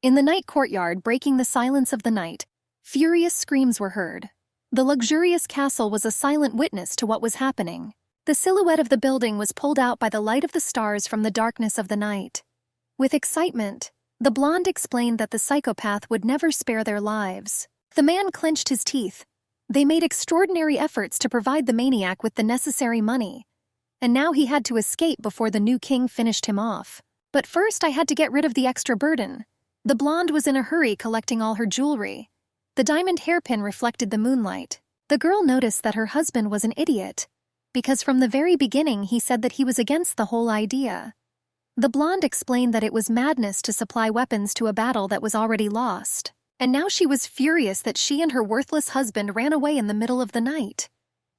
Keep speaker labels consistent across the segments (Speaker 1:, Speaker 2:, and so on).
Speaker 1: In the night courtyard, breaking the silence of the night, furious screams were heard. The luxurious castle was a silent witness to what was happening. The silhouette of the building was pulled out by the light of the stars from the darkness of the night. With excitement, the blonde explained that the psychopath would never spare their lives. The man clenched his teeth. They made extraordinary efforts to provide the maniac with the necessary money, and now he had to escape before the new king finished him off. But first I had to get rid of the extra burden. The blonde was in a hurry collecting all her jewelry. The diamond hairpin reflected the moonlight. The girl noticed that her husband was an idiot, because from the very beginning he said that he was against the whole idea. The blonde explained that it was madness to supply weapons to a battle that was already lost, and now she was furious that she and her worthless husband ran away in the middle of the night.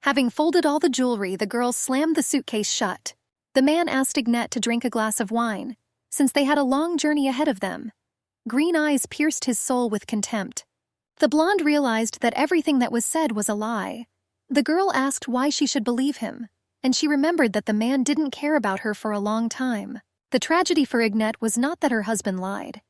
Speaker 1: Having folded all the jewelry, the girl slammed the suitcase shut. The man asked Ignette to drink a glass of wine, since they had a long journey ahead of them. Green eyes pierced his soul with contempt. The blonde realized that everything that was said was a lie. The girl asked why she should believe him, and she remembered that the man didn't care about her for a long time. The tragedy for Ignette was not that her husband lied.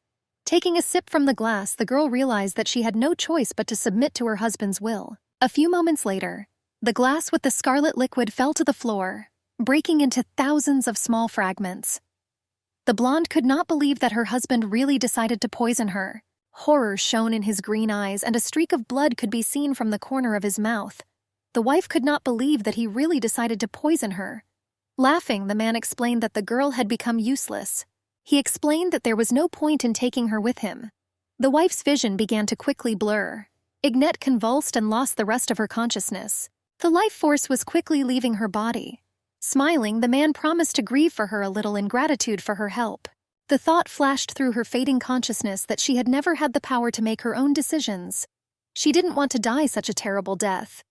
Speaker 1: Taking a sip from the glass, the girl realized that she had no choice but to submit to her husband's will. A few moments later, the glass with the scarlet liquid fell to the floor, breaking into thousands of small fragments. The blonde could not believe that her husband really decided to poison her. Horror shone in his green eyes, and a streak of blood could be seen from the corner of his mouth. The wife could not believe that he really decided to poison her. Laughing, the man explained that the girl had become useless. He explained that there was no point in taking her with him. The wife's vision began to quickly blur. Ignette convulsed and lost the rest of her consciousness. The life force was quickly leaving her body. Smiling, the man promised to grieve for her a little in gratitude for her help. The thought flashed through her fading consciousness that she had never had the power to make her own decisions. She didn't want to die such a terrible death.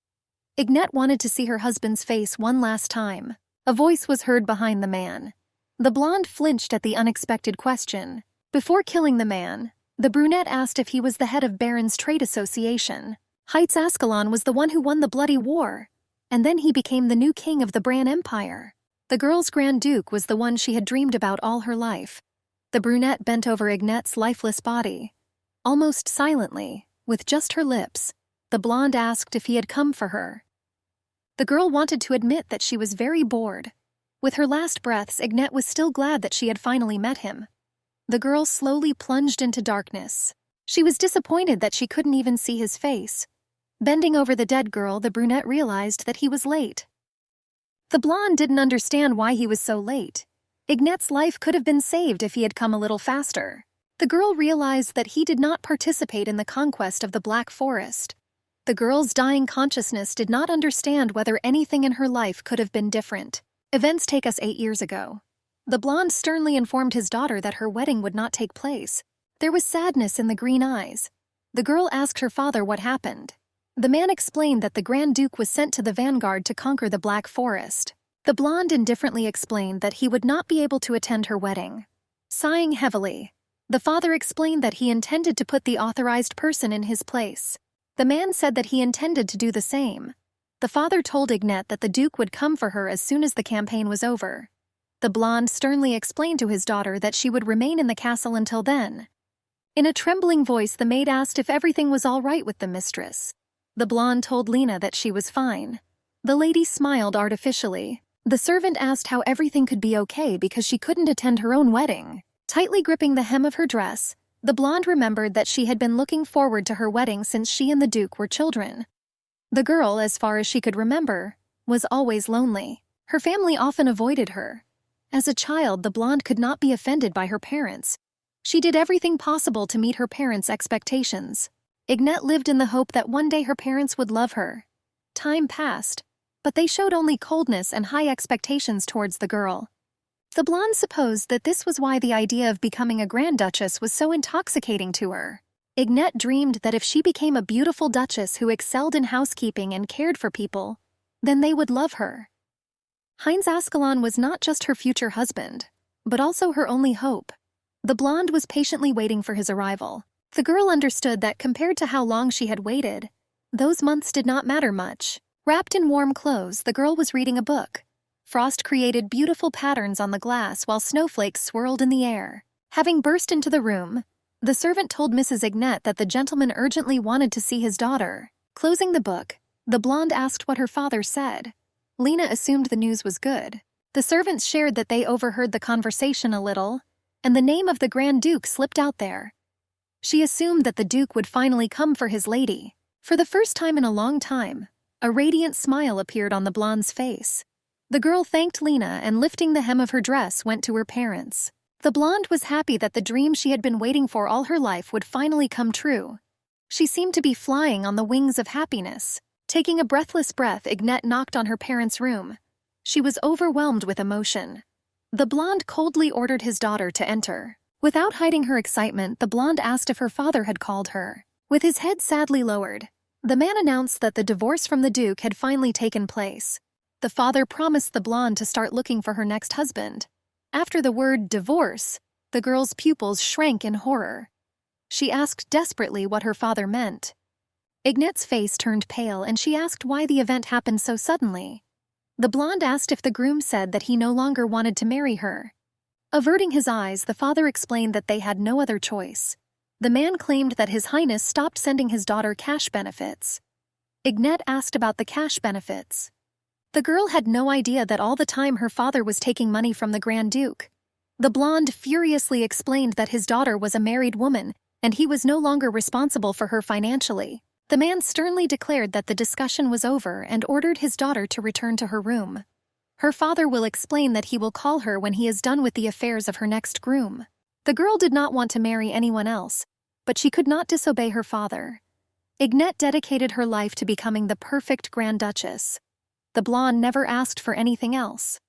Speaker 1: Ignette wanted to see her husband's face one last time. A voice was heard behind the man. The blonde flinched at the unexpected question. Before killing the man, the brunette asked if he was the head of Baron's trade association. Heights Ascalon was the one who won the bloody war, and then he became the new king of the Bran Empire. The girl's Grand Duke was the one she had dreamed about all her life. The brunette bent over Ignette's lifeless body. Almost silently, with just her lips, the blonde asked if he had come for her. The girl wanted to admit that she was very bored. With her last breaths, Ignette was still glad that she had finally met him. The girl slowly plunged into darkness. She was disappointed that she couldn't even see his face. Bending over the dead girl, the brunette realized that he was late. The blonde didn't understand why he was so late. Ignette's life could have been saved if he had come a little faster. The girl realized that he did not participate in the conquest of the Black Forest. The girl's dying consciousness did not understand whether anything in her life could have been different. Events take us 8 years ago. The blonde sternly informed his daughter that her wedding would not take place. There was sadness in the green eyes. The girl asked her father what happened. The man explained that the Grand Duke was sent to the vanguard to conquer the Black Forest. The blonde indifferently explained that he would not be able to attend her wedding. Sighing heavily, the father explained that he intended to put the authorized person in his place. The man said that he intended to do the same. The father told Ignette that the Duke would come for her as soon as the campaign was over. The blonde sternly explained to his daughter that she would remain in the castle until then. In a trembling voice, the maid asked if everything was all right with the mistress. The blonde told Lena that she was fine. The lady smiled artificially. The servant asked how everything could be okay because she couldn't attend her own wedding. Tightly gripping the hem of her dress, the blonde remembered that she had been looking forward to her wedding since she and the Duke were children. The girl, as far as she could remember, was always lonely. Her family often avoided her. As a child, the blonde could not be offended by her parents. She did everything possible to meet her parents' expectations. Ignette lived in the hope that one day her parents would love her. Time passed, but they showed only coldness and high expectations towards the girl. The blonde supposed that this was why the idea of becoming a Grand Duchess was so intoxicating to her. Ignette dreamed that if she became a beautiful duchess who excelled in housekeeping and cared for people, then they would love her. Heinz Ascalon was not just her future husband, but also her only hope. The blonde was patiently waiting for his arrival. The girl understood that compared to how long she had waited, those months did not matter much. Wrapped in warm clothes, the girl was reading a book. Frost created beautiful patterns on the glass while snowflakes swirled in the air. Having burst into the room, The servant told Mrs. Ignette that the gentleman urgently wanted to see his daughter. Closing the book, the blonde asked what her father said. Lena assumed the news was good. The servants shared that they overheard the conversation a little, and the name of the Grand Duke slipped out there. She assumed that the Duke would finally come for his lady. For the first time in a long time, a radiant smile appeared on the blonde's face. The girl thanked Lena and, lifting the hem of her dress, went to her parents. The blonde was happy that the dream she had been waiting for all her life would finally come true. She seemed to be flying on the wings of happiness. Taking a breathless breath, Ignette knocked on her parents' room. She was overwhelmed with emotion. The blonde coldly ordered his daughter to enter. Without hiding her excitement, the blonde asked if her father had called her. With his head sadly lowered, the man announced that the divorce from the Duke had finally taken place. The father promised the blonde to start looking for her next husband. After the word divorce, the girl's pupils shrank in horror. She asked desperately what her father meant. Ignette's face turned pale, and she asked why the event happened so suddenly. The blonde asked if the groom said that he no longer wanted to marry her. Averting his eyes, the father explained that they had no other choice. The man claimed that His Highness stopped sending his daughter cash benefits. Ignette asked about the cash benefits. The girl had no idea that all the time her father was taking money from the Grand Duke. The blonde furiously explained that his daughter was a married woman, and he was no longer responsible for her financially. The man sternly declared that the discussion was over and ordered his daughter to return to her room. Her father will explain that he will call her when he is done with the affairs of her next groom. The girl did not want to marry anyone else, but she could not disobey her father. Ignette dedicated her life to becoming the perfect Grand Duchess. The blonde never asked for anything else.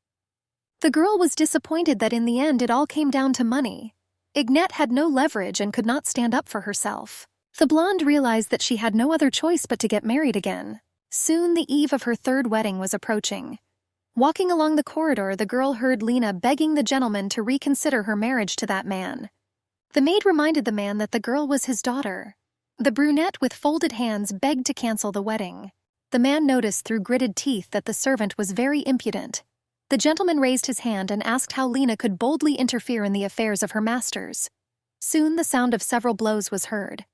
Speaker 1: The girl was disappointed that in the end it all came down to money. Ignette had no leverage and could not stand up for herself. The blonde realized that she had no other choice but to get married again. Soon the eve of her third wedding was approaching. Walking along the corridor, the girl heard Lena begging the gentleman to reconsider her marriage to that man. The maid reminded the man that the girl was his daughter. The brunette with folded hands begged to cancel the wedding. The man noticed through gritted teeth that the servant was very impudent. The gentleman raised his hand and asked how Lena could boldly interfere in the affairs of her masters. Soon the sound of several blows was heard.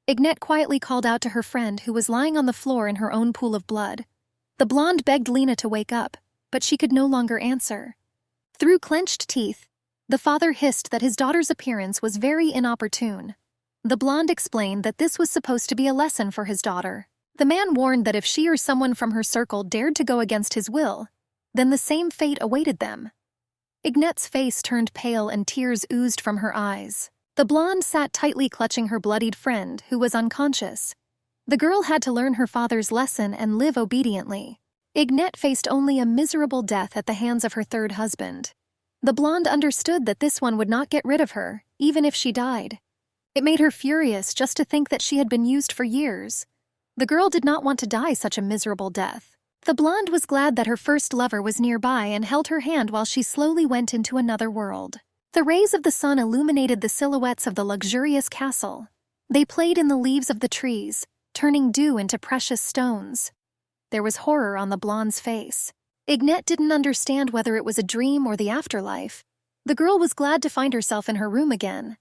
Speaker 1: Ignette quietly called out to her friend, who was lying on the floor in her own pool of blood. The blonde begged Lena to wake up, but she could no longer answer. Through clenched teeth, the father hissed that his daughter's appearance was very inopportune. The blonde explained that this was supposed to be a lesson for his daughter. The man warned that if she or someone from her circle dared to go against his will, then the same fate awaited them. Ignette's face turned pale and tears oozed from her eyes. The blonde sat tightly clutching her bloodied friend, who was unconscious. The girl had to learn her father's lesson and live obediently. Ignette faced only a miserable death at the hands of her third husband. The blonde understood that this one would not get rid of her, even if she died. It made her furious just to think that she had been used for years. The girl did not want to die such a miserable death. The blonde was glad that her first lover was nearby and held her hand while she slowly went into another world. The rays of the sun illuminated the silhouettes of the luxurious castle. They played in the leaves of the trees, turning dew into precious stones. There was horror on the blonde's face. Ignette didn't understand whether it was a dream or the afterlife. The girl was glad to find herself in her room again.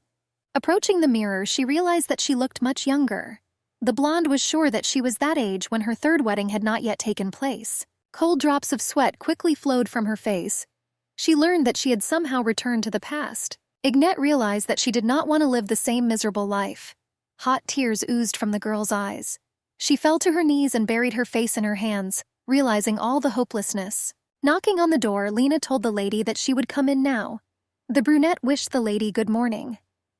Speaker 1: Approaching the mirror, she realized that she looked much younger. The blonde was sure that she was that age when her third wedding had not yet taken place. Cold drops of sweat quickly flowed from her face. She learned that she had somehow returned to the past. Ignette realized that she did not want to live the same miserable life. Hot tears oozed from the girl's eyes. She fell to her knees and buried her face in her hands, realizing all the hopelessness. Knocking on the door, Lena told the lady that she would come in now. The brunette wished the lady good morning.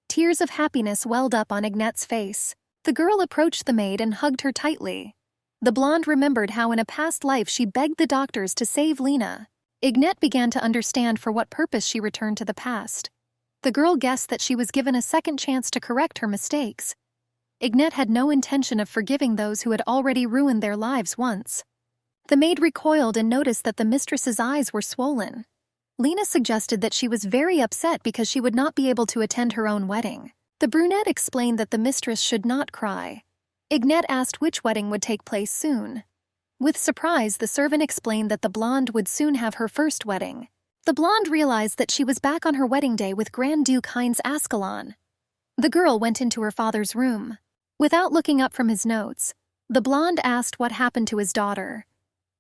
Speaker 1: Tears of happiness welled up on Ignette's face. The girl approached the maid and hugged her tightly. The blonde remembered how in a past life she begged the doctors to save Lena. Ignette began to understand for what purpose she returned to the past. The girl guessed that she was given a second chance to correct her mistakes. Ignette had no intention of forgiving those who had already ruined their lives once. The maid recoiled and noticed that the mistress's eyes were swollen. Lena suggested that she was very upset because she would not be able to attend her own wedding. The brunette explained that the mistress should not cry. Ignette asked which wedding would take place soon. With surprise, the servant explained that the blonde would soon have her first wedding. The blonde realized that she was back on her wedding day with Grand Duke Heinz Ascalon. The girl went into her father's room. Without looking up from his notes, the blonde asked what happened to his daughter.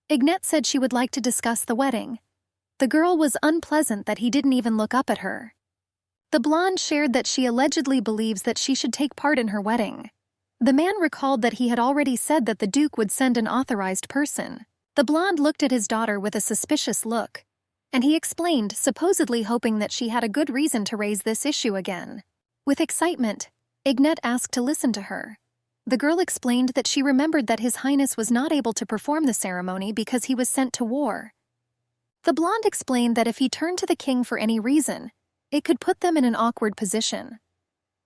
Speaker 1: Ignat said she would like to discuss the wedding. The girl was unpleasant that he didn't even look up at her. The blonde shared that she allegedly believes that she should take part in her wedding. The man recalled that he had already said that the Duke would send an authorized person. The blonde looked at his daughter with a suspicious look, and he explained, supposedly hoping that she had a good reason to raise this issue again. With excitement, Ignat asked to listen to her. The girl explained that she remembered that His Highness was not able to perform the ceremony because he was sent to war. The blonde explained that if he turned to the king for any reason, it could put them in an awkward position.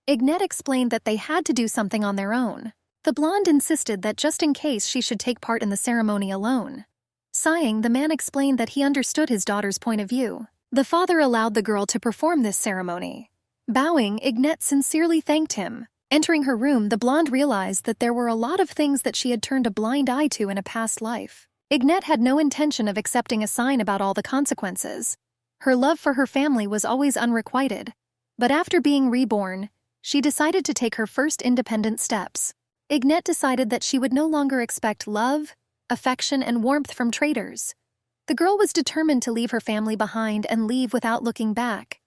Speaker 1: Ignat explained that they had to do something on their own. The blonde insisted that just in case she should take part in the ceremony alone. Sighing, the man explained that he understood his daughter's point of view. The father allowed the girl to perform this ceremony. Bowing, Ignat sincerely thanked him. Entering her room, the blonde realized that there were a lot of things that she had turned a blind eye to in a past life. Ignat had no intention of accepting a sign about all the consequences. Her love for her family was always unrequited. But after being reborn, she decided to take her first independent steps. Ignat decided that she would no longer expect love, affection, and warmth from traitors. The girl was determined to leave her family behind and leave without looking back.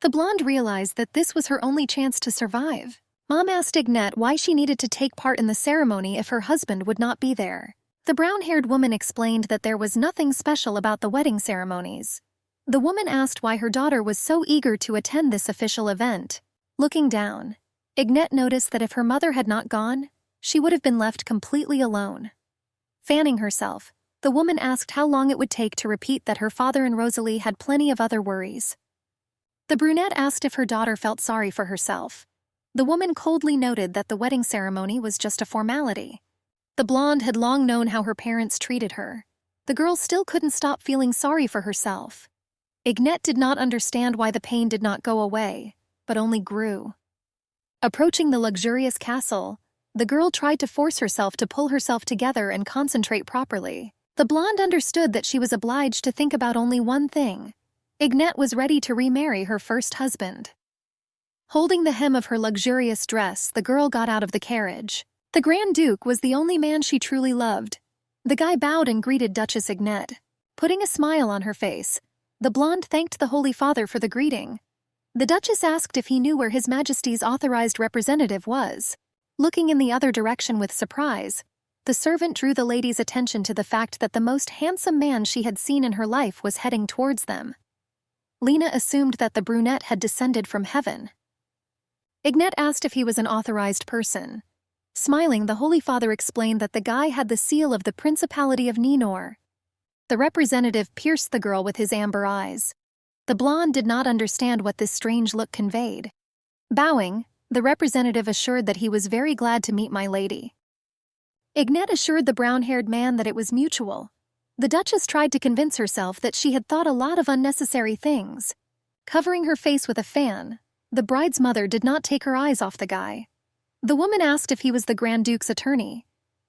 Speaker 1: The blonde realized that this was her only chance to survive. Mom asked Ignat why she needed to take part in the ceremony if her husband would not be there. The brown-haired woman explained that there was nothing special about the wedding ceremonies. The woman asked why her daughter was so eager to attend this official event. Looking down, Ignat noticed that if her mother had not gone, she would have been left completely alone. Fanning herself, the woman asked how long it would take to repeat that her father and Rosalie had plenty of other worries. The brunette asked if her daughter felt sorry for herself. The woman coldly noted that the wedding ceremony was just a formality. The blonde had long known how her parents treated her. The girl still couldn't stop feeling sorry for herself. Ignat did not understand why the pain did not go away, but only grew. Approaching the luxurious castle, the girl tried to force herself to pull herself together and concentrate properly. The blonde understood that she was obliged to think about only one thing. Ignat was ready to remarry her first husband. Holding the hem of her luxurious dress, the girl got out of the carriage. The Grand Duke was the only man she truly loved. The guy bowed and greeted Duchess Ignat. Putting a smile on her face, the blonde thanked the Holy Father for the greeting. The Duchess asked if he knew where His Majesty's authorized representative was. Looking in the other direction with surprise, the servant drew the lady's attention to the fact that the most handsome man she had seen in her life was heading towards them. Lena assumed that the brunette had descended from heaven. Ignat asked if he was an authorized person. Smiling, the Holy Father explained that the guy had the seal of the Principality of Ninor. The representative pierced the girl with his amber eyes. The blonde did not understand what this strange look conveyed. Bowing, the representative assured that he was very glad to meet my lady. Ignat assured the brown-haired man that it was mutual. The Duchess tried to convince herself that she had thought a lot of unnecessary things. Covering her face with a fan, the bride's mother did not take her eyes off the guy. The woman asked if he was the Grand Duke's attorney.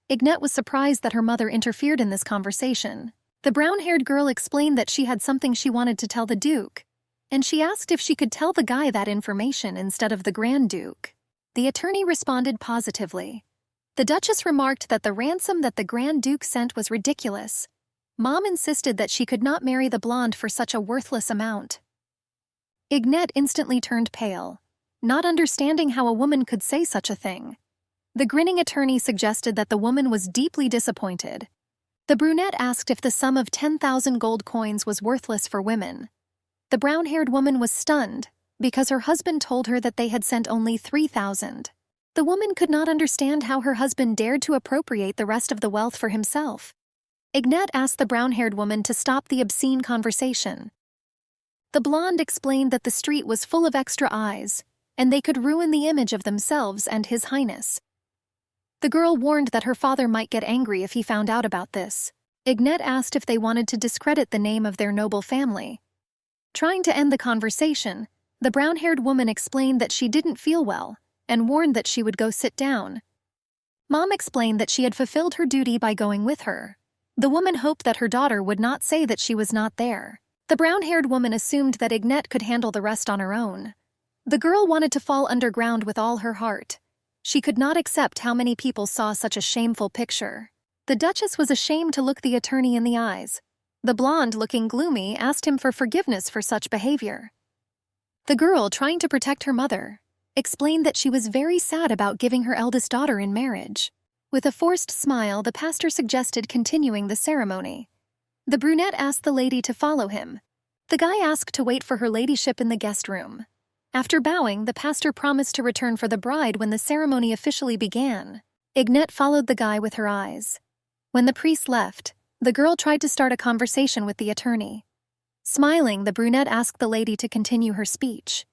Speaker 1: Ignat was surprised that her mother interfered in this conversation. The brown-haired girl explained that she had something she wanted to tell the Duke, and she asked if she could tell the guy that information instead of the Grand Duke. The attorney responded positively. The Duchess remarked that the ransom that the Grand Duke sent was ridiculous. Mom insisted that she could not marry the blonde for such a worthless amount. Ignat instantly turned pale, not understanding how a woman could say such a thing. The grinning attorney suggested that the woman was deeply disappointed. The brunette asked if the sum of 10,000 gold coins was worthless for women. The brown-haired woman was stunned, because her husband told her that they had sent only 3,000. The woman could not understand how her husband dared to appropriate the rest of the wealth for himself. Ignat asked the brown-haired woman to stop the obscene conversation. The blonde explained that the street was full of extra eyes, and they could ruin the image of themselves and His Highness. The girl warned that her father might get angry if he found out about this. Ignat asked if they wanted to discredit the name of their noble family. Trying to end the conversation, the brown-haired woman explained that she didn't feel well, and warned that she would go sit down. Mom explained that she had fulfilled her duty by going with her. The woman hoped that her daughter would not say that she was not there. The brown-haired woman assumed that Ignat could handle the rest on her own. The girl wanted to fall underground with all her heart. She could not accept how many people saw such a shameful picture. The Duchess was ashamed to look the attorney in the eyes. The blonde, looking gloomy, asked him for forgiveness for such behavior. The girl, trying to protect her mother, explained that she was very sad about giving her eldest daughter in marriage. With a forced smile, the pastor suggested continuing the ceremony. The brunette asked the lady to follow him. The guy asked to wait for her ladyship in the guest room. After bowing, the pastor promised to return for the bride when the ceremony officially began. Ignette followed the guy with her eyes. When the priest left, the girl tried to start a conversation with the attorney. Smiling, the brunette asked the lady to continue her speech.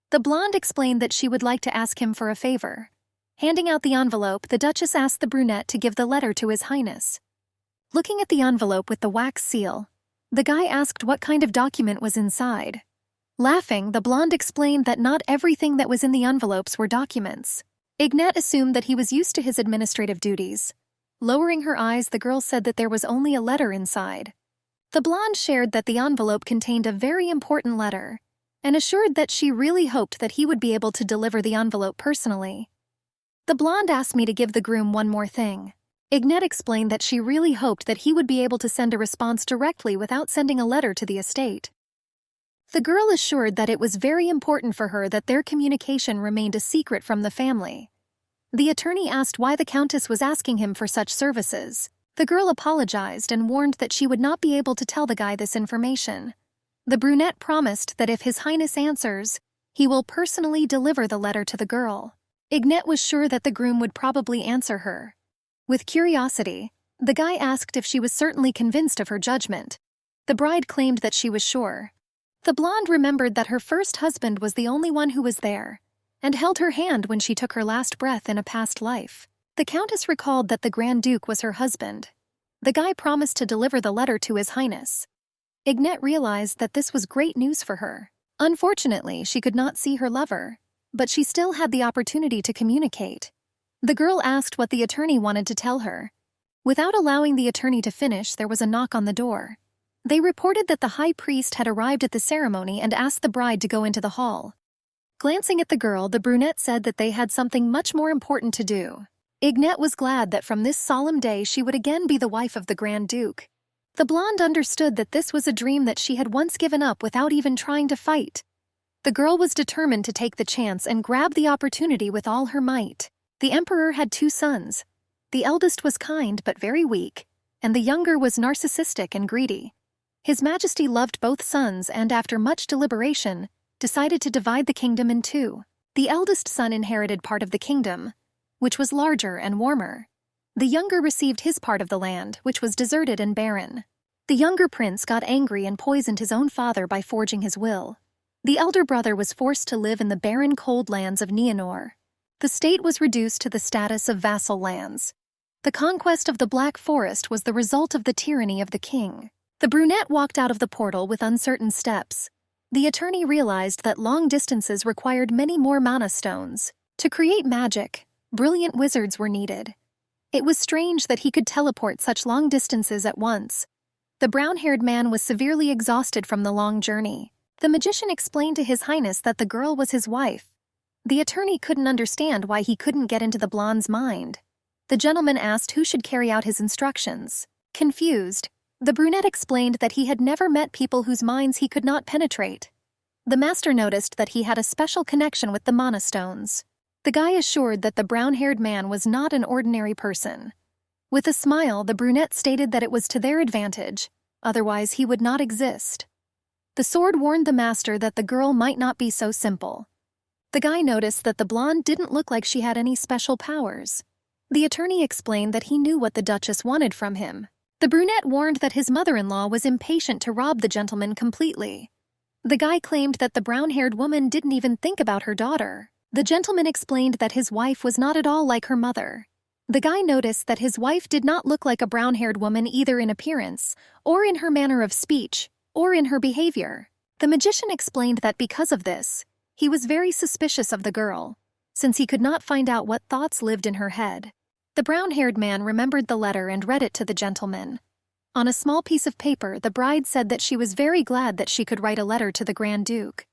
Speaker 1: The blonde explained that she would like to ask him for a favor. Handing out the envelope, the Duchess asked the brunette to give the letter to His Highness. Looking at the envelope with the wax seal, the guy asked what kind of document was inside. Laughing, the blonde explained that not everything that was in the envelopes were documents. Ignette assumed that he was used to his administrative duties. Lowering her eyes, the girl said that there was only a letter inside. The blonde shared that the envelope contained a very important letter, and assured that she really hoped that he would be able to deliver the envelope personally. The blonde asked me to give the groom one more thing. Ignette explained that she really hoped that he would be able to send a response directly without sending a letter to the estate. The girl assured that it was very important for her that their communication remained a secret from the family. The attorney asked why the Countess was asking him for such services. The girl apologized and warned that she would not be able to tell the guy this information. The brunette promised that if His Highness answers, he will personally deliver the letter to the girl. Ignette was sure that the groom would probably answer her. With curiosity, the guy asked if she was certainly convinced of her judgment. The bride claimed that she was sure. The blonde remembered that her first husband was the only one who was there, and held her hand when she took her last breath in a past life. The Countess recalled that the Grand Duke was her husband. The guy promised to deliver the letter to His Highness. Ignette realized that this was great news for her. Unfortunately, she could not see her lover, but she still had the opportunity to communicate. The girl asked what the attorney wanted to tell her. Without allowing the attorney to finish, there was a knock on the door. They reported that the high priest had arrived at the ceremony and asked the bride to go into the hall. Glancing at the girl, the brunette said that they had something much more important to do. Ignette was glad that from this solemn day she would again be the wife of the Grand Duke. The blonde understood that this was a dream that she had once given up without even trying to fight. The girl was determined to take the chance and grab the opportunity with all her might. The emperor had 2 sons. The eldest was kind but very weak, and the younger was narcissistic and greedy. His Majesty loved both sons and, after much deliberation, decided to divide the kingdom in 2. The eldest son inherited part of the kingdom, which was larger and warmer. The younger received his part of the land, which was deserted and barren. The younger prince got angry and poisoned his own father by forging his will. The elder brother was forced to live in the barren, cold lands of Nienor. The state was reduced to the status of vassal lands. The conquest of the Black Forest was the result of the tyranny of the king. The brunette walked out of the portal with uncertain steps. The attorney realized that long distances required many more mana stones. To create magic, brilliant wizards were needed. It was strange that he could teleport such long distances at once. The brown-haired man was severely exhausted from the long journey. The magician explained to His Highness that the girl was his wife. The attorney couldn't understand why he couldn't get into the blonde's mind. The gentleman asked who should carry out his instructions. Confused, the brunette explained that he had never met people whose minds he could not penetrate. The master noticed that he had a special connection with the mana stones. The guy assured that the brown-haired man was not an ordinary person. With a smile, the brunette stated that it was to their advantage, otherwise he would not exist. The sword warned the master that the girl might not be so simple. The guy noticed that the blonde didn't look like she had any special powers. The attorney explained that he knew what the Duchess wanted from him. The brunette warned that his mother-in-law was impatient to rob the gentleman completely. The guy claimed that the brown-haired woman didn't even think about her daughter. The gentleman explained that his wife was not at all like her mother. The guy noticed that his wife did not look like a brown-haired woman either in appearance, or in her manner of speech, or in her behavior. The magician explained that because of this, he was very suspicious of the girl, since he could not find out what thoughts lived in her head. The brown-haired man remembered the letter and read it to the gentleman. On a small piece of paper, the bride said that she was very glad that she could write a letter to the Grand Duke.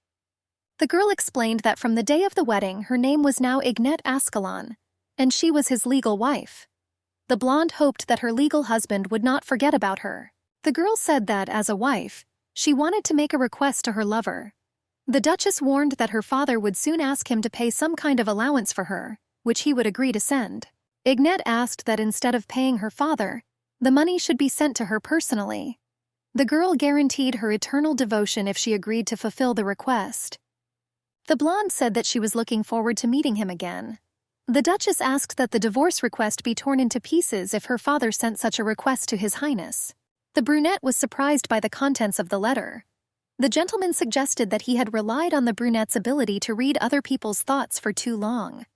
Speaker 1: The girl explained that from the day of the wedding her name was now Ignette Ascalon, and she was his legal wife. The blonde hoped that her legal husband would not forget about her. The girl said that, as a wife, she wanted to make a request to her lover. The Duchess warned that her father would soon ask him to pay some kind of allowance for her, which he would agree to send. Ignette asked that instead of paying her father, the money should be sent to her personally. The girl guaranteed her eternal devotion if she agreed to fulfill the request. The blonde said that she was looking forward to meeting him again. The Duchess asked that the divorce request be torn into pieces if her father sent such a request to His Highness. The brunette was surprised by the contents of the letter. The gentleman suggested that he had relied on the brunette's ability to read other people's thoughts for too long.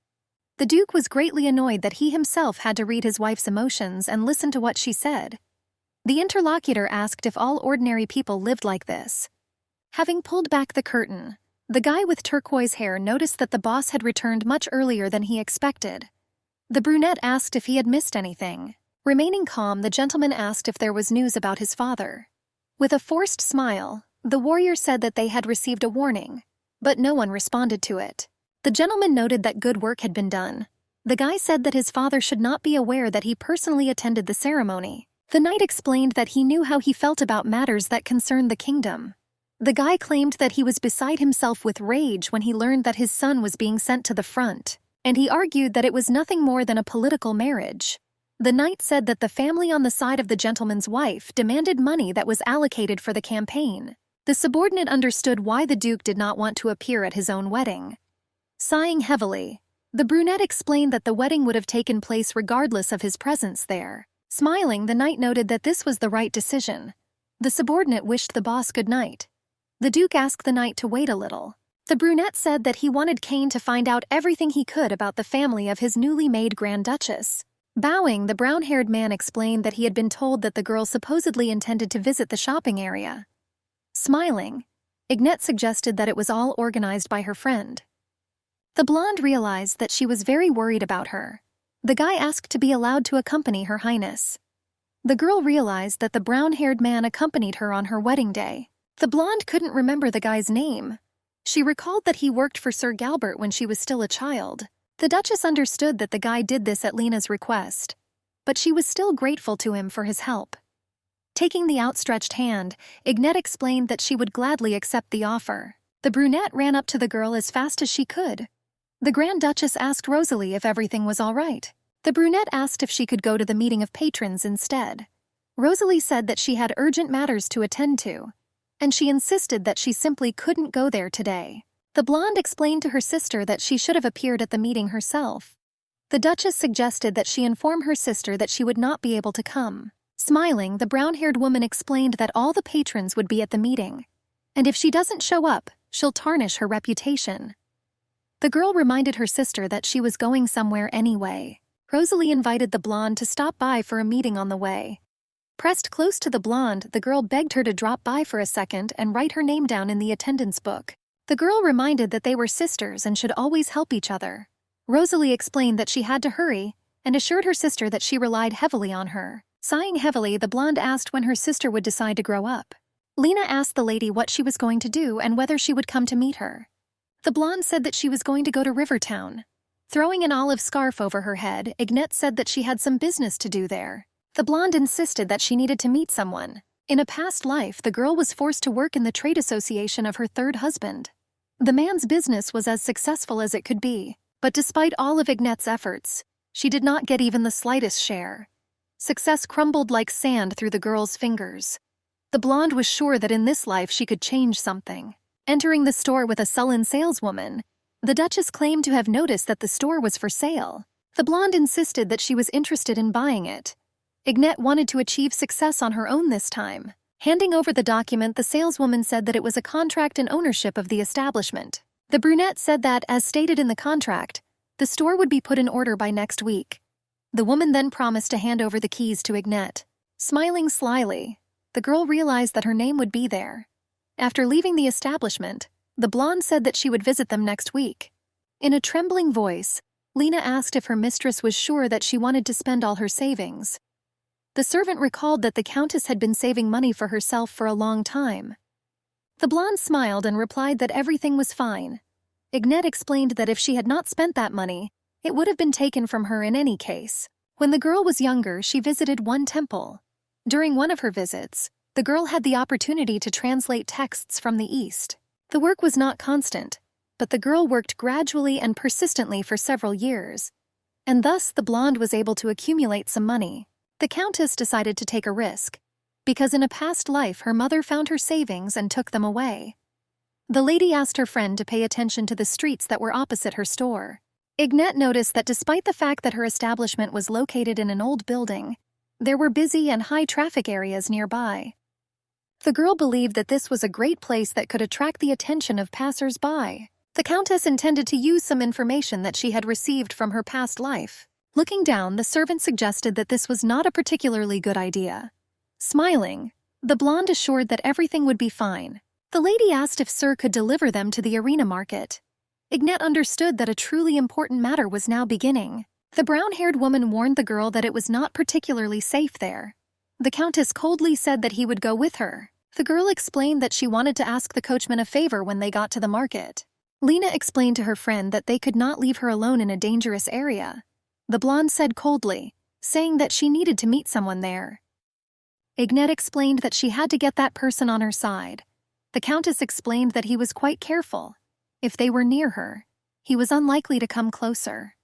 Speaker 1: The Duke was greatly annoyed that he himself had to read his wife's emotions and listen to what she said. The interlocutor asked if all ordinary people lived like this. Having pulled back the curtain, the guy with turquoise hair noticed that the boss had returned much earlier than he expected. The brunette asked if he had missed anything. Remaining calm, the gentleman asked if there was news about his father. With a forced smile, the warrior said that they had received a warning, but no one responded to it. The gentleman noted that good work had been done. The guy said that his father should not be aware that he personally attended the ceremony. The knight explained that he knew how he felt about matters that concerned the kingdom. The guy claimed that he was beside himself with rage when he learned that his son was being sent to the front, and he argued that it was nothing more than a political marriage. The knight said that the family on the side of the gentleman's wife demanded money that was allocated for the campaign. The subordinate understood why the Duke did not want to appear at his own wedding. Sighing heavily, the brunette explained that the wedding would have taken place regardless of his presence there. Smiling, the knight noted that this was the right decision. The subordinate wished the boss good night. The Duke asked the knight to wait a little. The brunette said that he wanted Kane to find out everything he could about the family of his newly made Grand Duchess. Bowing, the brown-haired man explained that he had been told that the girl supposedly intended to visit the shopping area. Smiling, Ignette suggested that it was all organized by her friend. The blonde realized that she was very worried about her. The guy asked to be allowed to accompany Her Highness. The girl realized that the brown-haired man accompanied her on her wedding day. The blonde couldn't remember the guy's name. She recalled that he worked for Sir Galbert when she was still a child. The Duchess understood that the guy did this at Lena's request, but she was still grateful to him for his help. Taking the outstretched hand, Ignette explained that she would gladly accept the offer. The brunette ran up to the girl as fast as she could. The Grand Duchess asked Rosalie if everything was all right. The brunette asked if she could go to the meeting of patrons instead. Rosalie said that she had urgent matters to attend to, and she insisted that she simply couldn't go there today. The blonde explained to her sister that she should have appeared at the meeting herself. The Duchess suggested that she inform her sister that she would not be able to come. Smiling, the brown-haired woman explained that all the patrons would be at the meeting, and if she doesn't show up, she'll tarnish her reputation. The girl reminded her sister that she was going somewhere anyway. Rosalie invited the blonde to stop by for a meeting on the way. Pressed close to the blonde, the girl begged her to drop by for a second and write her name down in the attendance book. The girl reminded that they were sisters and should always help each other. Rosalie explained that she had to hurry and assured her sister that she relied heavily on her. Sighing heavily, the blonde asked when her sister would decide to grow up. Lena asked the lady what she was going to do and whether she would come to meet her. The blonde said that she was going to go to Rivertown. Throwing an olive scarf over her head, Ignette said that she had some business to do there. The blonde insisted that she needed to meet someone. In a past life, the girl was forced to work in the trade association of her third husband. The man's business was as successful as it could be, but despite all of Ignette's efforts, she did not get even the slightest share. Success crumbled like sand through the girl's fingers. The blonde was sure that in this life she could change something. Entering the store with a sullen saleswoman, the Duchess claimed to have noticed that the store was for sale. The blonde insisted that she was interested in buying it. Ignette wanted to achieve success on her own this time. Handing over the document, the saleswoman said that it was a contract in ownership of the establishment. The brunette said that, as stated in the contract, the store would be put in order by next week. The woman then promised to hand over the keys to Ignette. Smiling slyly, the girl realized that her name would be there. After leaving the establishment, the blonde said that she would visit them next week. In a trembling voice, Lena asked if her mistress was sure that she wanted to spend all her savings. The servant recalled that the Countess had been saving money for herself for a long time. The blonde smiled and replied that everything was fine. Ignette explained that if she had not spent that money, it would have been taken from her in any case. When the girl was younger, she visited one temple. During one of her visits, the girl had the opportunity to translate texts from the East. The work was not constant, but the girl worked gradually and persistently for several years, and thus the blonde was able to accumulate some money. The Countess decided to take a risk, because in a past life her mother found her savings and took them away. The lady asked her friend to pay attention to the streets that were opposite her store. Ignette noticed that despite the fact that her establishment was located in an old building, there were busy and high-traffic areas nearby. The girl believed that this was a great place that could attract the attention of passers-by. The Countess intended to use some information that she had received from her past life. Looking down, the servant suggested that this was not a particularly good idea. Smiling, the blonde assured that everything would be fine. The lady asked if Sir could deliver them to the arena market. Ignette understood that a truly important matter was now beginning. The brown-haired woman warned the girl that it was not particularly safe there. The Countess coldly said that he would go with her. The girl explained that she wanted to ask the coachman a favor when they got to the market. Lena explained to her friend that they could not leave her alone in a dangerous area. The blonde said coldly, saying that she needed to meet someone there. Ignette explained that she had to get that person on her side. The Countess explained that he was quite careful. If they were near her, he was unlikely to come closer.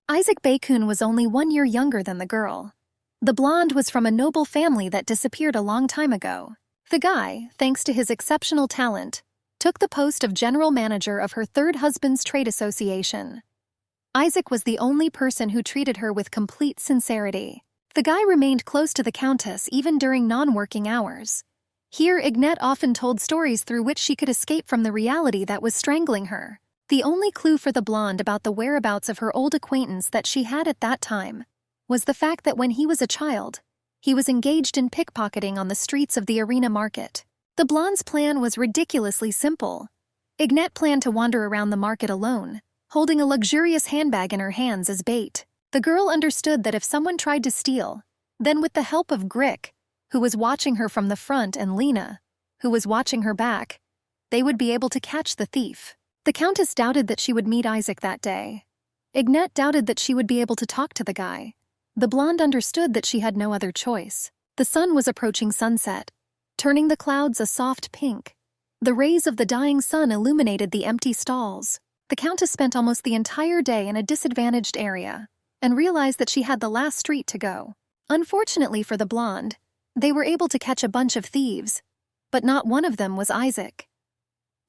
Speaker 1: Isaac Bakun was only 1 year younger than the girl. The blonde was from a noble family that disappeared a long time ago. The guy, thanks to his exceptional talent, took the post of general manager of her third husband's trade association. Isaac was the only person who treated her with complete sincerity. The guy remained close to the Countess even during non-working hours. Here, Ignette often told stories through which she could escape from the reality that was strangling her. The only clue for the blonde about the whereabouts of her old acquaintance that she had at that time was the fact that when he was a child, he was engaged in pickpocketing on the streets of the arena market. The blonde's plan was ridiculously simple. Ignette planned to wander around the market alone, holding a luxurious handbag in her hands as bait. The girl understood that if someone tried to steal, then with the help of Grick, who was watching her from the front, and Lena, who was watching her back, they would be able to catch the thief. The Countess doubted that she would meet Isaac that day. Ignette doubted that she would be able to talk to the guy. The blonde understood that she had no other choice. The sun was approaching sunset, turning the clouds a soft pink. The rays of the dying sun illuminated the empty stalls. The Countess spent almost the entire day in a disadvantaged area and realized that she had the last street to go. Unfortunately for the blonde, they were able to catch a bunch of thieves, but not one of them was Isaac.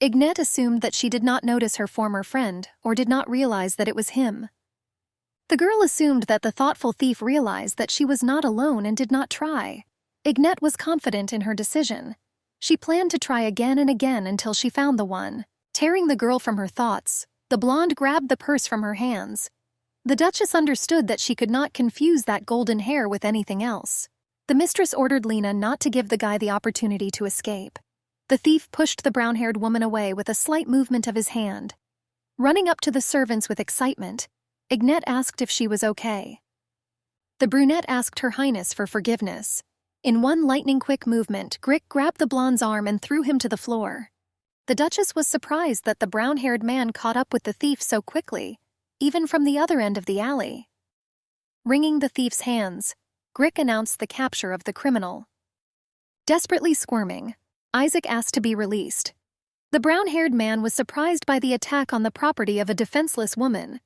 Speaker 1: Ignette assumed that she did not notice her former friend or did not realize that it was him. The girl assumed that the thoughtful thief realized that she was not alone and did not try. Ignette was confident in her decision. She planned to try again and again until she found the one. Tearing the girl from her thoughts, the blonde grabbed the purse from her hands. The Duchess understood that she could not confuse that golden hair with anything else. The mistress ordered Lena not to give the guy the opportunity to escape. The thief pushed the brown-haired woman away with a slight movement of his hand. Running up to the servants with excitement, Ignette asked if she was okay. The brunette asked Her Highness for forgiveness. In one lightning-quick movement, Grick grabbed the blonde's arm and threw him to the floor. The Duchess was surprised that the brown-haired man caught up with the thief so quickly, even from the other end of the alley. Wringing the thief's hands, Grick announced the capture of the criminal. Desperately squirming, Isaac asked to be released. The brown-haired man was surprised by the attack on the property of a defenseless woman.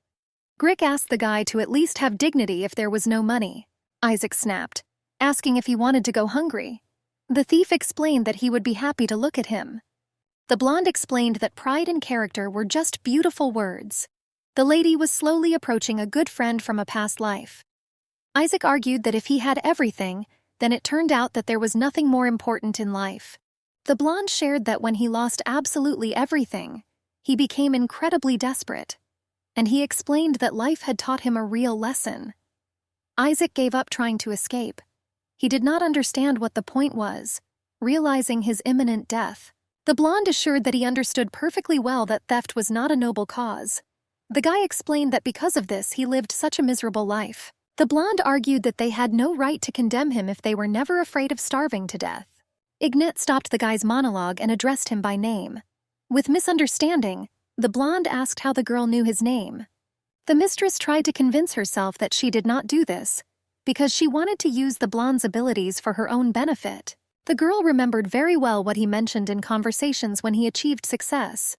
Speaker 1: Grick asked the guy to at least have dignity if there was no money. Isaac snapped, asking if he wanted to go hungry. The thief explained that he would be happy to look at him. The blonde explained that pride and character were just beautiful words. The lady was slowly approaching a good friend from a past life. Isaac argued that if he had everything, then it turned out that there was nothing more important in life. The blonde shared that when he lost absolutely everything, he became incredibly desperate, and he explained that life had taught him a real lesson. Isaac gave up trying to escape. He did not understand what the point was, realizing his imminent death. The blonde assured that he understood perfectly well that theft was not a noble cause. The guy explained that because of this he lived such a miserable life. The blonde argued that they had no right to condemn him if they were never afraid of starving to death. Ignat stopped the guy's monologue and addressed him by name. With misunderstanding, the blonde asked how the girl knew his name. The mistress tried to convince herself that she did not do this, because she wanted to use the blonde's abilities for her own benefit. The girl remembered very well what he mentioned in conversations when he achieved success.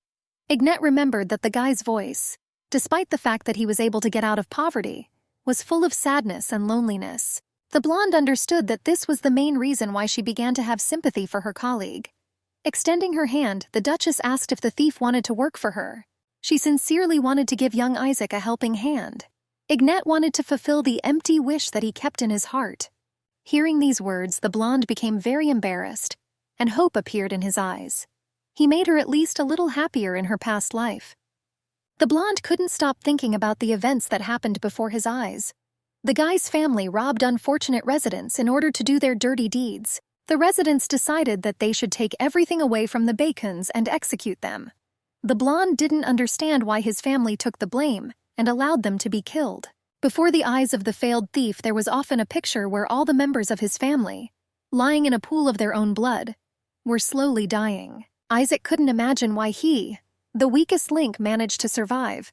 Speaker 1: Ignat remembered that the guy's voice, despite the fact that he was able to get out of poverty, was full of sadness and loneliness. The blonde understood that this was the main reason why she began to have sympathy for her colleague. Extending her hand, the Duchess asked if the thief wanted to work for her. She sincerely wanted to give young Isaac a helping hand. Ignat wanted to fulfill the empty wish that he kept in his heart. Hearing these words, the blonde became very embarrassed, and hope appeared in his eyes. He made her at least a little happier in her past life. The blonde couldn't stop thinking about the events that happened before his eyes. The guy's family robbed unfortunate residents in order to do their dirty deeds. The residents decided that they should take everything away from the Bacons and execute them. The blonde didn't understand why his family took the blame and allowed them to be killed. Before the eyes of the failed thief, there was often a picture where all the members of his family, lying in a pool of their own blood, were slowly dying. Isaac couldn't imagine why he, the weakest link, managed to survive.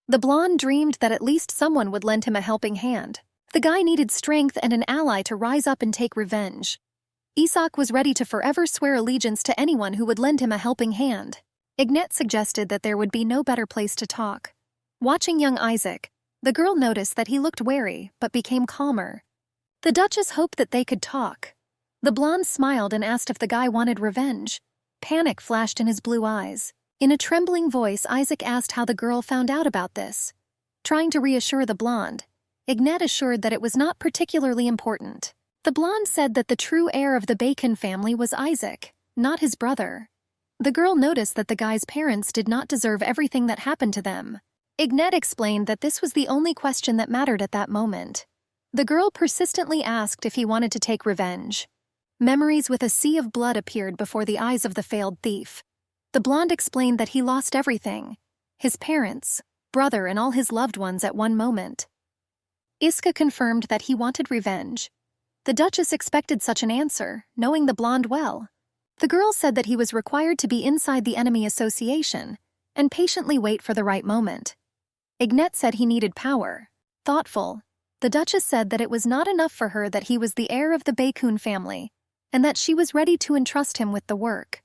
Speaker 1: The blonde dreamed that at least someone would lend him a helping hand. The guy needed strength and an ally to rise up and take revenge. Isaac was ready to forever swear allegiance to anyone who would lend him a helping hand. Ignat suggested that there would be no better place to talk. Watching young Isaac, the girl noticed that he looked wary but became calmer. The Duchess hoped that they could talk. The blonde smiled and asked if the guy wanted revenge. Panic flashed in his blue eyes. In a trembling voice, Isaac asked how the girl found out about this. Trying to reassure the blonde, Ignat assured that it was not particularly important. The blonde said that the true heir of the Bacon family was Isaac, not his brother. The girl noticed that the guy's parents did not deserve everything that happened to them. Ignat explained that this was the only question that mattered at that moment. The girl persistently asked if he wanted to take revenge. Memories with a sea of blood appeared before the eyes of the failed thief. The blonde explained that he lost everything: his parents, brother, and all his loved ones at one moment. Iska confirmed that he wanted revenge. The Duchess expected such an answer, knowing the blonde well. The girl said that he was required to be inside the enemy association and patiently wait for the right moment. Ignat said he needed power. Thoughtful, the Duchess said that it was not enough for her that he was the heir of the Bacon family, and that she was ready to entrust him with the work.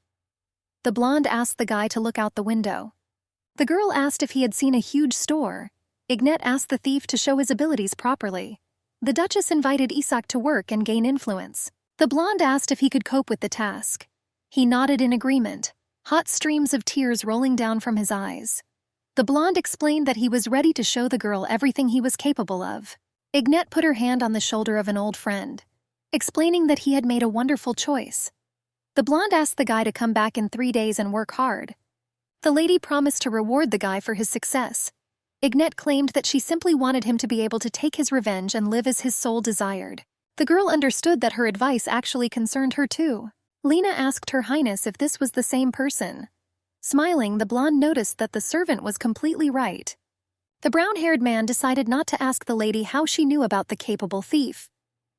Speaker 1: The blonde asked the guy to look out the window. The girl asked if he had seen a huge store. Ignat asked the thief to show his abilities properly. The Duchess invited Isaac to work and gain influence. The blonde asked if he could cope with the task. He nodded in agreement, hot streams of tears rolling down from his eyes. The blonde explained that he was ready to show the girl everything he was capable of. Ignat put her hand on the shoulder of an old friend, explaining that he had made a wonderful choice. The blonde asked the guy to come back in 3 days and work hard. The lady promised to reward the guy for his success. Ignat claimed that she simply wanted him to be able to take his revenge and live as his soul desired. The girl understood that her advice actually concerned her too. Lena asked Her Highness if this was the same person. Smiling, the blonde noticed that the servant was completely right. The brown-haired man decided not to ask the lady how she knew about the capable thief.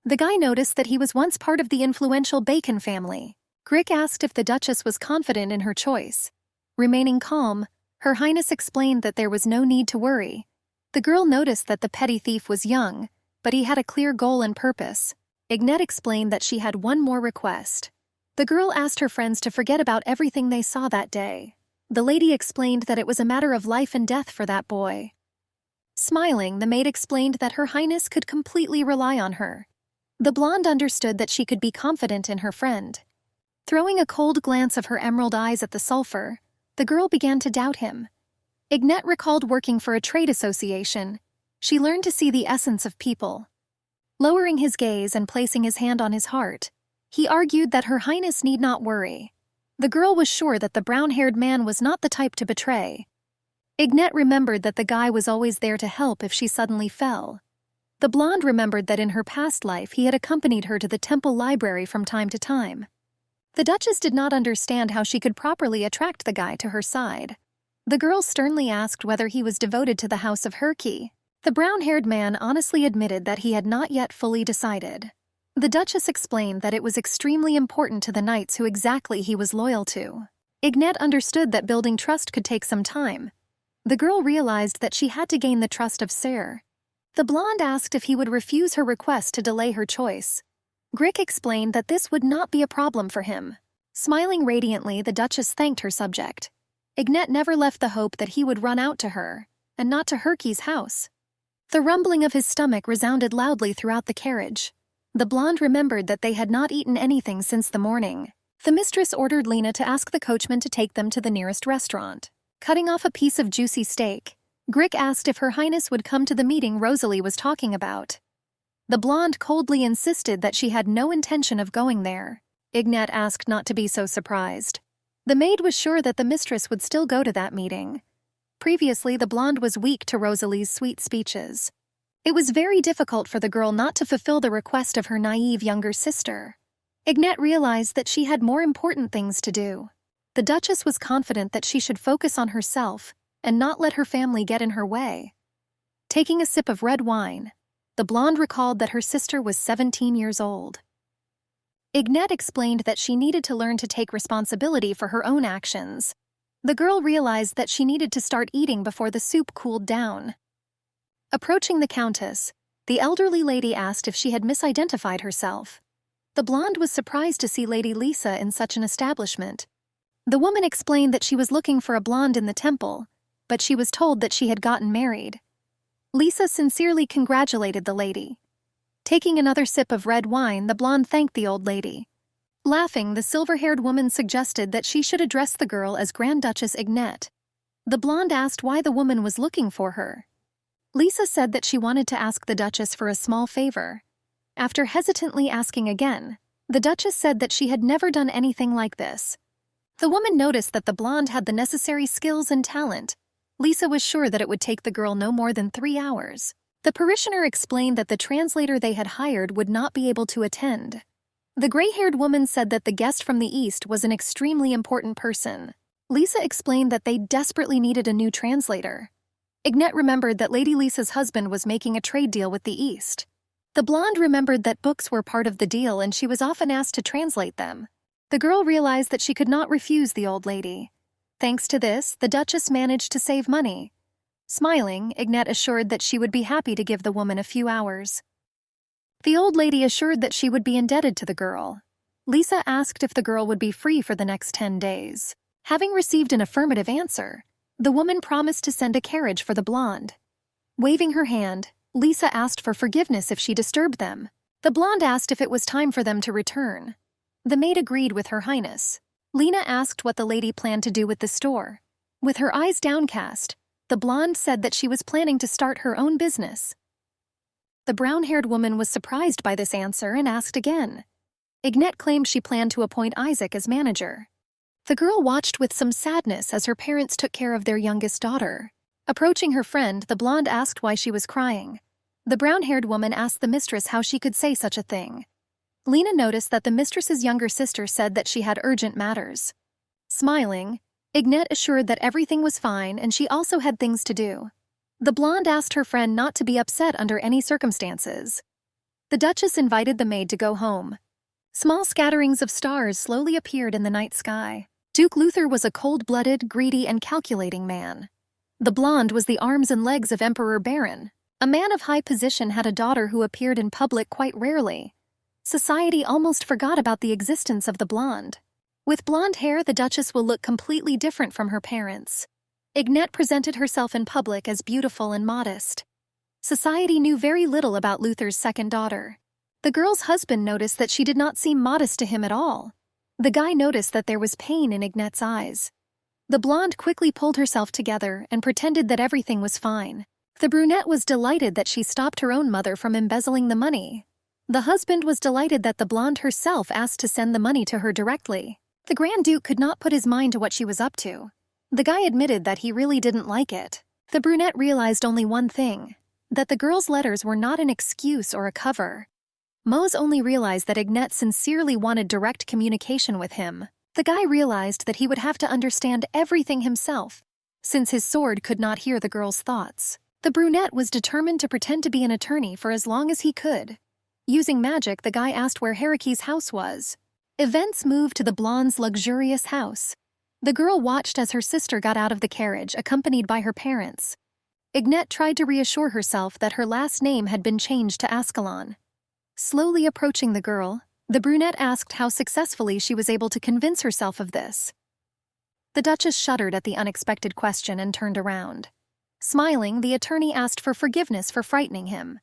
Speaker 1: The guy noticed that he was once part of the influential Bacon family. Grick asked if the Duchess was confident in her choice. Remaining calm, Her Highness explained that there was no need to worry. The girl noticed that the petty thief was young, but he had a clear goal and purpose. Ignat explained that she had one more request. The girl asked her friends to forget about everything they saw that day. The lady explained that it was a matter of life and death for that boy. Smiling, the maid explained that Her Highness could completely rely on her. The blonde understood that she could be confident in her friend. Throwing a cold glance of her emerald eyes at the sulfur, the girl began to doubt him. Ignat recalled working for a trade association. She learned to see the essence of people. Lowering his gaze and placing his hand on his heart, he argued that Her Highness need not worry. The girl was sure that the brown-haired man was not the type to betray. Ignat remembered that the guy was always there to help if she suddenly fell. The blonde remembered that in her past life he had accompanied her to the temple library from time to time. The Duchess did not understand how she could properly attract the guy to her side. The girl sternly asked whether he was devoted to the House of Herky. The brown-haired man honestly admitted that he had not yet fully decided. The Duchess explained that it was extremely important to the knights who exactly he was loyal to. Ignat understood that building trust could take some time. The girl realized that she had to gain the trust of Ser. The blonde asked if he would refuse her request to delay her choice. Grick explained that this would not be a problem for him. Smiling radiantly, the Duchess thanked her subject. Ignat never left the hope that he would run out to her, and not to Herky's house. The rumbling of his stomach resounded loudly throughout the carriage. The blonde remembered that they had not eaten anything since the morning. The mistress ordered Lena to ask the coachman to take them to the nearest restaurant. Cutting off a piece of juicy steak, Grick asked if Her Highness would come to the meeting Rosalie was talking about. The blonde coldly insisted that she had no intention of going there. Ignat asked not to be so surprised. The maid was sure that the mistress would still go to that meeting. Previously, the blonde was weak to Rosalie's sweet speeches. It was very difficult for the girl not to fulfill the request of her naive younger sister. Ignat realized that she had more important things to do. The Duchess was confident that she should focus on herself and not let her family get in her way. Taking a sip of red wine, the blonde recalled that her sister was 17 years old. Ignat explained that she needed to learn to take responsibility for her own actions. The girl realized that she needed to start eating before the soup cooled down. Approaching the Countess, the elderly lady asked if she had misidentified herself. The blonde was surprised to see Lady Lisa in such an establishment. The woman explained that she was looking for a blonde in the temple, but she was told that she had gotten married. Lisa sincerely congratulated the lady. Taking another sip of red wine, the blonde thanked the old lady. Laughing, the silver-haired woman suggested that she should address the girl as Grand Duchess Ignat. The blonde asked why the woman was looking for her. Lisa said that she wanted to ask the Duchess for a small favor. After hesitantly asking again, the Duchess said that she had never done anything like this. The woman noticed that the blonde had the necessary skills and talent. Lisa was sure that it would take the girl no more than 3 hours. The parishioner explained that the translator they had hired would not be able to attend. The gray-haired woman said that the guest from the east was an extremely important person. Lisa explained that they desperately needed a new translator. Ignat remembered that Lady Lisa's husband was making a trade deal with the East. The blonde remembered that books were part of the deal and she was often asked to translate them. The girl realized that she could not refuse the old lady. Thanks to this, the Duchess managed to save money. Smiling, Ignat assured that she would be happy to give the woman a few hours. The old lady assured that she would be indebted to the girl. Lisa asked if the girl would be free for the next 10 days. Having received an affirmative answer, the woman promised to send a carriage for the blonde. Waving her hand, Lisa asked for forgiveness if she disturbed them. The blonde asked if it was time for them to return. The maid agreed with Her Highness. Lena asked what the lady planned to do with the store. With her eyes downcast, the blonde said that she was planning to start her own business. The brown-haired woman was surprised by this answer and asked again. Ignat claimed she planned to appoint Isaac as manager. The girl watched with some sadness as her parents took care of their youngest daughter. Approaching her friend, the blonde asked why she was crying. The brown-haired woman asked the mistress how she could say such a thing. Lena noticed that the mistress's younger sister said that she had urgent matters. Smiling, Ignat assured that everything was fine and she also had things to do. The blonde asked her friend not to be upset under any circumstances. The Duchess invited the maid to go home. Small scatterings of stars slowly appeared in the night sky. Duke Luther was a cold-blooded, greedy, and calculating man. The blonde was the arms and legs of Emperor Baron. A man of high position had a daughter who appeared in public quite rarely. Society almost forgot about the existence of the blonde. With blonde hair, the Duchess will look completely different from her parents. Ignat presented herself in public as beautiful and modest. Society knew very little about Luther's second daughter. The girl's husband noticed that she did not seem modest to him at all. The guy noticed that there was pain in Ignat's eyes. The blonde quickly pulled herself together and pretended that everything was fine. The brunette was delighted that she stopped her own mother from embezzling the money. The husband was delighted that the blonde herself asked to send the money to her directly. The Grand Duke could not put his mind to what she was up to. The guy admitted that he really didn't like it. The brunette realized only one thing, that the girl's letters were not an excuse or a cover. Mose only realized that Ignat sincerely wanted direct communication with him. The guy realized that he would have to understand everything himself, since his sword could not hear the girl's thoughts. The brunette was determined to pretend to be an attorney for as long as he could. Using magic, the guy asked where Haraki's house was. Events moved to the blonde's luxurious house. The girl watched as her sister got out of the carriage, accompanied by her parents. Ignette tried to reassure herself that her last name had been changed to Ascalon. Slowly approaching the girl, the brunette asked how successfully she was able to convince herself of this. The Duchess shuddered at the unexpected question and turned around. Smiling, the attorney asked for forgiveness for frightening him.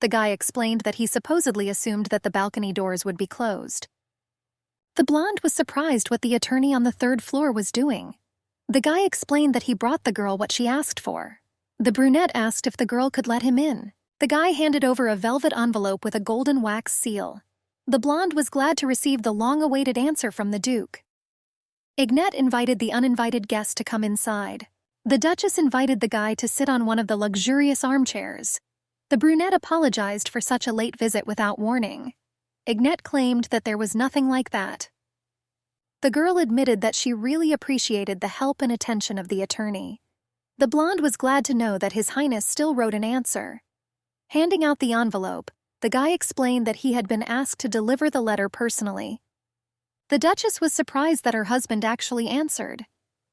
Speaker 1: The guy explained that he supposedly assumed that the balcony doors would be closed. The blonde was surprised what the attorney on the third floor was doing. The guy explained that he brought the girl what she asked for. The brunette asked if the girl could let him in. The guy handed over a velvet envelope with a golden wax seal. The blonde was glad to receive the long-awaited answer from the Duke. Ignette invited the uninvited guest to come inside. The Duchess invited the guy to sit on one of the luxurious armchairs. The brunette apologized for such a late visit without warning. Ignette claimed that there was nothing like that. The girl admitted that she really appreciated the help and attention of the attorney. The blonde was glad to know that His Highness still wrote an answer. Handing out the envelope, the guy explained that he had been asked to deliver the letter personally. The Duchess was surprised that her husband actually answered.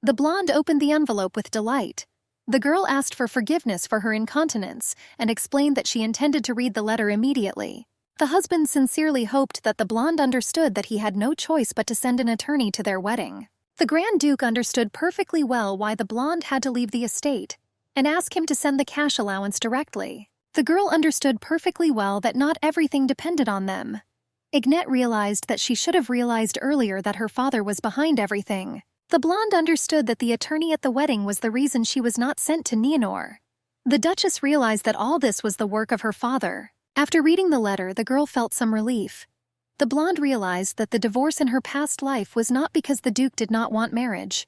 Speaker 1: The blonde opened the envelope with delight. The girl asked for forgiveness for her incontinence and explained that she intended to read the letter immediately. The husband sincerely hoped that the blonde understood that he had no choice but to send an attorney to their wedding. The Grand Duke understood perfectly well why the blonde had to leave the estate and asked him to send the cash allowance directly. The girl understood perfectly well that not everything depended on them. Ignette realized that she should have realized earlier that her father was behind everything. The blonde understood that the attorney at the wedding was the reason she was not sent to Nienor. The Duchess realized that all this was the work of her father. After reading the letter, the girl felt some relief. The blonde realized that the divorce in her past life was not because the Duke did not want marriage.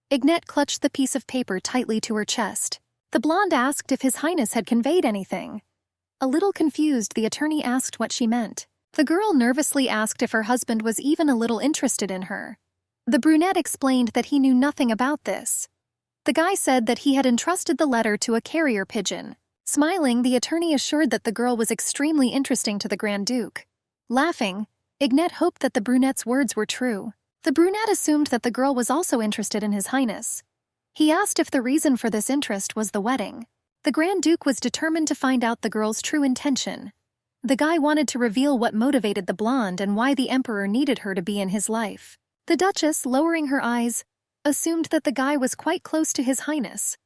Speaker 1: Ignette clutched the piece of paper tightly to her chest. The blonde asked if His Highness had conveyed anything. A little confused, the attorney asked what she meant. The girl nervously asked if her husband was even a little interested in her. The brunette explained that he knew nothing about this. The guy said that he had entrusted the letter to a carrier pigeon. Smiling, the attorney assured that the girl was extremely interesting to the Grand Duke. Laughing, Ignette hoped that the brunette's words were true. The brunette assumed that the girl was also interested in His Highness. He asked if the reason for this interest was the wedding. The Grand Duke was determined to find out the girl's true intention. The guy wanted to reveal what motivated the blonde and why the Emperor needed her to be in his life. The Duchess, lowering her eyes, assumed that the guy was quite close to His Highness.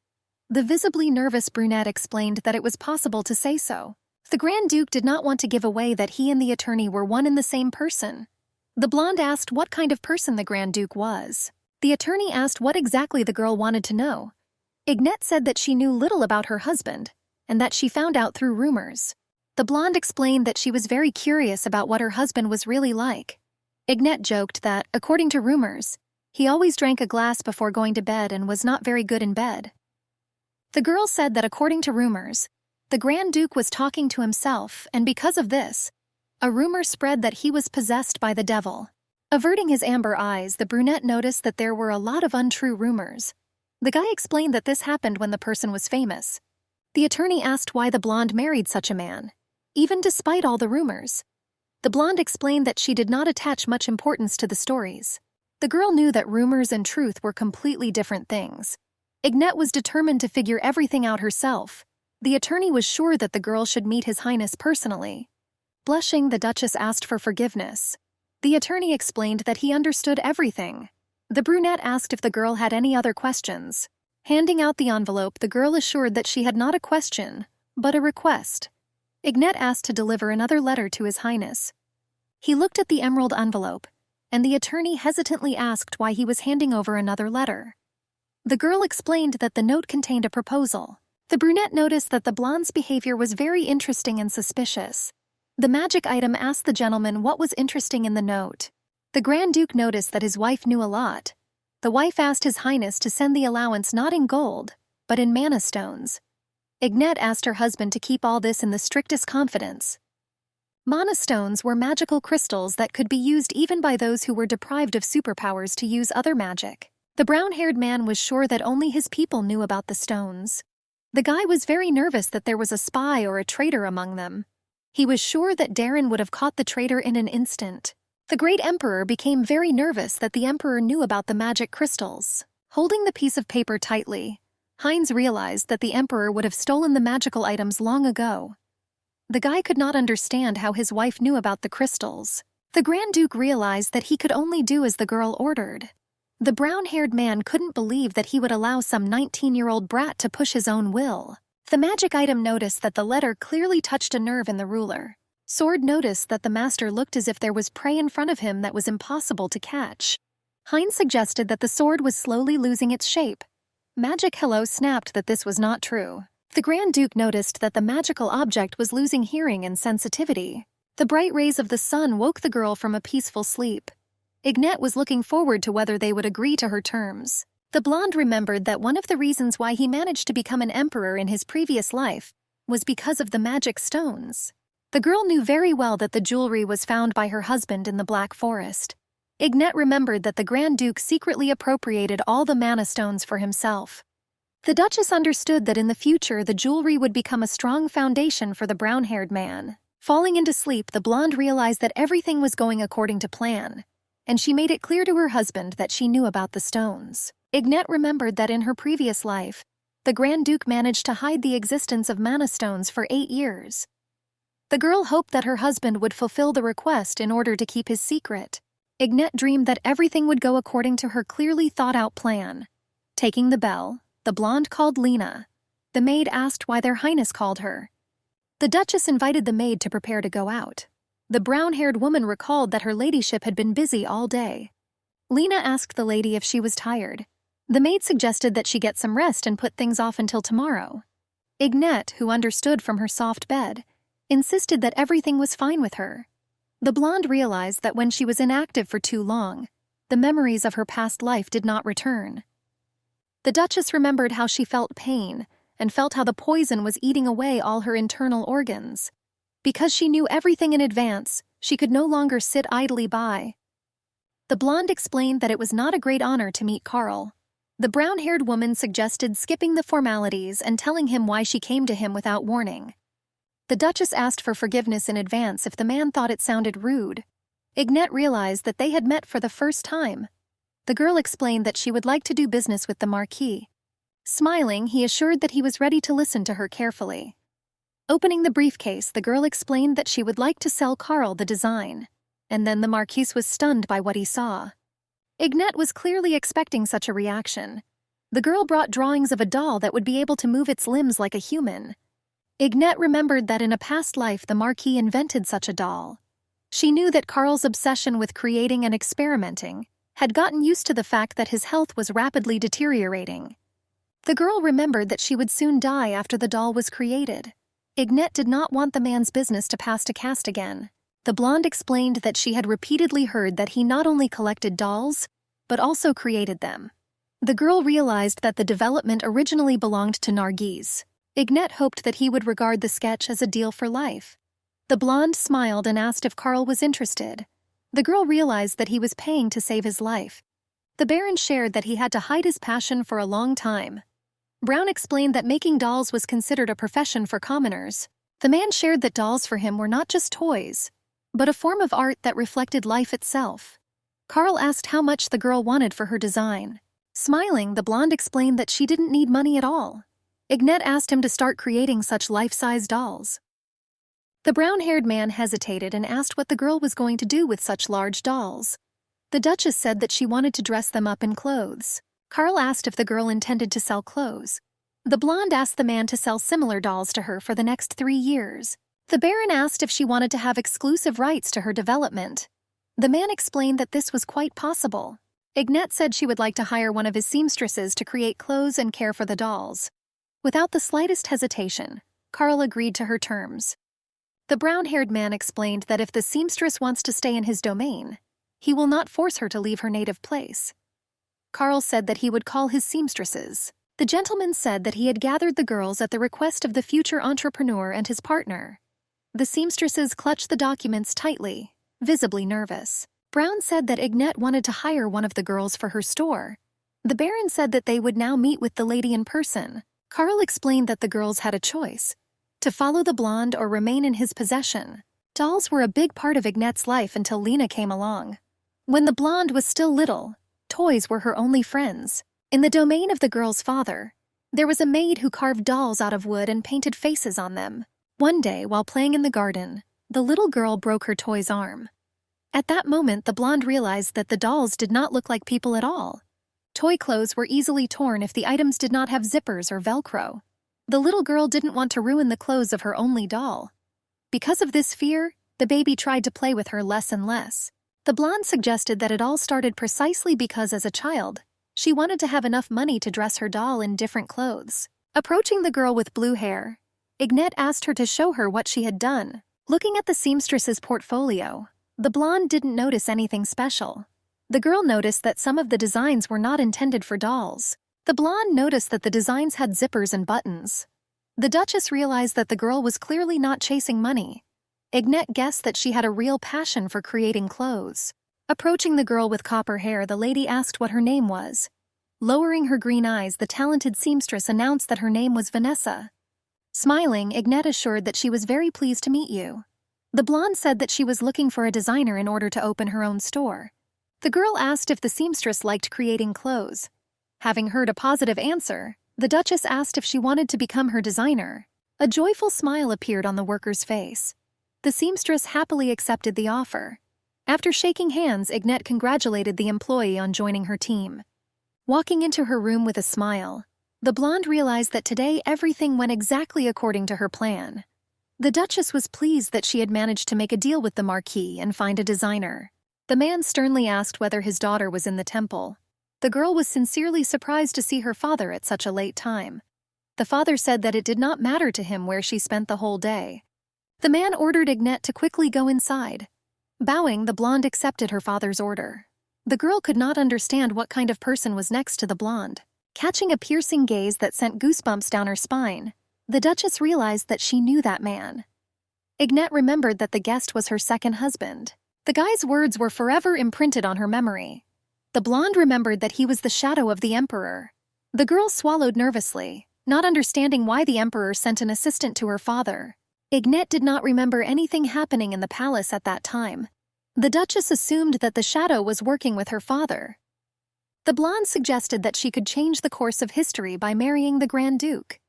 Speaker 1: The visibly nervous brunette explained that it was possible to say so. The Grand Duke did not want to give away that he and the attorney were one and the same person. The blonde asked what kind of person the Grand Duke was. The attorney asked what exactly the girl wanted to know. Ignette said that she knew little about her husband, and that she found out through rumors. The blonde explained that she was very curious about what her husband was really like. Ignette joked that, according to rumors, he always drank a glass before going to bed and was not very good in bed. The girl said that according to rumors, the Grand Duke was talking to himself, and because of this, a rumor spread that he was possessed by the devil. Averting his amber eyes, the brunette noticed that there were a lot of untrue rumors. The guy explained that this happened when the person was famous. The attorney asked why the blonde married such a man, even despite all the rumors. The blonde explained that she did not attach much importance to the stories. The girl knew that rumors and truth were completely different things. Ignette was determined to figure everything out herself. The attorney was sure that the girl should meet His Highness personally. Blushing, the Duchess asked for forgiveness. The attorney explained that he understood everything. The brunette asked if the girl had any other questions. Handing out the envelope, the girl assured that she had not a question, but a request. Ignette asked to deliver another letter to His Highness. He looked at the emerald envelope, and the attorney hesitantly asked why he was handing over another letter. The girl explained that the note contained a proposal. The brunette noticed that the blonde's behavior was very interesting and suspicious. The magic item asked the gentleman what was interesting in the note. The Grand Duke noticed that his wife knew a lot. The wife asked His Highness to send the allowance not in gold, but in mana stones. Ignette asked her husband to keep all this in the strictest confidence. Mana stones were magical crystals that could be used even by those who were deprived of superpowers to use other magic. The brown-haired man was sure that only his people knew about the stones. The guy was very nervous that there was a spy or a traitor among them. He was sure that Darren would have caught the traitor in an instant. The great emperor became very nervous that the emperor knew about the magic crystals. Holding the piece of paper tightly, Heinz realized that the emperor would have stolen the magical items long ago. The guy could not understand how his wife knew about the crystals. The Grand Duke realized that he could only do as the girl ordered. The brown-haired man couldn't believe that he would allow some 19-year-old brat to push his own will. The magic item noticed that the letter clearly touched a nerve in the ruler. Sword noticed that the master looked as if there was prey in front of him that was impossible to catch. Heinz suggested that the sword was slowly losing its shape. Magic Hello snapped that this was not true. The Grand Duke noticed that the magical object was losing hearing and sensitivity. The bright rays of the sun woke the girl from a peaceful sleep. Ignette was looking forward to whether they would agree to her terms. The blonde remembered that one of the reasons why he managed to become an emperor in his previous life was because of the magic stones. The girl knew very well that the jewelry was found by her husband in the Black Forest. Ignette remembered that the Grand Duke secretly appropriated all the mana stones for himself. The Duchess understood that in the future the jewelry would become a strong foundation for the brown-haired man. Falling into sleep, the blonde realized that everything was going according to plan, and she made it clear to her husband that she knew about the stones. Ignette remembered that in her previous life, the Grand Duke managed to hide the existence of mana stones for 8 years. The girl hoped that her husband would fulfill the request in order to keep his secret. Ignette dreamed that everything would go according to her clearly thought-out plan. Taking the bell, the blonde called Lena. The maid asked why their highness called her. The Duchess invited the maid to prepare to go out. The brown-haired woman recalled that her ladyship had been busy all day. Lena asked the lady if she was tired. The maid suggested that she get some rest and put things off until tomorrow. Ignette, who understood from her soft bed, insisted that everything was fine with her. The blonde realized that when she was inactive for too long, the memories of her past life did not return. The Duchess remembered how she felt pain and felt how the poison was eating away all her internal organs. Because she knew everything in advance, she could no longer sit idly by. The blonde explained that it was not a great honor to meet Carl. The brown-haired woman suggested skipping the formalities and telling him why she came to him without warning. The Duchess asked for forgiveness in advance if the man thought it sounded rude. Ignette realized that they had met for the first time. The girl explained that she would like to do business with the Marquis. Smiling, he assured that he was ready to listen to her carefully. Opening the briefcase, the girl explained that she would like to sell Carl the design, and then the Marquis was stunned by what he saw. Ignette was clearly expecting such a reaction. The girl brought drawings of a doll that would be able to move its limbs like a human. Ignette remembered that in a past life the Marquis invented such a doll. She knew that Carl's obsession with creating and experimenting had gotten used to the fact that his health was rapidly deteriorating. The girl remembered that she would soon die after the doll was created. Ignette did not want the man's business to pass to caste again. The blonde explained that she had repeatedly heard that he not only collected dolls, but also created them. The girl realized that the development originally belonged to Nargis. Ignette hoped that he would regard the sketch as a deal for life. The blonde smiled and asked if Carl was interested. The girl realized that he was paying to save his life. The Baron shared that he had to hide his passion for a long time. Brown explained that making dolls was considered a profession for commoners. The man shared that dolls for him were not just toys, but a form of art that reflected life itself. Carl asked how much the girl wanted for her design. Smiling, the blonde explained that she didn't need money at all. Ignette asked him to start creating such life-size dolls. The brown-haired man hesitated and asked what the girl was going to do with such large dolls. The Duchess said that she wanted to dress them up in clothes. Carl asked if the girl intended to sell clothes. The blonde asked the man to sell similar dolls to her for the next 3 years. The Baron asked if she wanted to have exclusive rights to her development. The man explained that this was quite possible. Ignette said she would like to hire one of his seamstresses to create clothes and care for the dolls. Without the slightest hesitation, Carl agreed to her terms. The brown-haired man explained that if the seamstress wants to stay in his domain, he will not force her to leave her native place. Carl said that he would call his seamstresses. The gentleman said that he had gathered the girls at the request of the future entrepreneur and his partner. The seamstresses clutched the documents tightly, visibly nervous. Brown said that Ignette wanted to hire one of the girls for her store. The Baron said that they would now meet with the lady in person. Carl explained that the girls had a choice: to follow the blonde or remain in his possession. Dolls were a big part of Ignette's life until Lena came along. When the blonde was still little, toys were her only friends. In the domain of the girl's father, there was a maid who carved dolls out of wood and painted faces on them. One day, while playing in the garden, the little girl broke her toy's arm. At that moment, the blonde realized that the dolls did not look like people at all. Toy clothes were easily torn if the items did not have zippers or Velcro. The little girl didn't want to ruin the clothes of her only doll. Because of this fear, the baby tried to play with her less and less. The blonde suggested that it all started precisely because as a child, she wanted to have enough money to dress her doll in different clothes. Approaching the girl with blue hair, Ignette asked her to show her what she had done. Looking at the seamstress's portfolio, the blonde didn't notice anything special. The girl noticed that some of the designs were not intended for dolls. The blonde noticed that the designs had zippers and buttons. The Duchess realized that the girl was clearly not chasing money. Ignette guessed that she had a real passion for creating clothes. Approaching the girl with copper hair, the lady asked what her name was. Lowering her green eyes, the talented seamstress announced that her name was Vanessa. Smiling, Ignette assured that she was very pleased to meet you. The blonde said that she was looking for a designer in order to open her own store. The girl asked if the seamstress liked creating clothes. Having heard a positive answer, the Duchess asked if she wanted to become her designer. A joyful smile appeared on the worker's face. The seamstress happily accepted the offer. After shaking hands, Ignette congratulated the employee on joining her team. Walking into her room with a smile, the blonde realized that today everything went exactly according to her plan. The Duchess was pleased that she had managed to make a deal with the Marquis and find a designer. The man sternly asked whether his daughter was in the temple. The girl was sincerely surprised to see her father at such a late time. The father said that it did not matter to him where she spent the whole day. The man ordered Ignette to quickly go inside. Bowing, the blonde accepted her father's order. The girl could not understand what kind of person was next to the blonde. Catching a piercing gaze that sent goosebumps down her spine, the Duchess realized that she knew that man. Ignette remembered that the guest was her second husband. The guy's words were forever imprinted on her memory. The blonde remembered that he was the shadow of the Emperor. The girl swallowed nervously, not understanding why the Emperor sent an assistant to her father. Ignette did not remember anything happening in the palace at that time. The Duchess assumed that the shadow was working with her father. The blonde suggested that she could change the course of history by marrying the Grand Duke.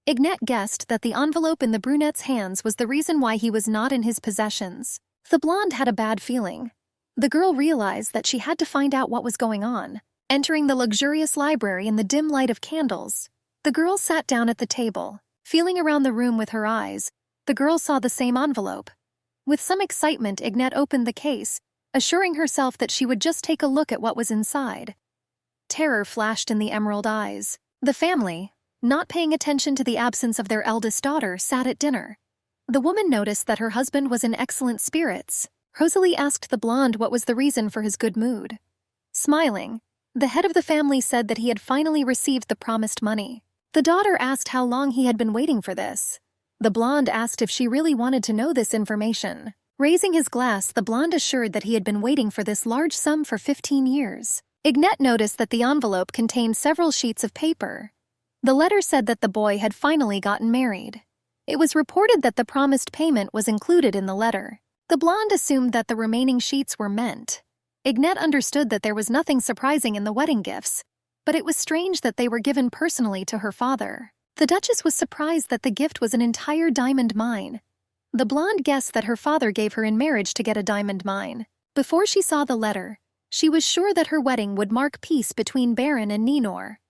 Speaker 1: Ignette guessed that the envelope in the brunette's hands was the reason why he was not in his possessions. The blonde had a bad feeling. The girl realized that she had to find out what was going on. Entering the luxurious library in the dim light of candles, the girl sat down at the table. Feeling around the room with her eyes, the girl saw the same envelope. With some excitement, Ignette opened the case, assuring herself that she would just take a look at what was inside. Terror flashed in the emerald eyes. The family, not paying attention to the absence of their eldest daughter, sat at dinner. The woman noticed that her husband was in excellent spirits. Rosalie asked the blonde what was the reason for his good mood. Smiling, the head of the family said that he had finally received the promised money. The daughter asked how long he had been waiting for this. The blonde asked if she really wanted to know this information. Raising his glass, the blonde assured that he had been waiting for this large sum for 15 years. Ignette noticed that the envelope contained several sheets of paper. The letter said that the boy had finally gotten married. It was reported that the promised payment was included in the letter. The blonde assumed that the remaining sheets were meant. Ignette understood that there was nothing surprising in the wedding gifts, but it was strange that they were given personally to her father. The Duchess was surprised that the gift was an entire diamond mine. The blonde guessed that her father gave her in marriage to get a diamond mine. Before she saw the letter, she was sure that her wedding would mark peace between Baron and Ninor.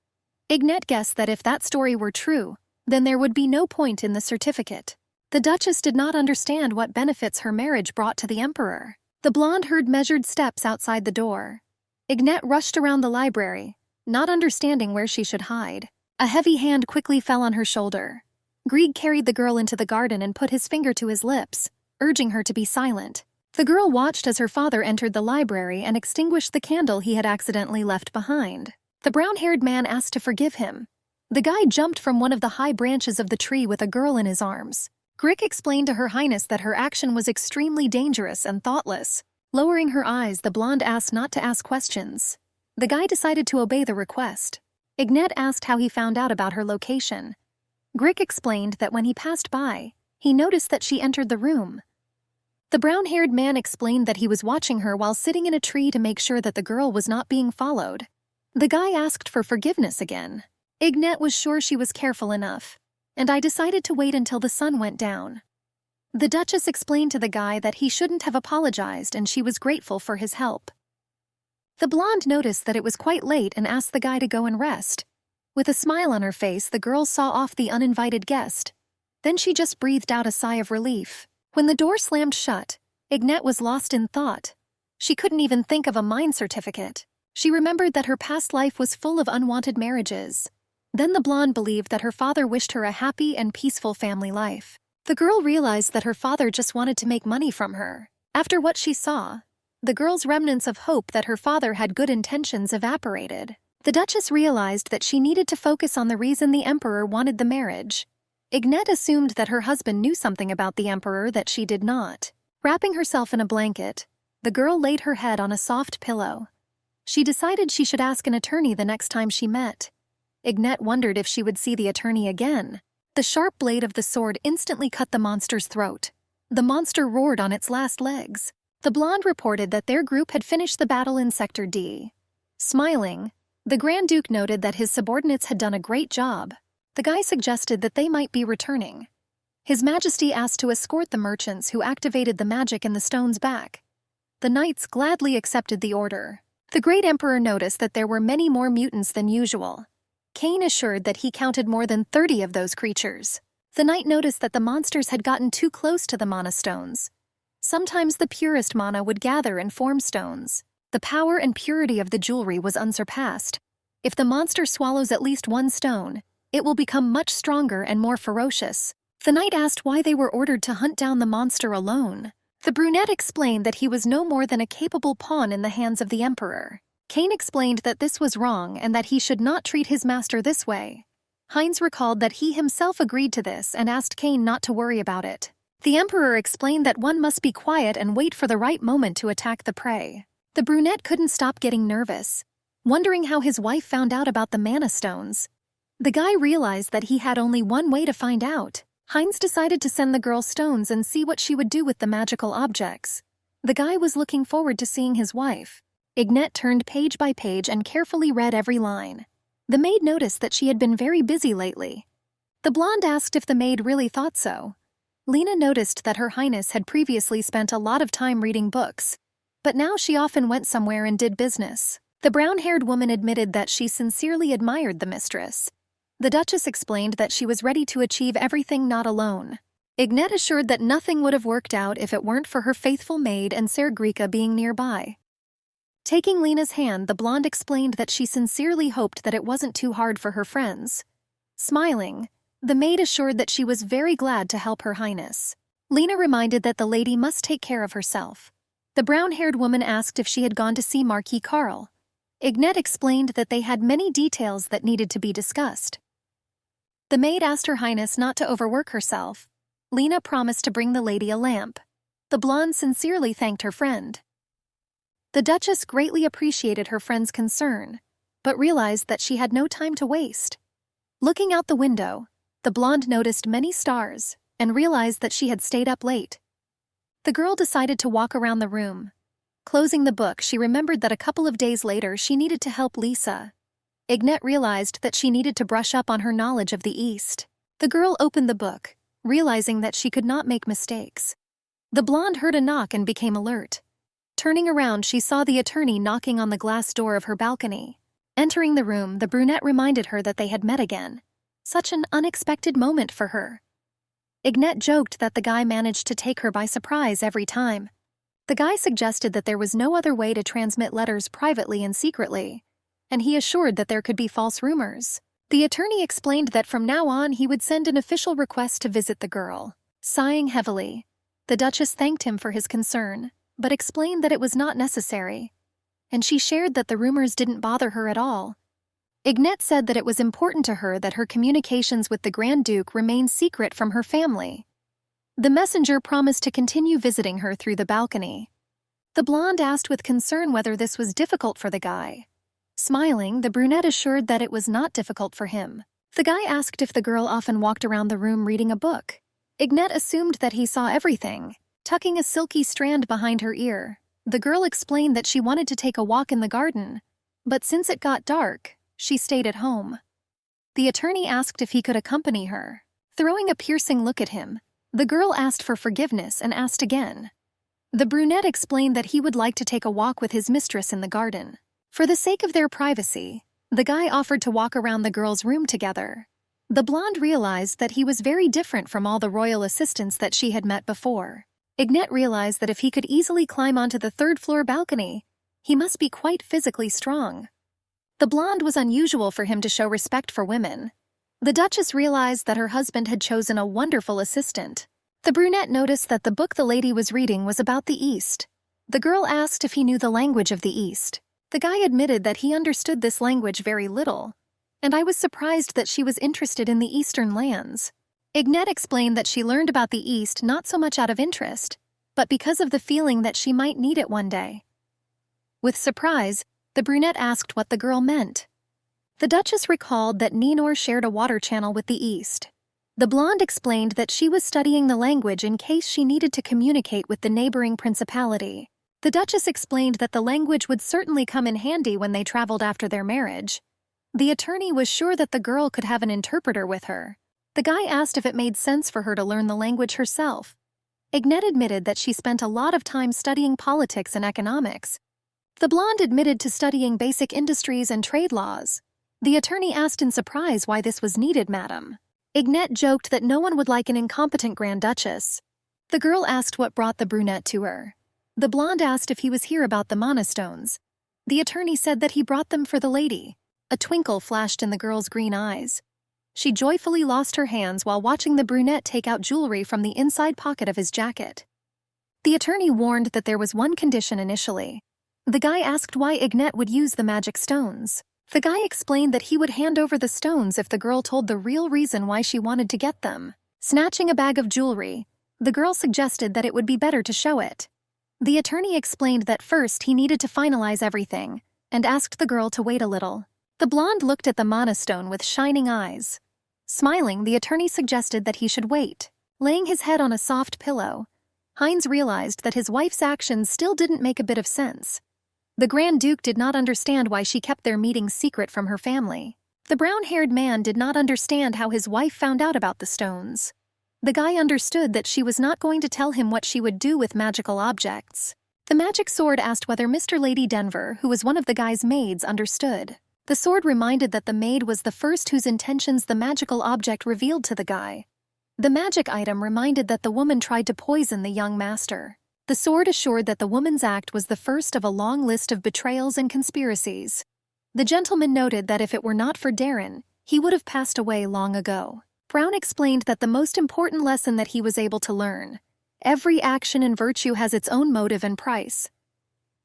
Speaker 1: Ignette guessed that if that story were true, then there would be no point in the certificate. The Duchess did not understand what benefits her marriage brought to the Emperor. The blonde heard measured steps outside the door. Ignette rushed around the library, not understanding where she should hide. A heavy hand quickly fell on her shoulder. Grieg carried the girl into the garden and put his finger to his lips, urging her to be silent. The girl watched as her father entered the library and extinguished the candle he had accidentally left behind. The brown-haired man asked to forgive him. The guy jumped from one of the high branches of the tree with a girl in his arms. Grieg explained to Her Highness that her action was extremely dangerous and thoughtless. Lowering her eyes, the blonde asked not to ask questions. The guy decided to obey the request. Ignette asked how he found out about her location. Grick explained that when he passed by, he noticed that she entered the room. The brown-haired man explained that he was watching her while sitting in a tree to make sure that the girl was not being followed. The guy asked for forgiveness again. Ignat was sure she was careful enough, and I decided to wait until the sun went down. The Duchess explained to the guy that he shouldn't have apologized and she was grateful for his help. The blonde noticed that it was quite late and asked the guy to go and rest. With a smile on her face, the girl saw off the uninvited guest. Then she just breathed out a sigh of relief. When the door slammed shut, Ignat was lost in thought. She couldn't even think of a mine certificate. She remembered that her past life was full of unwanted marriages. Then the blonde believed that her father wished her a happy and peaceful family life. The girl realized that her father just wanted to make money from her. After what she saw, the girl's remnants of hope that her father had good intentions evaporated. The Duchess realized that she needed to focus on the reason the Emperor wanted the marriage. Ignat assumed that her husband knew something about the Emperor that she did not. Wrapping herself in a blanket, the girl laid her head on a soft pillow. She decided she should ask an attorney the next time she met. Ignat wondered if she would see the attorney again. The sharp blade of the sword instantly cut the monster's throat. The monster roared on its last legs. The blonde reported that their group had finished the battle in Sector D. Smiling, the Grand Duke noted that his subordinates had done a great job. The guy suggested that they might be returning. His Majesty asked to escort the merchants who activated the magic in the stones back. The knights gladly accepted the order. The Great Emperor noticed that there were many more mutants than usual. Cain assured that he counted more than 30 of those creatures. The knight noticed that the monsters had gotten too close to the mana stones. Sometimes the purest mana would gather and form stones. The power and purity of the jewelry was unsurpassed. If the monster swallows at least one stone, it will become much stronger and more ferocious. The knight asked why they were ordered to hunt down the monster alone. The brunette explained that he was no more than a capable pawn in the hands of the Emperor. Cain explained that this was wrong and that he should not treat his master this way. Heinz recalled that he himself agreed to this and asked Cain not to worry about it. The Emperor explained that one must be quiet and wait for the right moment to attack the prey. The brunette couldn't stop getting nervous, wondering how his wife found out about the mana stones. The guy realized that he had only one way to find out. Heinz decided to send the girl stones and see what she would do with the magical objects. The guy was looking forward to seeing his wife. Ignat turned page by page and carefully read every line. The maid noticed that she had been very busy lately. The blonde asked if the maid really thought so. Lena noticed that Her Highness had previously spent a lot of time reading books, but now she often went somewhere and did business. The brown-haired woman admitted that she sincerely admired the mistress. The Duchess explained that she was ready to achieve everything not alone. Ignat assured that nothing would have worked out if it weren't for her faithful maid and Sergrika being nearby. Taking Lena's hand, the blonde explained that she sincerely hoped that it wasn't too hard for her friends. Smiling, the maid assured that she was very glad to help Her Highness. Lena reminded that the lady must take care of herself. The brown-haired woman asked if she had gone to see Marquis Karl. Ignat explained that they had many details that needed to be discussed. The maid asked Her Highness not to overwork herself. Lena promised to bring the lady a lamp. The blonde sincerely thanked her friend. The Duchess greatly appreciated her friend's concern, but realized that she had no time to waste. Looking out the window, the blonde noticed many stars and realized that she had stayed up late. The girl decided to walk around the room. Closing the book, she remembered that a couple of days later she needed to help Lisa. Ignat realized that she needed to brush up on her knowledge of the East. The girl opened the book, realizing that she could not make mistakes. The blonde heard a knock and became alert. Turning around, she saw the attorney knocking on the glass door of her balcony. Entering the room, the brunette reminded her that they had met again. Such an unexpected moment for her. Ignat joked that the guy managed to take her by surprise every time. The guy suggested that there was no other way to transmit letters privately and secretly, and he assured that there could be false rumors. The attorney explained that from now on he would send an official request to visit the girl. Sighing heavily, the Duchess thanked him for his concern, but explained that it was not necessary, and she shared that the rumors didn't bother her at all. Ignat said that it was important to her that her communications with the Grand Duke remain secret from her family. The messenger promised to continue visiting her through the balcony. The blonde asked with concern whether this was difficult for the guy. Smiling, the brunette assured that it was not difficult for him. The guy asked if the girl often walked around the room reading a book. Ignette assumed that he saw everything, tucking a silky strand behind her ear. The girl explained that she wanted to take a walk in the garden, but since it got dark, she stayed at home. The attorney asked if he could accompany her. Throwing a piercing look at him, the girl asked for forgiveness and asked again. The brunette explained that he would like to take a walk with his mistress in the garden. For the sake of their privacy, the guy offered to walk around the girl's room together. The blonde realized that he was very different from all the royal assistants that she had met before. Ignette realized that if he could easily climb onto the third-floor balcony, he must be quite physically strong. The blonde was unusual for him to show respect for women. The Duchess realized that her husband had chosen a wonderful assistant. The brunette noticed that the book the lady was reading was about the East. The girl asked if he knew the language of the East. The guy admitted that he understood this language very little, and I was surprised that she was interested in the Eastern lands. Ignette explained that she learned about the East not so much out of interest, but because of the feeling that she might need it one day. With surprise, the brunette asked what the girl meant. The Duchess recalled that Ninor shared a water channel with the East. The blonde explained that she was studying the language in case she needed to communicate with the neighboring principality. The Duchess explained that the language would certainly come in handy when they traveled after their marriage. The attorney was sure that the girl could have an interpreter with her. The guy asked if it made sense for her to learn the language herself. Ignette admitted that she spent a lot of time studying politics and economics. The blonde admitted to studying basic industries and trade laws. The attorney asked in surprise why this was needed, madam. Ignette joked that no one would like an incompetent Grand Duchess. The girl asked what brought the brunette to her. The blonde asked if he was here about the monastones. The attorney said that he brought them for the lady. A twinkle flashed in the girl's green eyes. She joyfully lost her hands while watching the brunette take out jewelry from the inside pocket of his jacket. The attorney warned that there was one condition initially. The guy asked why Ignette would use the magic stones. The guy explained that he would hand over the stones if the girl told the real reason why she wanted to get them. Snatching a bag of jewelry, the girl suggested that it would be better to show it. The attorney explained that first he needed to finalize everything, and asked the girl to wait a little. The blonde looked at the monostone with shining eyes. Smiling, the attorney suggested that he should wait. Laying his head on a soft pillow, Heinz realized that his wife's actions still didn't make a bit of sense. The Grand Duke did not understand why she kept their meeting secret from her family. The brown-haired man did not understand how his wife found out about the stones. The guy understood that she was not going to tell him what she would do with magical objects. The magic sword asked whether Mr. Lady Denver, who was one of the guy's maids, understood. The sword reminded that the maid was the first whose intentions the magical object revealed to the guy. The magic item reminded that the woman tried to poison the young master. The sword assured that the woman's act was the first of a long list of betrayals and conspiracies. The gentleman noted that if it were not for Darren, he would have passed away long ago. Brown explained that the most important lesson that he was able to learn: every action and virtue has its own motive and price.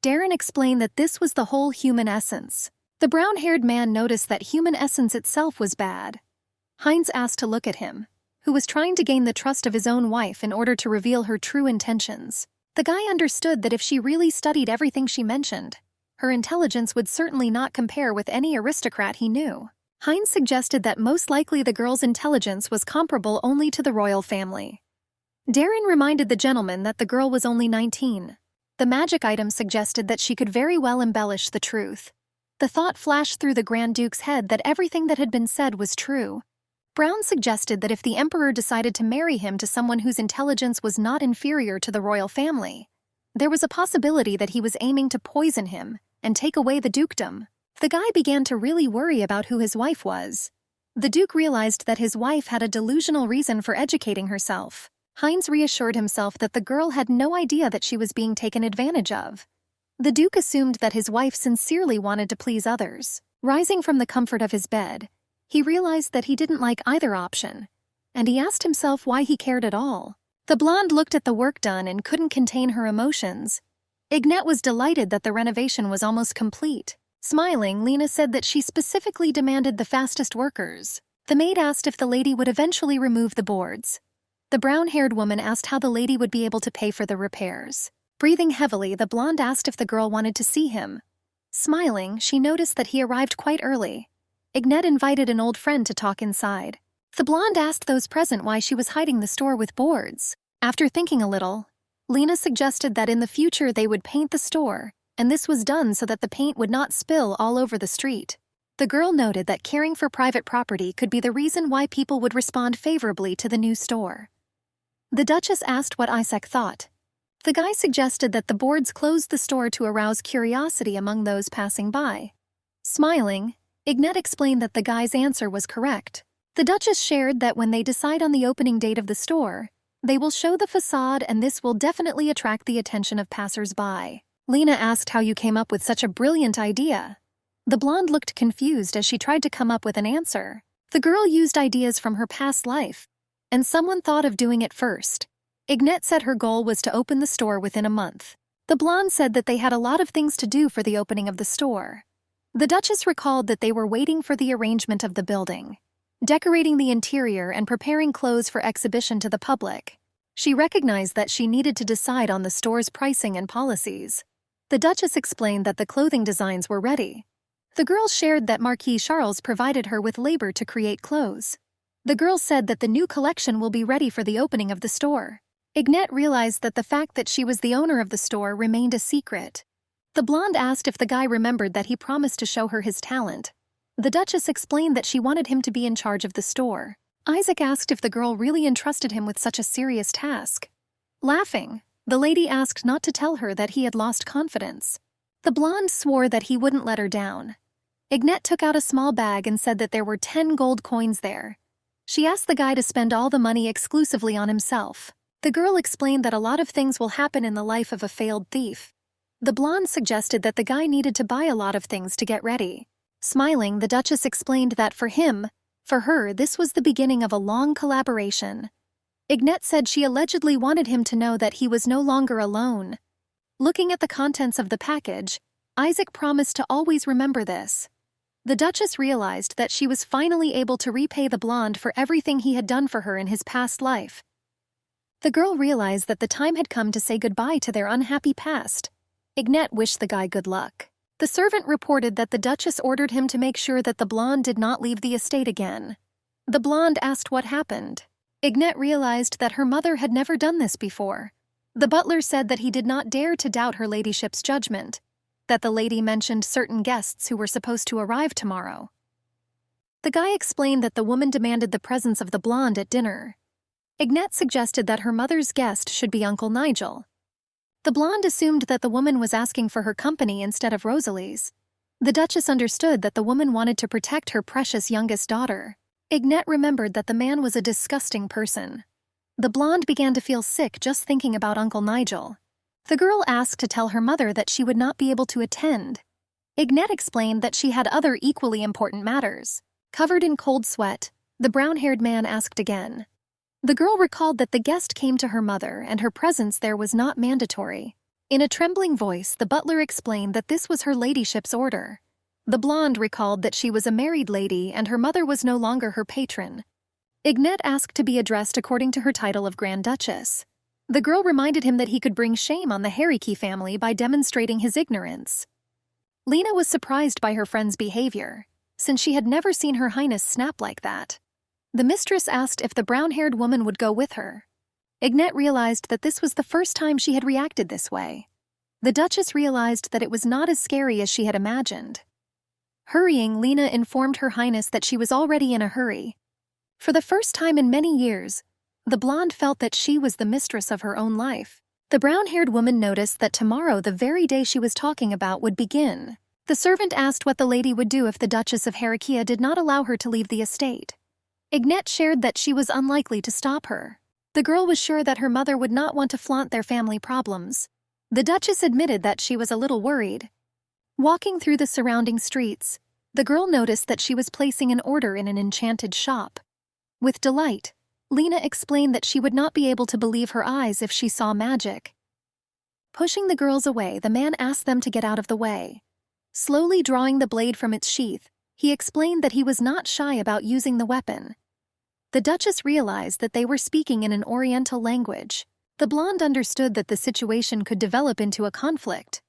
Speaker 1: Darren explained that this was the whole human essence. The brown-haired man noticed that human essence itself was bad. Heinz asked to look at him, who was trying to gain the trust of his own wife in order to reveal her true intentions. The guy understood that if she really studied everything she mentioned, her intelligence would certainly not compare with any aristocrat he knew. Heinz suggested that most likely the girl's intelligence was comparable only to the royal family. Darren reminded the gentleman that the girl was only 19. The magic item suggested that she could very well embellish the truth. The thought flashed through the Grand Duke's head that everything that had been said was true. Brown suggested that if the Emperor decided to marry him to someone whose intelligence was not inferior to the royal family, there was a possibility that he was aiming to poison him and take away the dukedom. The guy began to really worry about who his wife was. The Duke realized that his wife had a delusional reason for educating herself. Heinz reassured himself that the girl had no idea that she was being taken advantage of. The Duke assumed that his wife sincerely wanted to please others. Rising from the comfort of his bed, he realized that he didn't like either option, and he asked himself why he cared at all. The blonde looked at the work done and couldn't contain her emotions. Ignette was delighted that the renovation was almost complete. Smiling, Lena said that she specifically demanded the fastest workers. The maid asked if the lady would eventually remove the boards. The brown-haired woman asked how the lady would be able to pay for the repairs. Breathing heavily, the blonde asked if the girl wanted to see him. Smiling, she noticed that he arrived quite early. Ignette invited an old friend to talk inside. The blonde asked those present why she was hiding the store with boards. After thinking a little, Lena suggested that in the future they would paint the store, and this was done so that the paint would not spill all over the street. The girl noted that caring for private property could be the reason why people would respond favorably to the new store. The Duchess asked what Isaac thought. The guy suggested that the boards closed the store to arouse curiosity among those passing by. Smiling, Ignette explained that the guy's answer was correct. The Duchess shared that when they decide on the opening date of the store, they will show the facade and this will definitely attract the attention of passers-by. Lena asked how you came up with such a brilliant idea. The blonde looked confused as she tried to come up with an answer. The girl used ideas from her past life, and someone thought of doing it first. Ignette said her goal was to open the store within a month. The blonde said that they had a lot of things to do for the opening of the store. The Duchess recalled that they were waiting for the arrangement of the building, decorating the interior and preparing clothes for exhibition to the public. She recognized that she needed to decide on the store's pricing and policies. The Duchess explained that the clothing designs were ready. The girl shared that Marquis Charles provided her with labor to create clothes. The girl said that the new collection will be ready for the opening of the store. Ignette realized that the fact that she was the owner of the store remained a secret. The blonde asked if the guy remembered that he promised to show her his talent. The Duchess explained that she wanted him to be in charge of the store. Isaac asked if the girl really entrusted him with such a serious task. Laughing, the lady asked not to tell her that he had lost confidence. The blonde swore that he wouldn't let her down. Ignette took out a small bag and said that there were 10 gold coins there. She asked the guy to spend all the money exclusively on himself. The girl explained that a lot of things will happen in the life of a failed thief. The blonde suggested that the guy needed to buy a lot of things to get ready. Smiling, the Duchess explained that for her, this was the beginning of a long collaboration. Ignette said she allegedly wanted him to know that he was no longer alone. Looking at the contents of the package, Isaac promised to always remember this. The Duchess realized that she was finally able to repay the blonde for everything he had done for her in his past life. The girl realized that the time had come to say goodbye to their unhappy past. Ignette wished the guy good luck. The servant reported that the Duchess ordered him to make sure that the blonde did not leave the estate again. The blonde asked what happened. Ignette realized that her mother had never done this before. The butler said that he did not dare to doubt her ladyship's judgment, that the lady mentioned certain guests who were supposed to arrive tomorrow. The guy explained that the woman demanded the presence of the blonde at dinner. Ignette suggested that her mother's guest should be Uncle Nigel. The blonde assumed that the woman was asking for her company instead of Rosalie's. The Duchess understood that the woman wanted to protect her precious youngest daughter. Ignette remembered that the man was a disgusting person. The blonde began to feel sick just thinking about Uncle Nigel. The girl asked to tell her mother that she would not be able to attend. Ignette explained that she had other equally important matters. Covered in cold sweat, the brown-haired man asked again. The girl recalled that the guest came to her mother and her presence there was not mandatory. In a trembling voice, the butler explained that this was her ladyship's order. The blonde recalled that she was a married lady and her mother was no longer her patron. Ignette asked to be addressed according to her title of Grand Duchess. The girl reminded him that he could bring shame on the Harricky family by demonstrating his ignorance. Lena was surprised by her friend's behavior, since she had never seen Her Highness snap like that. The mistress asked if the brown-haired woman would go with her. Ignette realized that this was the first time she had reacted this way. The Duchess realized that it was not as scary as she had imagined. Hurrying, Lena informed Her Highness that she was already in a hurry. For the first time in many years, the blonde felt that she was the mistress of her own life. The brown-haired woman noticed that tomorrow, the very day she was talking about, would begin. The servant asked what the lady would do if the Duchess of Heraclea did not allow her to leave the estate. Ignette shared that she was unlikely to stop her. The girl was sure that her mother would not want to flaunt their family problems. The Duchess admitted that she was a little worried. Walking through the surrounding streets, the girl noticed that she was placing an order in an enchanted shop. With delight, Lena explained that she would not be able to believe her eyes if she saw magic. Pushing the girls away, the man asked them to get out of the way. Slowly drawing the blade from its sheath, he explained that he was not shy about using the weapon. The Duchess realized that they were speaking in an Oriental language. The blonde understood that the situation could develop into a conflict.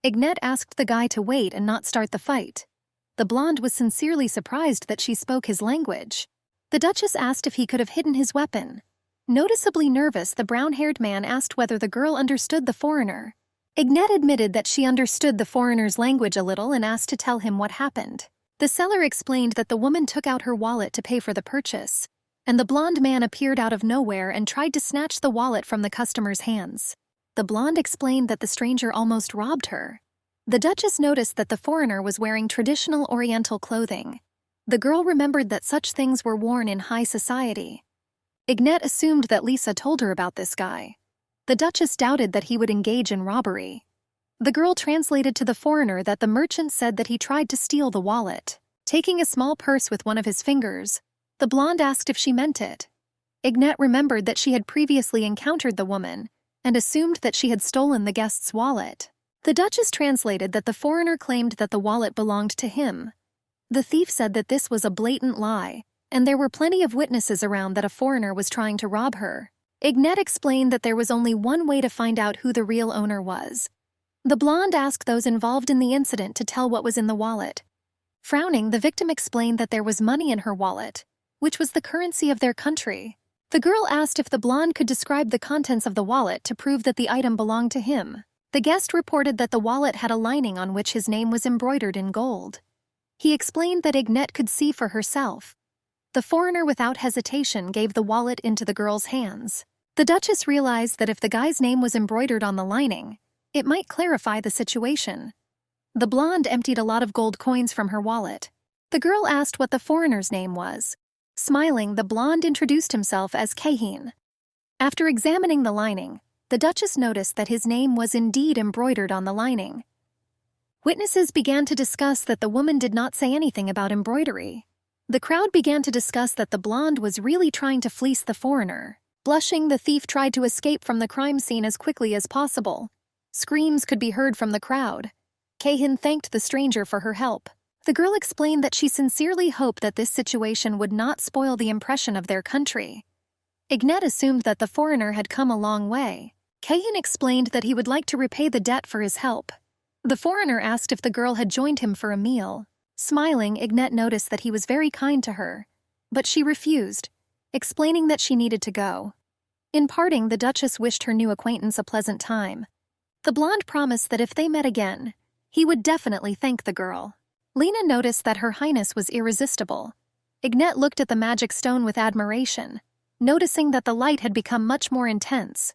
Speaker 1: Ignette asked the guy to wait and not start the fight. The blonde was sincerely surprised that she spoke his language. The Duchess asked if he could have hidden his weapon. Noticeably nervous, the brown-haired man asked whether the girl understood the foreigner. Ignette admitted that she understood the foreigner's language a little and asked to tell him what happened. The seller explained that the woman took out her wallet to pay for the purchase, and the blonde man appeared out of nowhere and tried to snatch the wallet from the customer's hands. The blonde explained that the stranger almost robbed her. The Duchess noticed that the foreigner was wearing traditional Oriental clothing. The girl remembered that such things were worn in high society. Ignette assumed that Lisa told her about this guy. The Duchess doubted that he would engage in robbery. The girl translated to the foreigner that the merchant said that he tried to steal the wallet. Taking a small purse with one of his fingers, the blonde asked if she meant it. Ignette remembered that she had previously encountered the woman and assumed that she had stolen the guest's wallet. The Duchess translated that the foreigner claimed that the wallet belonged to him. The thief said that this was a blatant lie, and there were plenty of witnesses around that a foreigner was trying to rob her. Ignette explained that there was only one way to find out who the real owner was. The blonde asked those involved in the incident to tell what was in the wallet. Frowning, the victim explained that there was money in her wallet, which was the currency of their country. The girl asked if the blonde could describe the contents of the wallet to prove that the item belonged to him. The guest reported that the wallet had a lining on which his name was embroidered in gold. He explained that Ignette could see for herself. The foreigner without hesitation gave the wallet into the girl's hands. The Duchess realized that if the guy's name was embroidered on the lining, it might clarify the situation. The blonde emptied a lot of gold coins from her wallet. The girl asked what the foreigner's name was. Smiling, the blonde introduced himself as Kahin. After examining the lining, the Duchess noticed that his name was indeed embroidered on the lining. Witnesses began to discuss that the woman did not say anything about embroidery. The crowd began to discuss that the blonde was really trying to fleece the foreigner. Blushing, the thief tried to escape from the crime scene as quickly as possible. Screams could be heard from the crowd. Kahin thanked the stranger for her help. The girl explained that she sincerely hoped that this situation would not spoil the impression of their country. Ignette assumed that the foreigner had come a long way. Kahin explained that he would like to repay the debt for his help. The foreigner asked if the girl had joined him for a meal. Smiling, Ignette noticed that he was very kind to her, but she refused, explaining that she needed to go. In parting, the Duchess wished her new acquaintance a pleasant time. The blonde promised that if they met again, he would definitely thank the girl. Lena noticed that Her Highness was irresistible. Ignette looked at the magic stone with admiration, noticing that the light had become much more intense.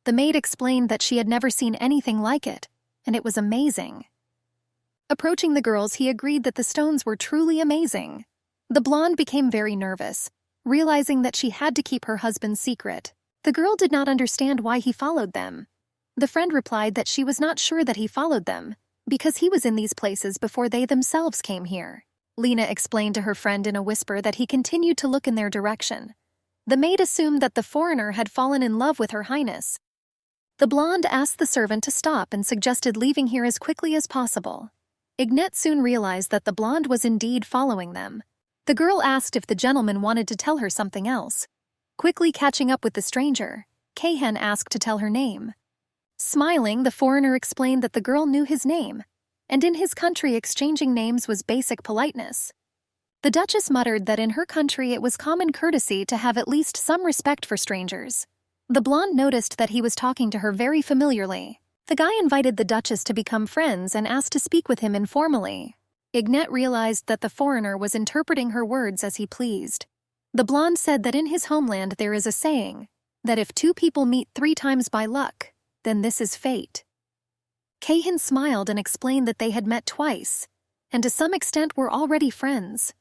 Speaker 1: The maid explained that she had never seen anything like it, and it was amazing. Approaching the girls, he agreed that the stones were truly amazing. The blonde became very nervous, realizing that she had to keep her husband's secret. The girl did not understand why he followed them. The friend replied that she was not sure that he followed them, because he was in these places before they themselves came here. Lena explained to her friend in a whisper that he continued to look in their direction. The maid assumed that the foreigner had fallen in love with Her Highness. The blonde asked the servant to stop and suggested leaving here as quickly as possible. Ignette soon realized that the blonde was indeed following them. The girl asked if the gentleman wanted to tell her something else. Quickly catching up with the stranger, Kahin asked to tell her name. Smiling, the foreigner explained that the girl knew his name, and in his country exchanging names was basic politeness. The Duchess muttered that in her country it was common courtesy to have at least some respect for strangers. The blonde noticed that he was talking to her very familiarly. The guy invited the Duchess to become friends and asked to speak with him informally. Ignette realized that the foreigner was interpreting her words as he pleased. The blonde said that in his homeland there is a saying, that if two people meet 3 times by luck, then this is fate. Kahin smiled and explained that they had met twice, and to some extent were already friends.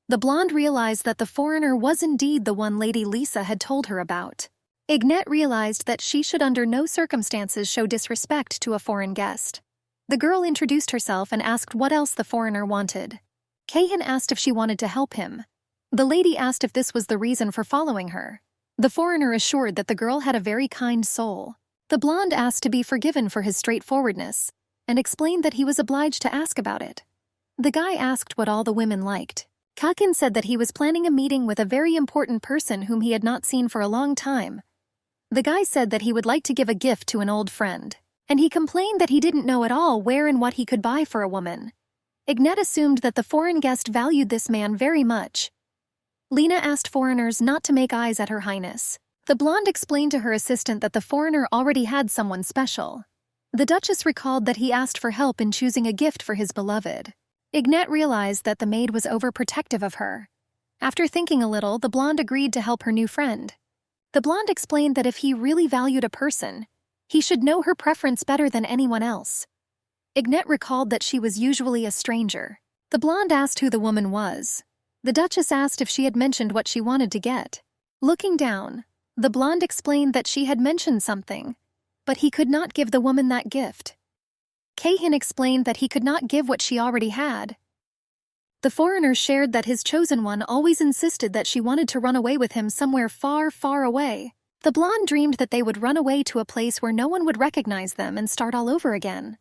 Speaker 1: The blonde realized that the foreigner was indeed the one Lady Lisa had told her about. Ignette realized that she should under no circumstances show disrespect to a foreign guest. The girl introduced herself and asked what else the foreigner wanted. Kahin asked if she wanted to help him. The lady asked if this was the reason for following her. The foreigner assured that the girl had a very kind soul. The blonde asked to be forgiven for his straightforwardness, and explained that he was obliged to ask about it. The guy asked what all the women liked. Kakin said that he was planning a meeting with a very important person whom he had not seen for a long time. The guy said that he would like to give a gift to an old friend, and he complained that he didn't know at all where and what he could buy for a woman. Ignat assumed that the foreign guest valued this man very much. Lena asked foreigners not to make eyes at Her Highness. The blonde explained to her assistant that the foreigner already had someone special. The Duchess recalled that he asked for help in choosing a gift for his beloved. Ignat realized that the maid was overprotective of her. After thinking a little, the blonde agreed to help her new friend. The blonde explained that if he really valued a person, he should know her preference better than anyone else. Ignat recalled that she was usually a stranger. The blonde asked who the woman was. The Duchess asked if she had mentioned what she wanted to get. Looking down, the blonde explained that she had mentioned something, but he could not give the woman that gift. Keihin explained that he could not give what she already had. The foreigner shared that his chosen one always insisted that she wanted to run away with him somewhere far, far away. The blonde dreamed that they would run away to a place where no one would recognize them and start all over again.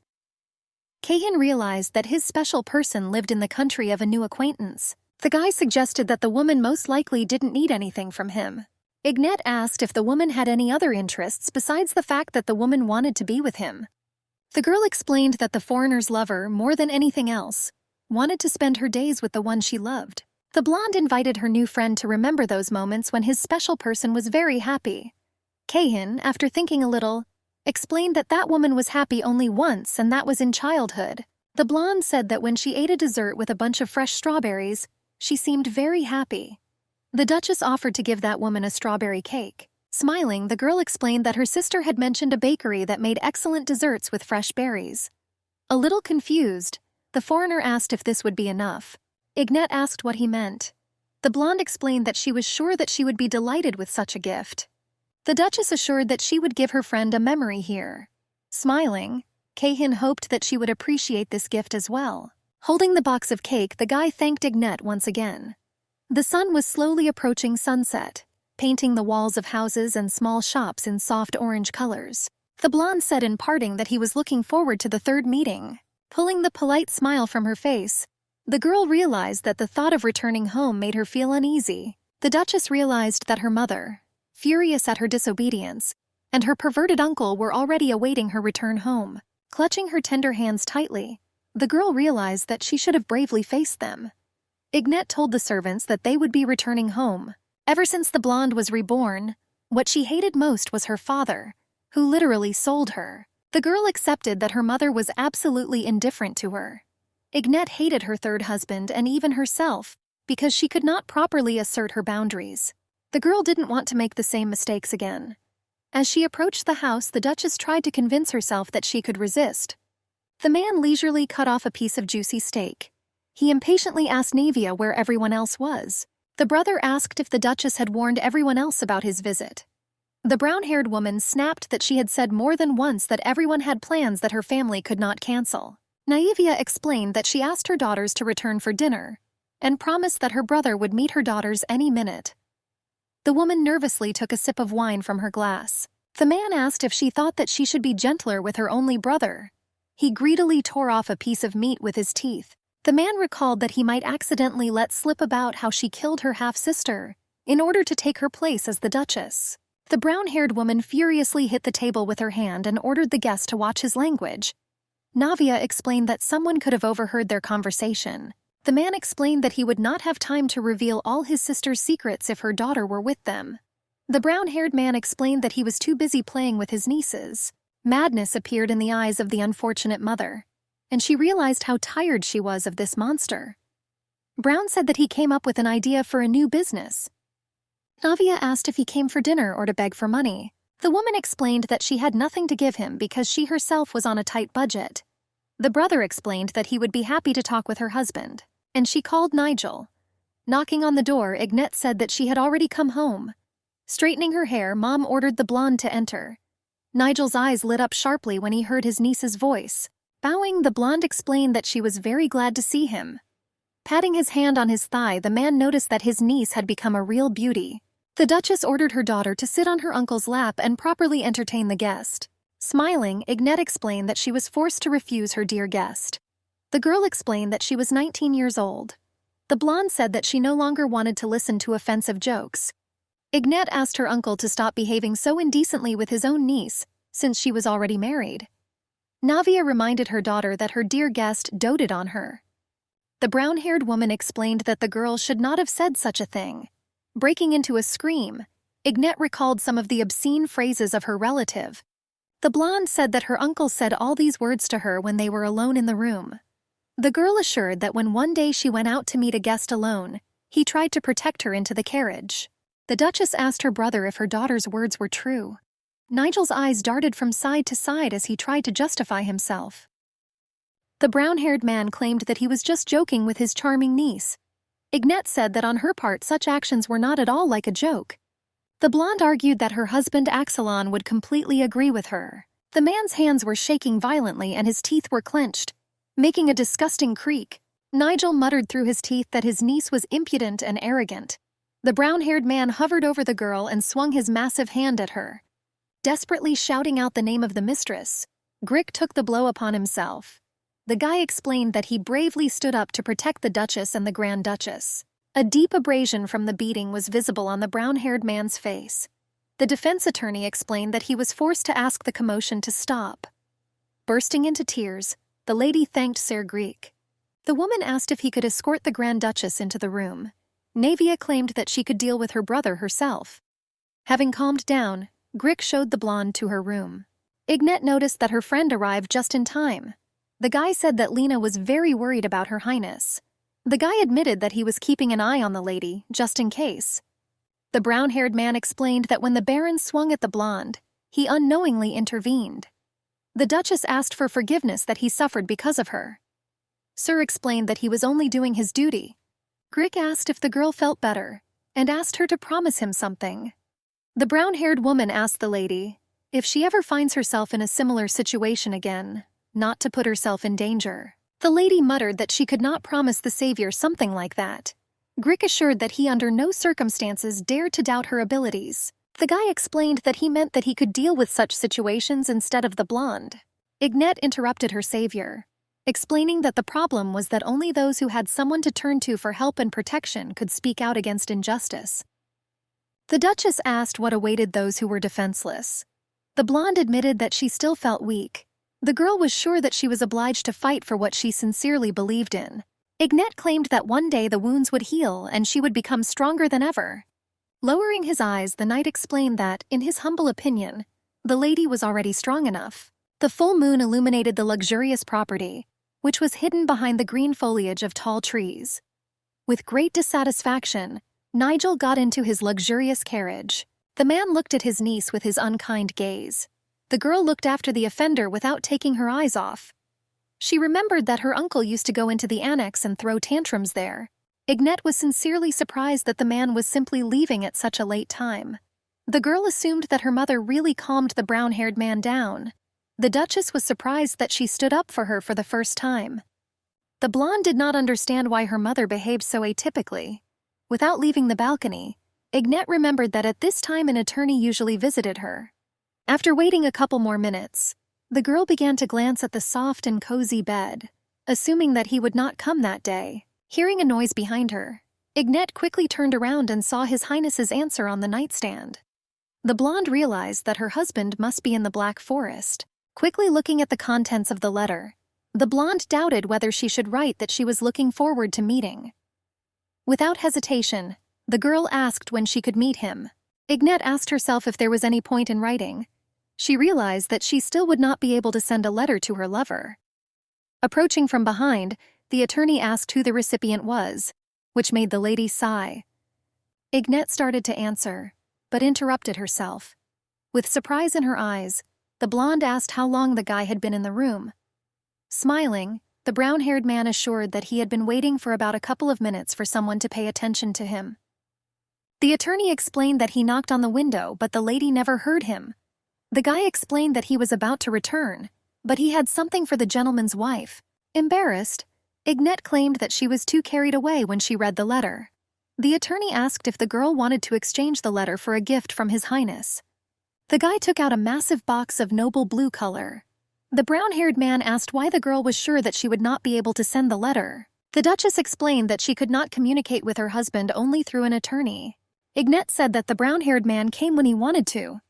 Speaker 1: Keihin realized that his special person lived in the country of a new acquaintance. The guy suggested that the woman most likely didn't need anything from him. Ignat asked if the woman had any other interests besides the fact that the woman wanted to be with him. The girl explained that the foreigner's lover, more than anything else, wanted to spend her days with the one she loved. The blonde invited her new friend to remember those moments when his special person was very happy. Keihin, after thinking a little, explained that that woman was happy only once, and that was in childhood. The blonde said that when she ate a dessert with a bunch of fresh strawberries, she seemed very happy. The Duchess offered to give that woman a strawberry cake. Smiling, the girl explained that her sister had mentioned a bakery that made excellent desserts with fresh berries. A little confused, the foreigner asked if this would be enough. Ignat asked what he meant. The blonde explained that she was sure that she would be delighted with such a gift. The Duchess assured that she would give her friend a memory here. Smiling, Keihin hoped that she would appreciate this gift as well. Holding the box of cake, the guy thanked Ignat once again. The sun was slowly approaching sunset, painting the walls of houses and small shops in soft orange colors. The blonde said in parting that he was looking forward to the third meeting. Pulling the polite smile from her face, the girl realized that the thought of returning home made her feel uneasy. The Duchess realized that her mother, furious at her disobedience, and her perverted uncle were already awaiting her return home. Clutching her tender hands tightly, the girl realized that she should have bravely faced them. Ignat told the servants that they would be returning home. Ever since the blonde was reborn, what she hated most was her father, who literally sold her. The girl accepted that her mother was absolutely indifferent to her. Ignat hated her third husband and even herself because she could not properly assert her boundaries. The girl didn't want to make the same mistakes again. As she approached the house, the Duchess tried to convince herself that she could resist. The man leisurely cut off a piece of juicy steak. He impatiently asked Navia where everyone else was. The brother asked if the Duchess had warned everyone else about his visit. The brown-haired woman snapped that she had said more than once that everyone had plans that her family could not cancel. Naivia explained that she asked her daughters to return for dinner, and promised that her brother would meet her daughters any minute. The woman nervously took a sip of wine from her glass. The man asked if she thought that she should be gentler with her only brother. He greedily tore off a piece of meat with his teeth. The man recalled that he might accidentally let slip about how she killed her half-sister in order to take her place as the Duchess. The brown-haired woman furiously hit the table with her hand and ordered the guest to watch his language. Navia explained that someone could have overheard their conversation. The man explained that he would not have time to reveal all his sister's secrets if her daughter were with them. The brown-haired man explained that he was too busy playing with his nieces. Madness appeared in the eyes of the unfortunate mother, and she realized how tired she was of this monster. Brown said that he came up with an idea for a new business. Navia asked if he came for dinner or to beg for money. The woman explained that she had nothing to give him because she herself was on a tight budget. The brother explained that he would be happy to talk with her husband, and she called Nigel. Knocking on the door, Ignat said that she had already come home. Straightening her hair, Mom ordered the blonde to enter. Nigel's eyes lit up sharply when he heard his niece's voice. Bowing, the blonde explained that she was very glad to see him. Patting his hand on his thigh, the man noticed that his niece had become a real beauty. The Duchess ordered her daughter to sit on her uncle's lap and properly entertain the guest. Smiling, Ignat explained that she was forced to refuse her dear guest. The girl explained that she was 19 years old. The blonde said that she no longer wanted to listen to offensive jokes. Ignat asked her uncle to stop behaving so indecently with his own niece, since she was already married. Navia reminded her daughter that her dear guest doted on her. The brown-haired woman explained that the girl should not have said such a thing. Breaking into a scream, Ignette recalled some of the obscene phrases of her relative. The blonde said that her uncle said all these words to her when they were alone in the room. The girl assured that when one day she went out to meet a guest alone, he tried to protect her into the carriage. The Duchess asked her brother if her daughter's words were true. Nigel's eyes darted from side to side as he tried to justify himself. The brown-haired man claimed that he was just joking with his charming niece. Ignette said that on her part such actions were not at all like a joke. The blonde argued that her husband Axelon would completely agree with her. The man's hands were shaking violently and his teeth were clenched, making a disgusting creak. Nigel muttered through his teeth that his niece was impudent and arrogant. The brown-haired man hovered over the girl and swung his massive hand at her. Desperately shouting out the name of the mistress, Grick took the blow upon himself. The guy explained that he bravely stood up to protect the Duchess and the Grand Duchess. A deep abrasion from the beating was visible on the brown-haired man's face. The defense attorney explained that he was forced to ask the commotion to stop. Bursting into tears, the lady thanked Sir Grick. The woman asked if he could escort the Grand Duchess into the room. Navia claimed that she could deal with her brother herself. Having calmed down, Grick showed the blonde to her room. Ignette noticed that her friend arrived just in time. The guy said that Lena was very worried about Her Highness. The guy admitted that he was keeping an eye on the lady, just in case. The brown-haired man explained that when the Baron swung at the blonde, he unknowingly intervened. The Duchess asked for forgiveness that he suffered because of her. Sir explained that he was only doing his duty. Grick asked if the girl felt better, and asked her to promise him something. The brown-haired woman asked the lady if she ever finds herself in a similar situation again, not to put herself in danger. The lady muttered that she could not promise the savior something like that. Grick assured that he under no circumstances dared to doubt her abilities. The guy explained that he meant that he could deal with such situations instead of the blonde. Ignette interrupted her savior, explaining that the problem was that only those who had someone to turn to for help and protection could speak out against injustice. The Duchess asked what awaited those who were defenseless. The blonde admitted that she still felt weak. The girl was sure that she was obliged to fight for what she sincerely believed in. Ignette claimed that one day the wounds would heal and she would become stronger than ever. Lowering his eyes, the knight explained that, in his humble opinion, the lady was already strong enough. The full moon illuminated the luxurious property, which was hidden behind the green foliage of tall trees. With great dissatisfaction, Nigel got into his luxurious carriage. The man looked at his niece with his unkind gaze. The girl looked after the offender without taking her eyes off. She remembered that her uncle used to go into the annex and throw tantrums there. Ignette was sincerely surprised that the man was simply leaving at such a late time. The girl assumed that her mother really calmed the brown-haired man down. The Duchess was surprised that she stood up for her for the first time. The blonde did not understand why her mother behaved so atypically. Without leaving the balcony, Ignette remembered that at this time an attorney usually visited her. After waiting a couple more minutes, the girl began to glance at the soft and cozy bed, assuming that he would not come that day. Hearing a noise behind her, Ignette quickly turned around and saw His Highness's answer on the nightstand. The blonde realized that her husband must be in the Black Forest. Quickly looking at the contents of the letter, the blonde doubted whether she should write that she was looking forward to meeting. Without hesitation, the girl asked when she could meet him. Ignette asked herself if there was any point in writing. She realized that she still would not be able to send a letter to her lover. Approaching from behind, the attorney asked who the recipient was, which made the lady sigh. Ignette started to answer, but interrupted herself. With surprise in her eyes, the blonde asked how long the guy had been in the room. Smiling, the brown-haired man assured that he had been waiting for about a couple of minutes for someone to pay attention to him. The attorney explained that he knocked on the window, but the lady never heard him. The guy explained that he was about to return, but he had something for the gentleman's wife. Embarrassed, Ignette claimed that she was too carried away when she read the letter. The attorney asked if the girl wanted to exchange the letter for a gift from His Highness. The guy took out a massive box of noble blue color. The brown-haired man asked why the girl was sure that she would not be able to send the letter. The Duchess explained that she could not communicate with her husband only through an attorney. Ignette said that the brown-haired man came when he wanted to.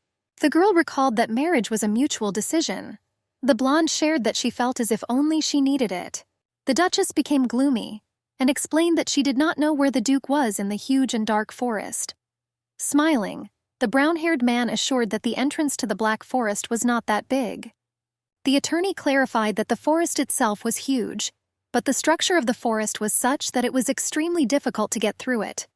Speaker 1: The girl recalled that marriage was a mutual decision. The blonde shared that she felt as if only she needed it. The Duchess became gloomy. and explained that she did not know where the Duke was in the huge and dark forest. Smiling, the brown-haired man assured that the entrance to the Black Forest was not that big. The attorney clarified that the forest itself was huge, but the structure of the forest was such that it was extremely difficult to get through it.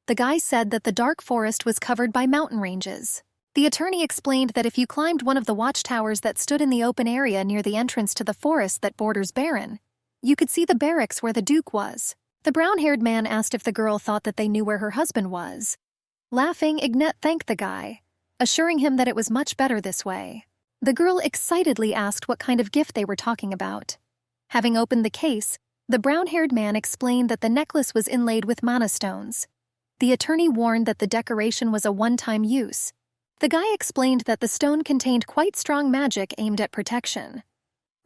Speaker 1: The guy said that the dark forest was covered by mountain ranges. The attorney explained that if you climbed one of the watchtowers that stood in the open area near the entrance to the forest that borders Baron, you could see the barracks where the Duke was. The brown-haired man asked if the girl thought that they knew where her husband was. Laughing, Ignette thanked the guy, assuring him that it was much better this way. The girl excitedly asked what kind of gift they were talking about. Having opened the case, the brown-haired man explained that the necklace was inlaid with mana stones. The attorney warned that the decoration was a one-time use. The guy explained that the stone contained quite strong magic aimed at protection.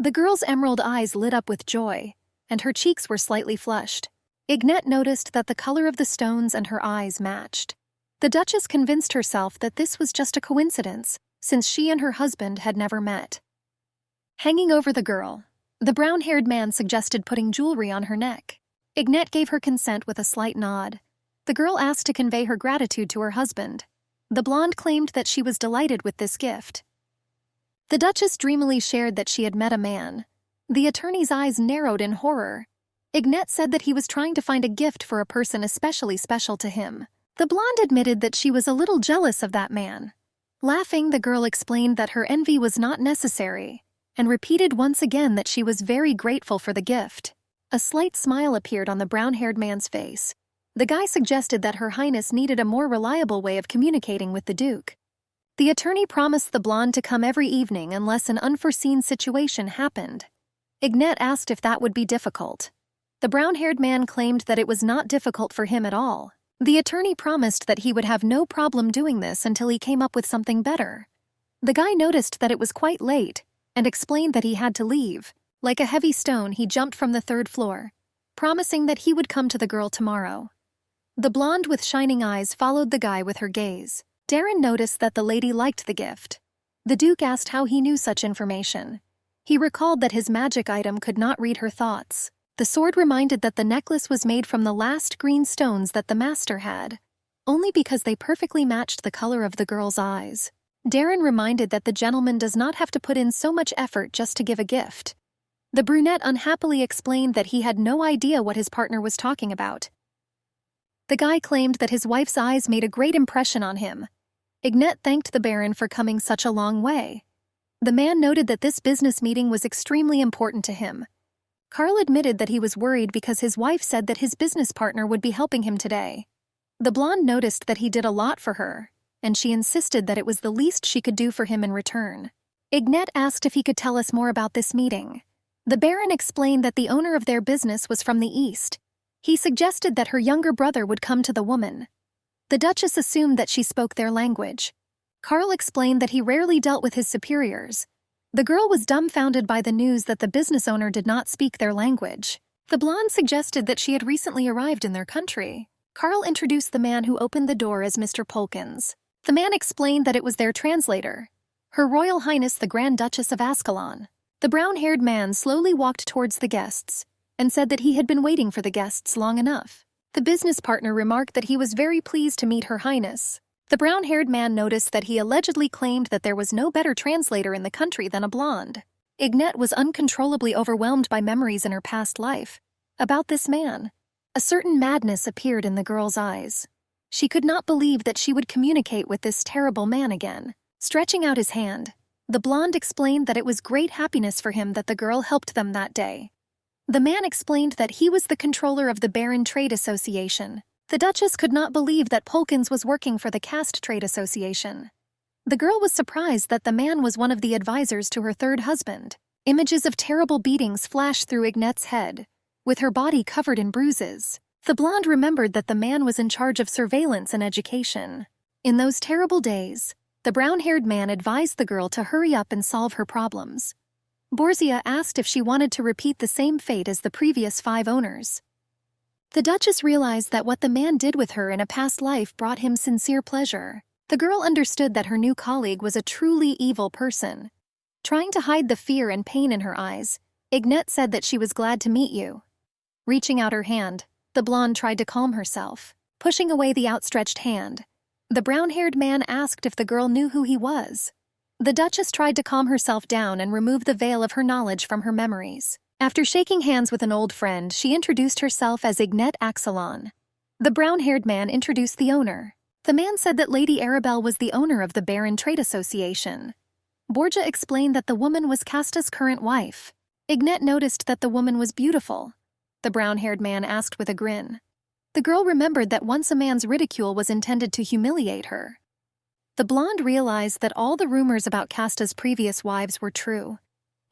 Speaker 1: The girl's emerald eyes lit up with joy, and her cheeks were slightly flushed. Ignette noticed that the color of the stones and her eyes matched. The Duchess convinced herself that this was just a coincidence, since she and her husband had never met. Hanging over the girl, the brown-haired man suggested putting jewelry on her neck. Ignette gave her consent with a slight nod. The girl asked to convey her gratitude to her husband. The blonde claimed that she was delighted with this gift. The Duchess dreamily shared that she had met a man. The attorney's eyes narrowed in horror. Ignette said that he was trying to find a gift for a person especially special to him. The blonde admitted that she was a little jealous of that man. Laughing, the girl explained that her envy was not necessary, and repeated once again that she was very grateful for the gift. A slight smile appeared on the brown-haired man's face. The guy suggested that Her Highness needed a more reliable way of communicating with the Duke. The attorney promised the blonde to come every evening unless an unforeseen situation happened. Ignette asked if that would be difficult. The brown-haired man claimed that it was not difficult for him at all. The attorney promised that he would have no problem doing this until he came up with something better. The guy noticed that it was quite late and explained that he had to leave. Like a heavy stone, he jumped from the third floor, promising that he would come to the girl tomorrow. The blonde with shining eyes followed the guy with her gaze. Darren noticed that the lady liked the gift. The Duke asked how he knew such information. He recalled that his magic item could not read her thoughts. The sword reminded that the necklace was made from the last green stones that the master had, only because they perfectly matched the color of the girl's eyes. Darren reminded that the gentleman does not have to put in so much effort just to give a gift. The brunette unhappily explained that he had no idea what his partner was talking about. The guy claimed that his wife's eyes made a great impression on him. Ignette thanked the Baron for coming such a long way. The man noted that this business meeting was extremely important to him. Carl admitted that he was worried because his wife said that his business partner would be helping him today. The blonde noticed that he did a lot for her, and she insisted that it was the least she could do for him in return. Ignette asked if he could tell us more about this meeting. The Baron explained that the owner of their business was from the East. He suggested that her younger brother would come to the woman. The Duchess assumed that she spoke their language. Carl explained that he rarely dealt with his superiors. The girl was dumbfounded by the news that the business owner did not speak their language. The blonde suggested that she had recently arrived in their country. Carl introduced the man who opened the door as Mr. Polkins. The man explained that it was their translator, Her Royal Highness the Grand Duchess of Ascalon. The brown-haired man slowly walked towards the guests and said that he had been waiting for the guests long enough. The business partner remarked that he was very pleased to meet Her Highness. The brown-haired man noticed that he allegedly claimed that there was no better translator in the country than a blonde. Ignette was uncontrollably overwhelmed by memories in her past life. About this man, a certain madness appeared in the girl's eyes. She could not believe that she would communicate with this terrible man again. Stretching out his hand, the blonde explained that it was great happiness for him that the girl helped them that day. The man explained that he was the controller of the Baron Trade Association. The Duchess could not believe that Polkins was working for the Caste Trade Association. The girl was surprised that the man was one of the advisors to her third husband. Images of terrible beatings flashed through Ignette's head, with her body covered in bruises. The blonde remembered that the man was in charge of surveillance and education. In those terrible days, the brown-haired man advised the girl to hurry up and solve her problems. Borzia asked if she wanted to repeat the same fate as the previous 5 owners. The Duchess realized that what the man did with her in a past life brought him sincere pleasure. The girl understood that her new colleague was a truly evil person. Trying to hide the fear and pain in her eyes, Ignette said that she was glad to meet you. Reaching out her hand, the blonde tried to calm herself. Pushing away the outstretched hand, the brown-haired man asked if the girl knew who he was. The Duchess tried to calm herself down and remove the veil of her knowledge from her memories. After shaking hands with an old friend, she introduced herself as Ignette Axelon. The brown-haired man introduced the owner. The man said that Lady Arabelle was the owner of the Baron Trade Association. Borgia explained that the woman was Casta's current wife. Ignette noticed that the woman was beautiful. The brown-haired man asked with a grin. The girl remembered that once a man's ridicule was intended to humiliate her. The blonde realized that all the rumors about Casta's previous wives were true.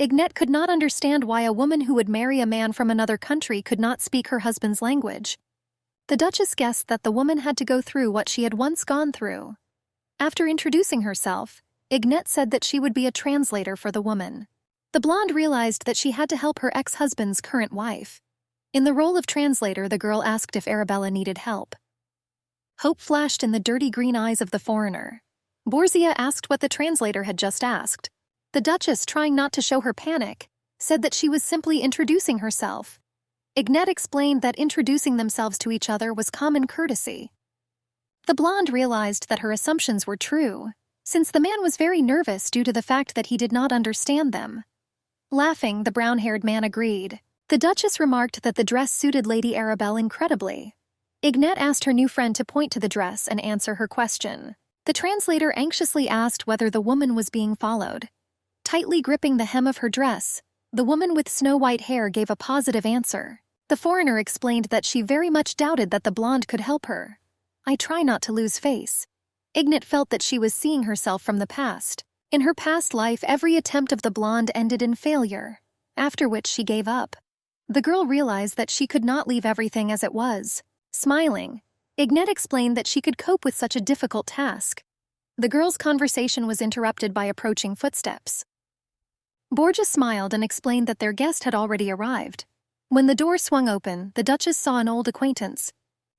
Speaker 1: Ignette could not understand why a woman who would marry a man from another country could not speak her husband's language. The Duchess guessed that the woman had to go through what she had once gone through. After introducing herself, Ignette said that she would be a translator for the woman. The blonde realized that she had to help her ex-husband's current wife. In the role of translator, the girl asked if Arabella needed help. Hope flashed in the dirty green eyes of the foreigner. Borgia asked what the translator had just asked. The Duchess, trying not to show her panic, said that she was simply introducing herself. Ignette explained that introducing themselves to each other was common courtesy. The blonde realized that her assumptions were true, since the man was very nervous due to the fact that he did not understand them. Laughing, the brown-haired man agreed. The Duchess remarked that the dress suited Lady Arabelle incredibly. Ignette asked her new friend to point to the dress and answer her question. The translator anxiously asked whether the woman was being followed. Tightly gripping the hem of her dress, the woman with snow-white hair gave a positive answer. The foreigner explained that she very much doubted that the blonde could help her. I try not to lose face. Ignette felt that she was seeing herself from the past. In her past life, every attempt of the blonde ended in failure, after which she gave up. The girl realized that she could not leave everything as it was. Smiling, Ignette explained that she could cope with such a difficult task. The girl's conversation was interrupted by approaching footsteps. Borgia smiled and explained that their guest had already arrived. When the door swung open, the Duchess saw an old acquaintance.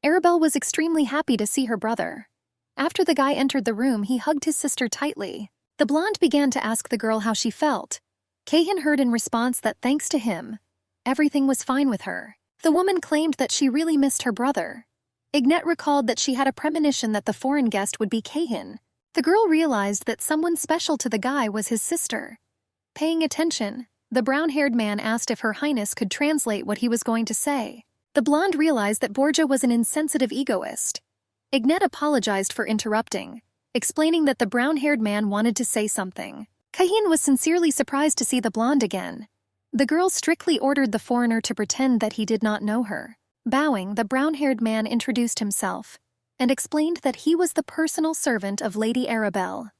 Speaker 1: Arabelle was extremely happy to see her brother. After the guy entered the room, he hugged his sister tightly. The blonde began to ask the girl how she felt. Kahin heard in response that thanks to him, everything was fine with her. The woman claimed that she really missed her brother. Ignette recalled that she had a premonition that the foreign guest would be Kahin. The girl realized that someone special to the guy was his sister. Paying attention, the brown-haired man asked if Her Highness could translate what he was going to say. The blonde realized that Borgia was an insensitive egoist. Ignette apologized for interrupting, explaining that the brown-haired man wanted to say something. Kahin was sincerely surprised to see the blonde again. The girl strictly ordered the foreigner to pretend that he did not know her. Bowing, the brown-haired man introduced himself and explained that he was the personal servant of Lady Arabelle.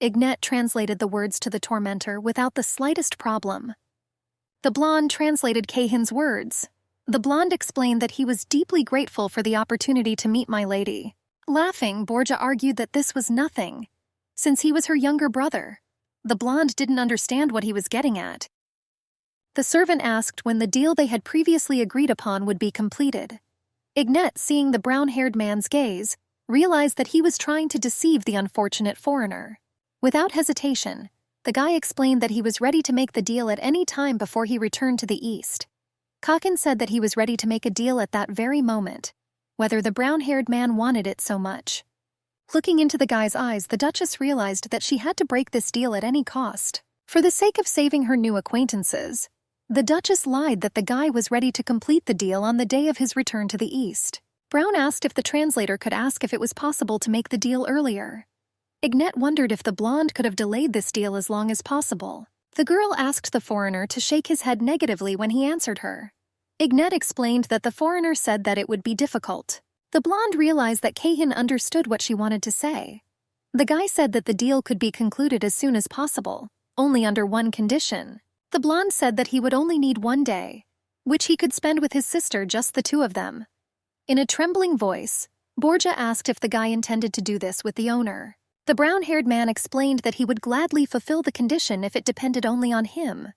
Speaker 1: Ignette translated the words to the tormentor without the slightest problem. The blonde translated Kahin's words. The blonde explained that he was deeply grateful for the opportunity to meet my lady. Laughing, Borgia argued that this was nothing, since he was her younger brother. The blonde didn't understand what he was getting at. The servant asked when the deal they had previously agreed upon would be completed. Ignette, seeing the brown-haired man's gaze, realized that he was trying to deceive the unfortunate foreigner. Without hesitation, the guy explained that he was ready to make the deal at any time before he returned to the east. Kakin said that he was ready to make a deal at that very moment, whether the brown-haired man wanted it so much. Looking into the guy's eyes, the Duchess realized that she had to break this deal at any cost. For the sake of saving her new acquaintances, the Duchess lied that the guy was ready to complete the deal on the day of his return to the east. Brown asked if the translator could ask if it was possible to make the deal earlier. Ignette wondered if the blonde could have delayed this deal as long as possible. The girl asked the foreigner to shake his head negatively when he answered her. Ignette explained that the foreigner said that it would be difficult. The blonde realized that Kahin understood what she wanted to say. The guy said that the deal could be concluded as soon as possible, only under one condition. The blonde said that he would only need 1 day, which he could spend with his sister, just the two of them. In a trembling voice, Borgia asked if the guy intended to do this with the owner. The brown-haired man explained that he would gladly fulfill the condition if it depended only on him.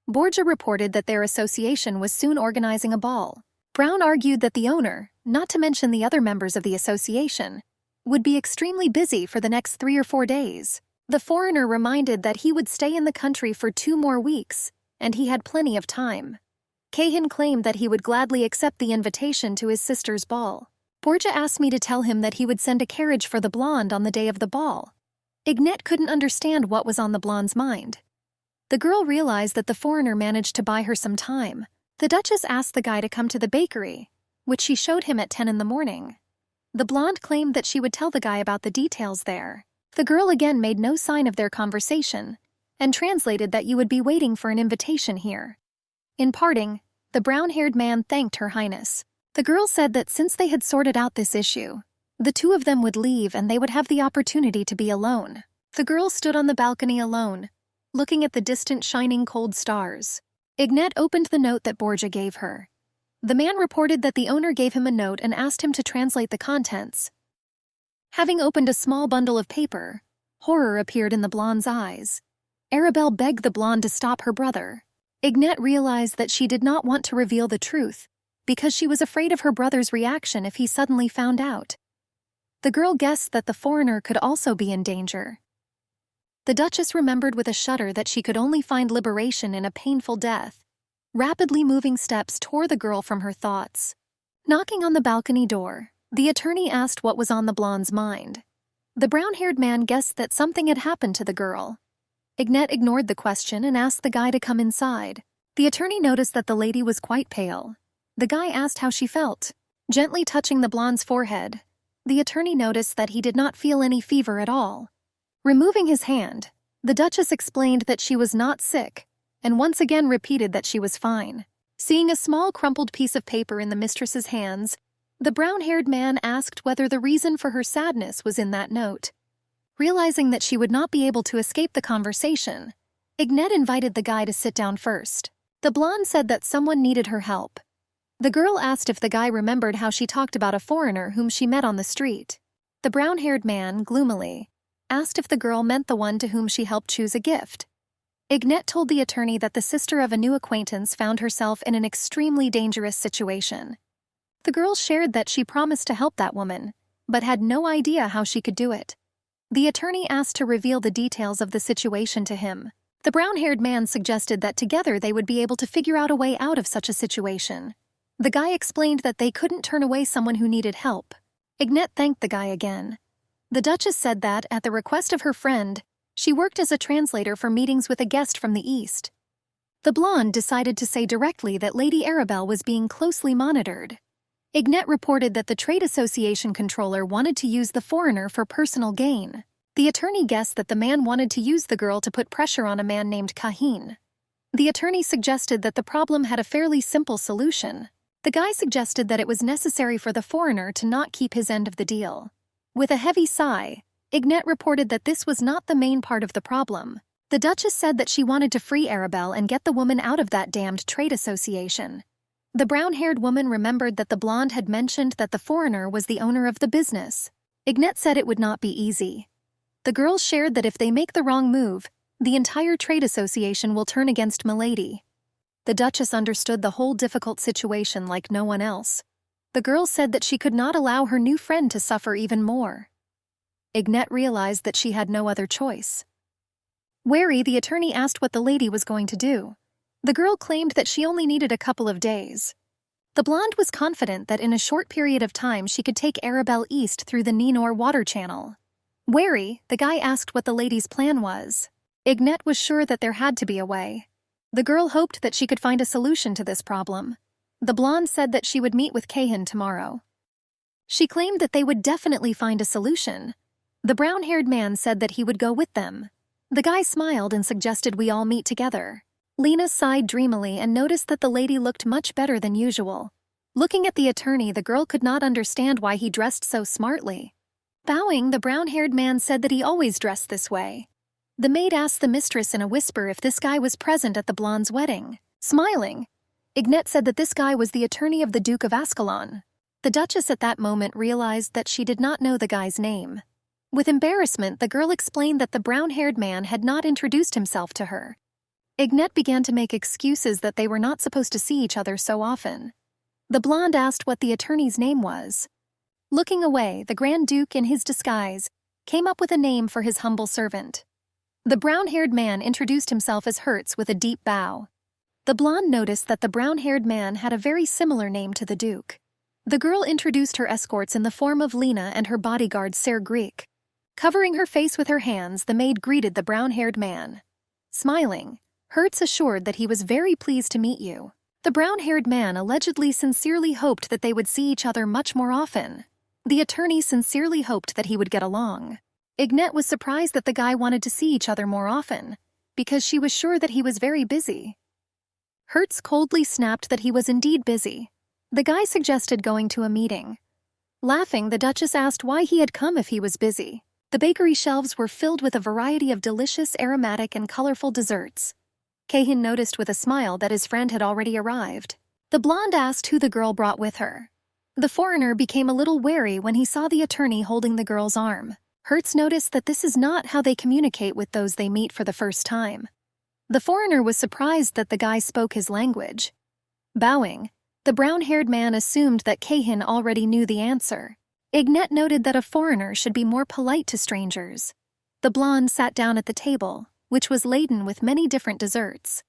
Speaker 1: Borgia reported that their association was soon organizing a ball. Brown argued that the owner, not to mention the other members of the association, would be extremely busy for the next 3 or 4 days. The foreigner reminded that he would stay in the country for 2 more weeks, and he had plenty of time. Kahin claimed that he would gladly accept the invitation to his sister's ball. Borja asked me to tell him that he would send a carriage for the blonde on the day of the ball. Ignet couldn't understand what was on the blonde's mind. The girl realized that the foreigner managed to buy her some time. The Duchess asked the guy to come to the bakery, which she showed him at 10 in the morning. The blonde claimed that she would tell the guy about the details there. The girl again made no sign of their conversation, and translated that you would be waiting for an invitation here. In parting, the brown-haired man thanked Her Highness. The girl said that since they had sorted out this issue, the two of them would leave and they would have the opportunity to be alone. The girl stood on the balcony alone, looking at the distant shining cold stars. Ignet opened the note that Borja gave her. The man reported that the owner gave him a note and asked him to translate the contents. Having opened a small bundle of paper, horror appeared in the blonde's eyes. Arabelle begged the blonde to stop her brother. Ignet realized that she did not want to reveal the truth, because she was afraid of her brother's reaction if he suddenly found out. The girl guessed that the foreigner could also be in danger. The Duchess remembered with a shudder that she could only find liberation in a painful death. Rapidly moving steps tore the girl from her thoughts. Knocking on the balcony door, the attorney asked what was on the blonde's mind. The brown-haired man guessed that something had happened to the girl. Ignet ignored the question and asked the guy to come inside. The attorney noticed that the lady was quite pale. The guy asked how she felt. Gently touching the blonde's forehead, the attorney noticed that he did not feel any fever at all. Removing his hand, the Duchess explained that she was not sick, and once again repeated that she was fine. Seeing a small crumpled piece of paper in the mistress's hands, the brown-haired man asked whether the reason for her sadness was in that note. Realizing that she would not be able to escape the conversation, Ignet invited the guy to sit down first. The blonde said that someone needed her help. The girl asked if the guy remembered how she talked about a foreigner whom she met on the street. The brown-haired man, gloomily, asked if the girl meant the one to whom she helped choose a gift. Ignet told the attorney that the sister of a new acquaintance found herself in an extremely dangerous situation. The girl shared that she promised to help that woman, but had no idea how she could do it. The attorney asked to reveal the details of the situation to him. The brown-haired man suggested that together they would be able to figure out a way out of such a situation. The guy explained that they couldn't turn away someone who needed help. Ignet thanked the guy again. The Duchess said that, at the request of her friend, she worked as a translator for meetings with a guest from the East. The blonde decided to say directly that Lady Arabelle was being closely monitored. Ignet reported that the trade association controller wanted to use the foreigner for personal gain. The attorney guessed that the man wanted to use the girl to put pressure on a man named Kahin. The attorney suggested that the problem had a fairly simple solution. The guy suggested that it was necessary for the foreigner to not keep his end of the deal. With a heavy sigh, Ignet reported that this was not the main part of the problem. The Duchess said that she wanted to free Arabelle and get the woman out of that damned trade association. The brown-haired woman remembered that the blonde had mentioned that the foreigner was the owner of the business. Ignet said it would not be easy. The girls shared that if they make the wrong move, the entire trade association will turn against Milady. The Duchess understood the whole difficult situation like no one else. The girl said that she could not allow her new friend to suffer even more. Ignet realized that she had no other choice. Wary, the attorney asked what the lady was going to do. The girl claimed that she only needed a couple of days. The blonde was confident that in a short period of time she could take Arabelle east through the Ninor water channel. Wary, the guy asked what the lady's plan was. Ignet was sure that there had to be a way. The girl hoped that she could find a solution to this problem. The blonde said that she would meet with Kahin tomorrow. She claimed that they would definitely find a solution. The brown-haired man said that he would go with them. The guy smiled and suggested we all meet together. Lena sighed dreamily and noticed that the lady looked much better than usual. Looking at the attorney, the girl could not understand why he dressed so smartly. Bowing, the brown-haired man said that he always dressed this way. The maid asked the mistress in a whisper if this guy was present at the blonde's wedding. Smiling, Ignet said that this guy was the attorney of the Duke of Ascalon. The Duchess at that moment realized that she did not know the guy's name. With embarrassment, the girl explained that the brown-haired man had not introduced himself to her. Ignet began to make excuses that they were not supposed to see each other so often. The blonde asked what the attorney's name was. Looking away, the Grand Duke, in his disguise, came up with a name for his humble servant. The brown-haired man introduced himself as Hertz with a deep bow. The blonde noticed that the brown-haired man had a very similar name to the Duke. The girl introduced her escorts in the form of Lena and her bodyguard Ser Greek. Covering her face with her hands, the maid greeted the brown-haired man. Smiling, Hertz assured that he was very pleased to meet you. The brown-haired man allegedly sincerely hoped that they would see each other much more often. The attorney sincerely hoped that he would get along. Ignette was surprised that the guy wanted to see each other more often, because she was sure that he was very busy. Hertz coldly snapped that he was indeed busy. The guy suggested going to a meeting. Laughing, the Duchess asked why he had come if he was busy. The bakery shelves were filled with a variety of delicious, aromatic, and colorful desserts. Kahin noticed with a smile that his friend had already arrived. The blonde asked who the girl brought with her. The foreigner became a little wary when he saw the attorney holding the girl's arm. Hertz noticed that this is not how they communicate with those they meet for the first time. The foreigner was surprised that the guy spoke his language. Bowing, the brown-haired man assumed that Kahin already knew the answer. Ignette noted that a foreigner should be more polite to strangers. The blonde sat down at the table, which was laden with many different desserts.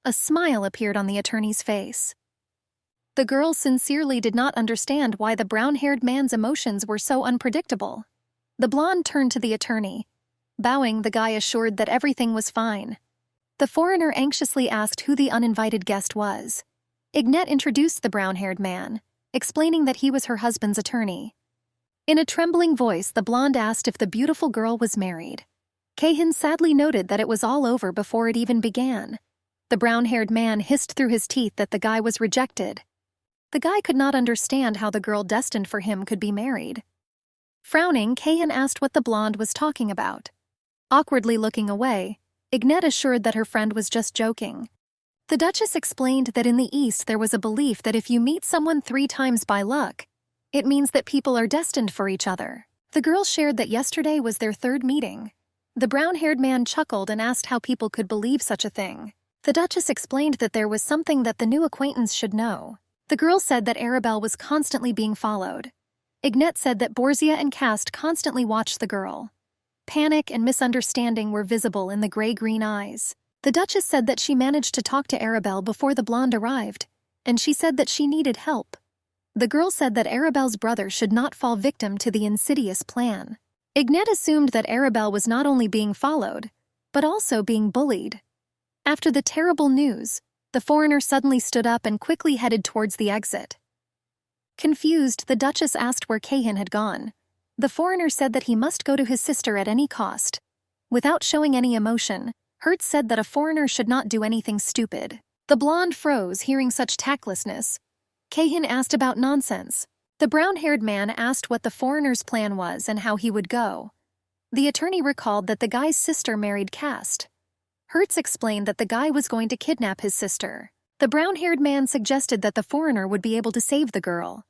Speaker 1: A smile appeared on the attorney's face. The girl sincerely did not understand why the brown-haired man's emotions were so unpredictable. The blonde turned to the attorney. Bowing, the guy assured that everything was fine. The foreigner anxiously asked who the uninvited guest was. Ignette introduced the brown-haired man, explaining that he was her husband's attorney. In a trembling voice, the blonde asked if the beautiful girl was married. Kahin sadly noted that it was all over before it even began. The brown-haired man hissed through his teeth that the guy was rejected. The guy could not understand how the girl destined for him could be married. Frowning, Kahin asked what the blonde was talking about. Awkwardly looking away, Ignette assured that her friend was just joking. The Duchess explained that in the East there was a belief that if you meet someone 3 times by luck, it means that people are destined for each other. The girl shared that yesterday was their 3rd meeting. The brown-haired man chuckled and asked how people could believe such a thing. The Duchess explained that there was something that the new acquaintance should know. The girl said that Arabelle was constantly being followed. Ignette said that Borzia and Cast constantly watched the girl. Panic and misunderstanding were visible in the gray-green eyes. The Duchess said that she managed to talk to Arabelle before the blonde arrived, and she said that she needed help. The girl said that Arabelle's brother should not fall victim to the insidious plan. Ignette assumed that Arabelle was not only being followed, but also being bullied. After the terrible news, the foreigner suddenly stood up and quickly headed towards the exit. Confused, the Duchess asked where Kahin had gone. The foreigner said that he must go to his sister at any cost. Without showing any emotion, Hertz said that a foreigner should not do anything stupid. The blonde froze, hearing such tactlessness. Kahin asked about nonsense. The brown-haired man asked what the foreigner's plan was and how he would go. The attorney recalled that the guy's sister married Cast. Hertz explained that the guy was going to kidnap his sister. The brown-haired man suggested that the foreigner would be able to save the girl.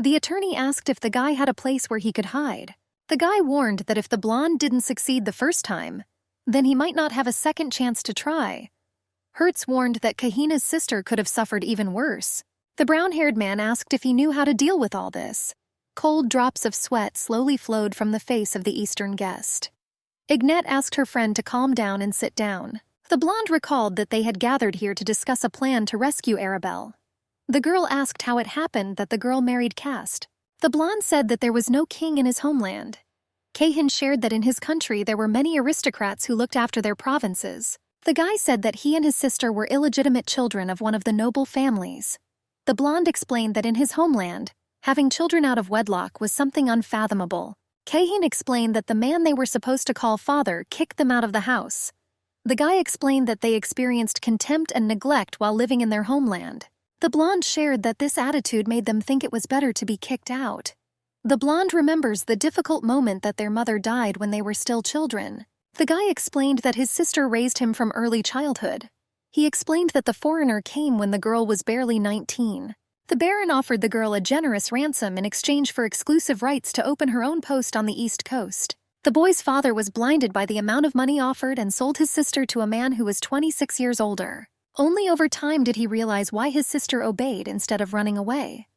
Speaker 1: The attorney asked if the guy had a place where he could hide. The guy warned that if the blonde didn't succeed the first time, then he might not have a second chance to try. Hertz warned that Kahina's sister could have suffered even worse. The brown-haired man asked if he knew how to deal with all this. Cold drops of sweat slowly flowed from the face of the Eastern guest. Ignette asked her friend to calm down and sit down. The blonde recalled that they had gathered here to discuss a plan to rescue Arabelle. The girl asked how it happened that the girl married Cast. The blonde said that there was no king in his homeland. Kahin shared that in his country there were many aristocrats who looked after their provinces. The guy said that he and his sister were illegitimate children of one of the noble families. The blonde explained that in his homeland, having children out of wedlock was something unfathomable. Kahin explained that the man they were supposed to call father kicked them out of the house. The guy explained that they experienced contempt and neglect while living in their homeland. The blonde shared that this attitude made them think it was better to be kicked out. The blonde remembers the difficult moment that their mother died when they were still children. The guy explained that his sister raised him from early childhood. He explained that the foreigner came when the girl was barely 19. The Baron offered the girl a generous ransom in exchange for exclusive rights to open her own post on the East Coast. The boy's father was blinded by the amount of money offered and sold his sister to a man who was 26 years older. Only over time did he realize why his sister obeyed instead of running away.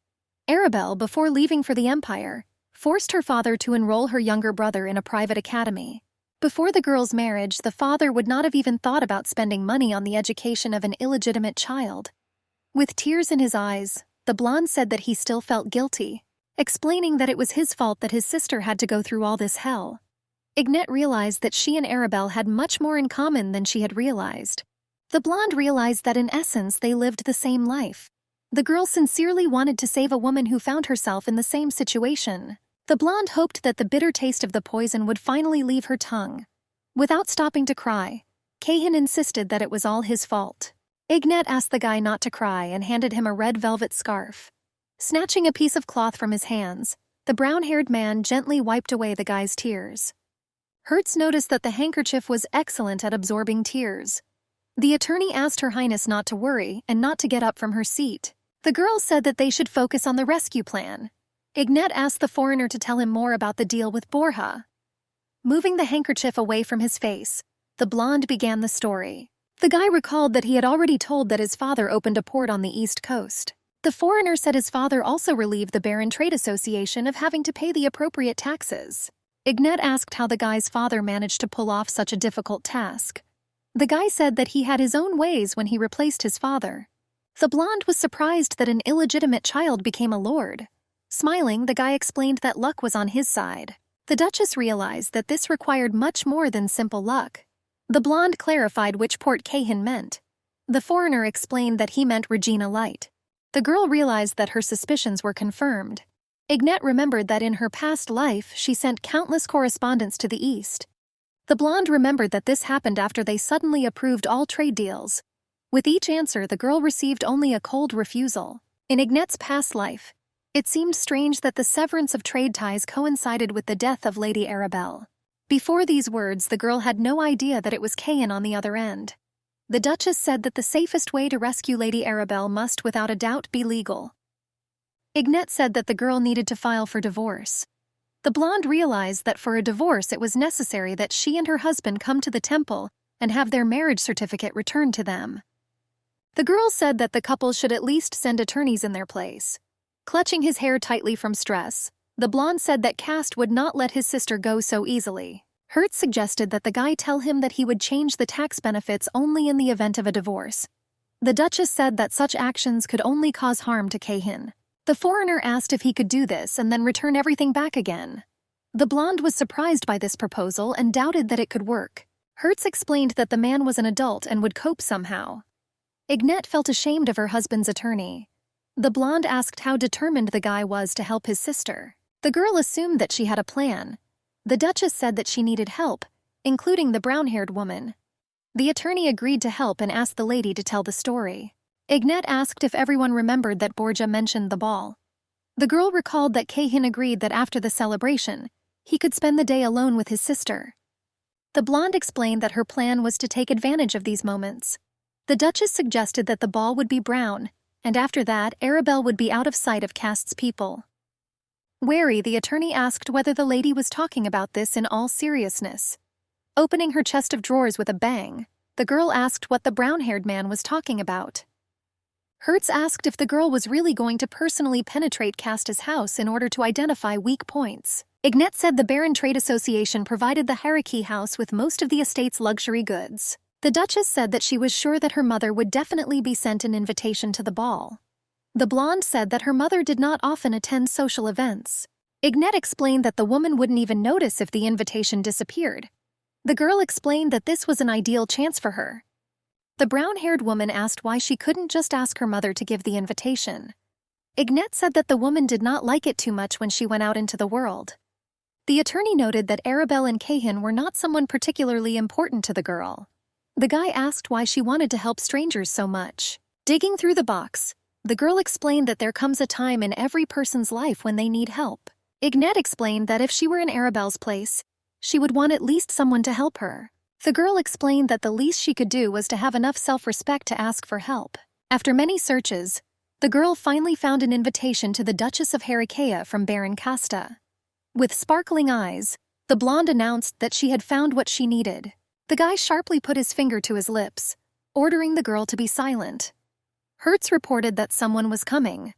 Speaker 1: Arabelle, before leaving for the Empire, forced her father to enroll her younger brother in a private academy. Before the girl's marriage, the father would not have even thought about spending money on the education of an illegitimate child. With tears in his eyes, the blonde said that he still felt guilty, explaining that it was his fault that his sister had to go through all this hell. Ignette realized that she and Arabelle had much more in common than she had realized. The blonde realized that in essence they lived the same life. The girl sincerely wanted to save a woman who found herself in the same situation. The blonde hoped that the bitter taste of the poison would finally leave her tongue. Without stopping to cry, Kahin insisted that it was all his fault. Ignette asked the guy not to cry and handed him a red velvet scarf. Snatching a piece of cloth from his hands, the brown-haired man gently wiped away the guy's tears. Hertz noticed that the handkerchief was excellent at absorbing tears. The attorney asked Her Highness not to worry and not to get up from her seat. The girl said that they should focus on the rescue plan. Ignette asked the foreigner to tell him more about the deal with Borja. Moving the handkerchief away from his face, the blonde began the story. The guy recalled that he had already told that his father opened a port on the East Coast. The foreigner said his father also relieved the Baron Trade Association of having to pay the appropriate taxes. Ignette asked how the guy's father managed to pull off such a difficult task. The guy said that he had his own ways when he replaced his father. The blonde was surprised that an illegitimate child became a lord. Smiling, the guy explained that luck was on his side. The Duchess realized that this required much more than simple luck. The blonde clarified which port Kahin meant. The foreigner explained that he meant Regina Light. The girl realized that her suspicions were confirmed. Ignette remembered that in her past life she sent countless correspondence to the East. The blonde remembered that this happened after they suddenly approved all trade deals. With each answer, the girl received only a cold refusal. In Ignette's past life, it seemed strange that the severance of trade ties coincided with the death of Lady Arabelle. Before these words, the girl had no idea that it was Kahin on the other end. The Duchess said that the safest way to rescue Lady Arabelle must without a doubt be legal. Ignette said that the girl needed to file for divorce. The blonde realized that for a divorce it was necessary that she and her husband come to the temple and have their marriage certificate returned to them. The girl said that the couple should at least send attorneys in their place. Clutching his hair tightly from stress, the blonde said that Cast would not let his sister go so easily. Hertz suggested that the guy tell him that he would change the tax benefits only in the event of a divorce. The Duchess said that such actions could only cause harm to Kahin. The foreigner asked if he could do this and then return everything back again. The blonde was surprised by this proposal and doubted that it could work. Hertz explained that the man was an adult and would cope somehow. Ignette felt ashamed of her husband's attorney. The blonde asked how determined the guy was to help his sister. The girl assumed that she had a plan. The Duchess said that she needed help, including the brown-haired woman. The attorney agreed to help and asked the lady to tell the story. Ignette asked if everyone remembered that Borja mentioned the ball. The girl recalled that Kahin agreed that after the celebration, he could spend the day alone with his sister. The blonde explained that her plan was to take advantage of these moments. The Duchess suggested that the ball would be brown, and after that, Arabelle would be out of sight of Cast's people. Wary, the attorney asked whether the lady was talking about this in all seriousness. Opening her chest of drawers with a bang, the girl asked what the brown-haired man was talking about. Hertz asked if the girl was really going to personally penetrate Casta's house in order to identify weak points. Ignette said the Baron Trade Association provided the Haraki house with most of the estate's luxury goods. The Duchess said that she was sure that her mother would definitely be sent an invitation to the ball. The blonde said that her mother did not often attend social events. Ignette explained that the woman wouldn't even notice if the invitation disappeared. The girl explained that this was an ideal chance for her. The brown-haired woman asked why she couldn't just ask her mother to give the invitation. Ignette said that the woman did not like it too much when she went out into the world. The attorney noted that Arabelle and Kahin were not someone particularly important to the girl. The guy asked why she wanted to help strangers so much. Digging through the box, the girl explained that there comes a time in every person's life when they need help. Ignette explained that if she were in Arabelle's place, she would want at least someone to help her. The girl explained that the least she could do was to have enough self-respect to ask for help. After many searches, the girl finally found an invitation to the Duchess of Heraclea from Baron Casta. With sparkling eyes, the blonde announced that she had found what she needed. The guy sharply put his finger to his lips, ordering the girl to be silent. Hertz reported that someone was coming.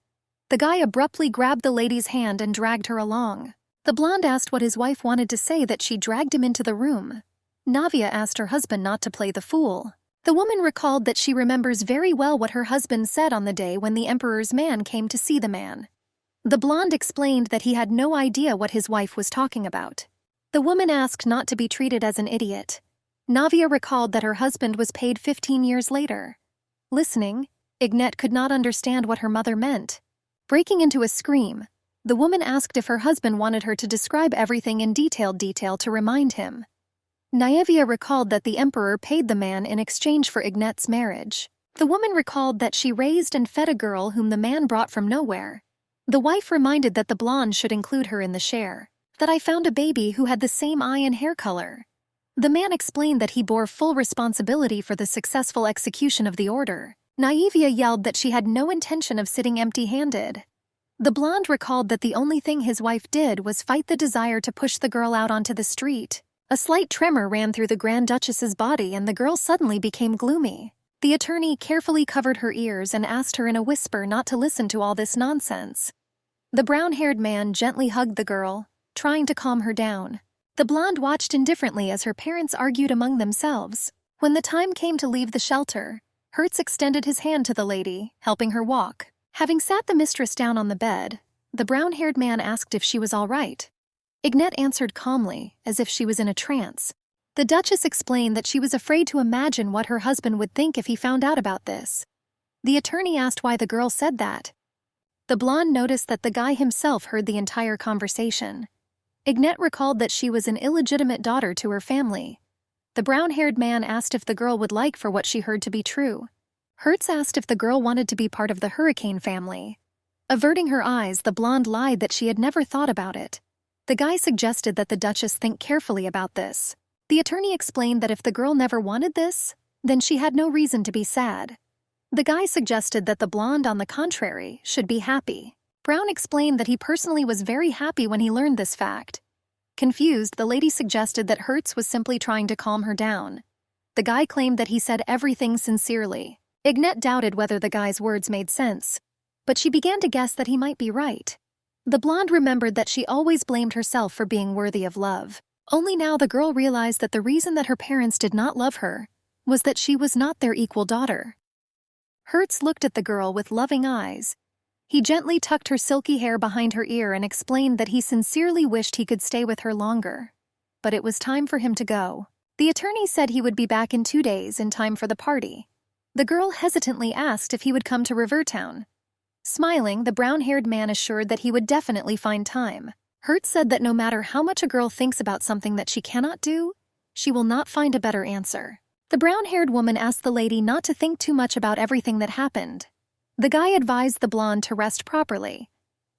Speaker 1: The guy abruptly grabbed the lady's hand and dragged her along. The blonde asked what his wife wanted to say that she dragged him into the room. Navia asked her husband not to play the fool. The woman recalled that she remembers very well what her husband said on the day when the emperor's man came to see the man. The blonde explained that he had no idea what his wife was talking about. The woman asked not to be treated as an idiot. Navia recalled that her husband was paid 15 years later. Listening, Ignette could not understand what her mother meant. Breaking into a scream, the woman asked if her husband wanted her to describe everything in detail to remind him. Naevia recalled that the emperor paid the man in exchange for Ignette's marriage. The woman recalled that she raised and fed a girl whom the man brought from nowhere. The wife reminded that the blonde should include her in the share. That I found a baby who had the same eye and hair color. The man explained that he bore full responsibility for the successful execution of the order. Naevia yelled that she had no intention of sitting empty-handed. The blonde recalled that the only thing his wife did was fight the desire to push the girl out onto the street. A slight tremor ran through the Grand Duchess's body and the girl suddenly became gloomy. The attorney carefully covered her ears and asked her in a whisper not to listen to all this nonsense. The brown-haired man gently hugged the girl, trying to calm her down. The blonde watched indifferently as her parents argued among themselves. When the time came to leave the shelter, Hertz extended his hand to the lady, helping her walk. Having sat the mistress down on the bed, the brown-haired man asked if she was all right. Ignette answered calmly, as if she was in a trance. The Duchess explained that she was afraid to imagine what her husband would think if he found out about this. The attorney asked why the girl said that. The blonde noticed that the guy himself heard the entire conversation. Ignette recalled that she was an illegitimate daughter to her family. The brown-haired man asked if the girl would like for what she heard to be true. Hertz asked if the girl wanted to be part of the Hurricane family. Averting her eyes, the blonde lied that she had never thought about it. The guy suggested that the Duchess think carefully about this. The attorney explained that if the girl never wanted this, then she had no reason to be sad. The guy suggested that the blonde, on the contrary, should be happy. Brown explained that he personally was very happy when he learned this fact. Confused, the lady suggested that Hertz was simply trying to calm her down. The guy claimed that he said everything sincerely. Ignette doubted whether the guy's words made sense, but she began to guess that he might be right. The blonde remembered that she always blamed herself for being worthy of love. Only now the girl realized that the reason that her parents did not love her was that she was not their equal daughter. Hertz looked at the girl with loving eyes. He gently tucked her silky hair behind her ear and explained that he sincerely wished he could stay with her longer. But it was time for him to go. The attorney said he would be back in 2 days in time for the party. The girl hesitantly asked if he would come to Rivertown. Smiling, the brown-haired man assured that he would definitely find time. Hertz said that no matter how much a girl thinks about something that she cannot do, she will not find a better answer. The brown-haired woman asked the lady not to think too much about everything that happened. The guy advised the blonde to rest properly.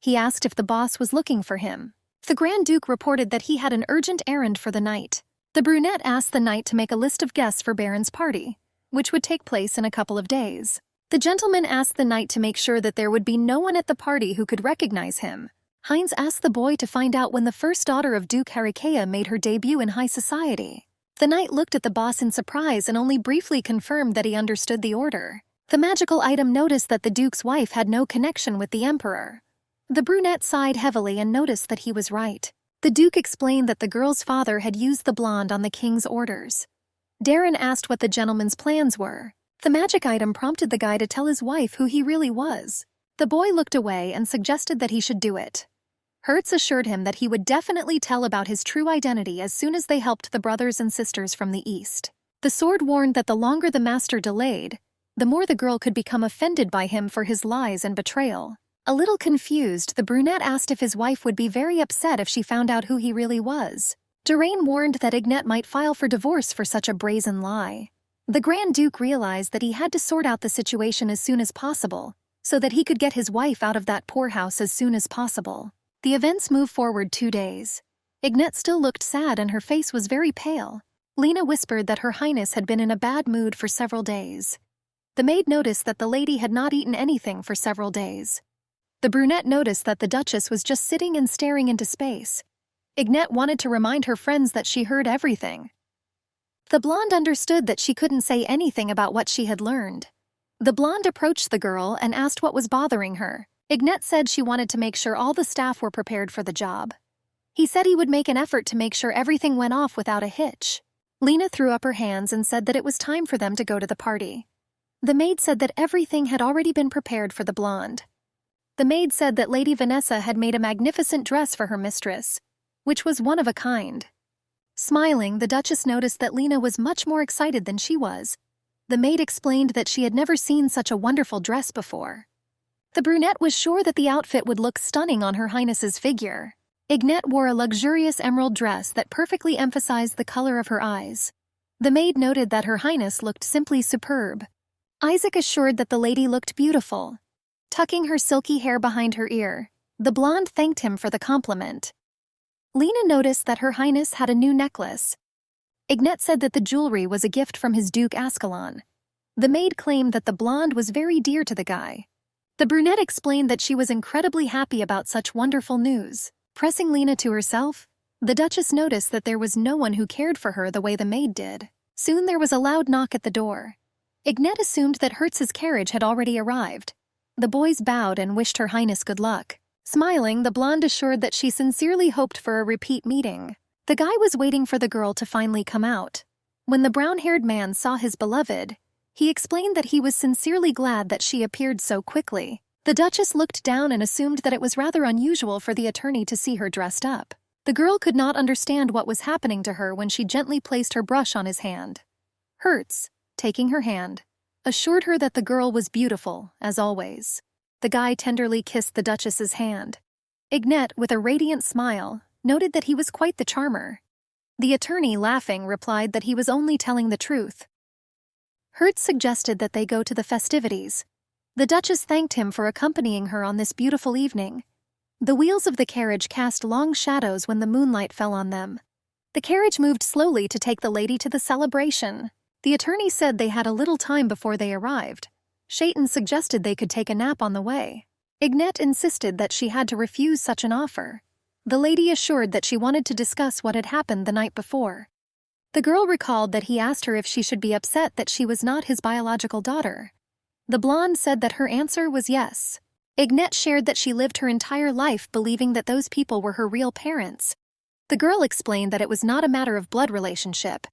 Speaker 1: He asked if the boss was looking for him. The Grand Duke reported that he had an urgent errand for the night. The brunette asked the knight to make a list of guests for Baron's party, which would take place in a couple of days. The gentleman asked the knight to make sure that there would be no one at the party who could recognize him. Heinz asked the boy to find out when the first daughter of Duke Harikea made her debut in high society. The knight looked at the boss in surprise and only briefly confirmed that he understood the order. The magical item noticed that the Duke's wife had no connection with the Emperor. The brunette sighed heavily and noticed that he was right. The Duke explained that the girl's father had used the blonde on the king's orders. Darren asked what the gentleman's plans were. The magic item prompted the guy to tell his wife who he really was. The boy looked away and suggested that he should do it. Hertz assured him that he would definitely tell about his true identity as soon as they helped the brothers and sisters from the east. The sword warned that the longer the master delayed, the more the girl could become offended by him for his lies and betrayal. A little confused, the brunette asked if his wife would be very upset if she found out who he really was. Derain warned that Ignette might file for divorce for such a brazen lie. The Grand Duke realized that he had to sort out the situation as soon as possible, so that he could get his wife out of that poorhouse as soon as possible. The events moved forward 2 days. Ignette still looked sad and her face was very pale. Lena whispered that Her Highness had been in a bad mood for several days. The maid noticed that the lady had not eaten anything for several days. The brunette noticed that the Duchess was just sitting and staring into space. Ignette wanted to remind her friends that she heard everything. The blonde understood that she couldn't say anything about what she had learned. The blonde approached the girl and asked what was bothering her. Ignette said she wanted to make sure all the staff were prepared for the job. He said he would make an effort to make sure everything went off without a hitch. Lena threw up her hands and said that it was time for them to go to the party. The maid said that everything had already been prepared for the blonde. The maid said that Lady Vanessa had made a magnificent dress for her mistress, which was one of a kind. Smiling, the Duchess noticed that Lena was much more excited than she was. The maid explained that she had never seen such a wonderful dress before. The brunette was sure that the outfit would look stunning on Her Highness's figure. Ignette wore a luxurious emerald dress that perfectly emphasized the color of her eyes. The maid noted that Her Highness looked simply superb. Isaac assured that the lady looked beautiful. Tucking her silky hair behind her ear, the blonde thanked him for the compliment. Lena noticed that Her Highness had a new necklace. Ignette said that the jewelry was a gift from his Duke Ascalon. The maid claimed that the blonde was very dear to the guy. The brunette explained that she was incredibly happy about such wonderful news. Pressing Lena to herself, the Duchess noticed that there was no one who cared for her the way the maid did. Soon there was a loud knock at the door. Ignette assumed that Hertz's carriage had already arrived. The boys bowed and wished Her Highness good luck. Smiling, the blonde assured that she sincerely hoped for a repeat meeting. The guy was waiting for the girl to finally come out. When the brown-haired man saw his beloved, he explained that he was sincerely glad that she appeared so quickly. The Duchess looked down and assumed that it was rather unusual for the attorney to see her dressed up. The girl could not understand what was happening to her when she gently placed her brush on his hand. Hertz, taking her hand, assured her that the girl was beautiful, as always. The guy tenderly kissed the Duchess's hand. Ignette, with a radiant smile, noted that he was quite the charmer. The attorney, laughing, replied that he was only telling the truth. Hertz suggested that they go to the festivities. The Duchess thanked him for accompanying her on this beautiful evening. The wheels of the carriage cast long shadows when the moonlight fell on them. The carriage moved slowly to take the lady to the celebration. The attorney said they had a little time before they arrived. Shaitan suggested they could take a nap on the way. Ignette insisted that she had to refuse such an offer. The lady assured that she wanted to discuss what had happened the night before. The girl recalled that he asked her if she should be upset that she was not his biological daughter. The blonde said that her answer was yes. Ignette shared that she lived her entire life believing that those people were her real parents. The girl explained that it was not a matter of blood relationship.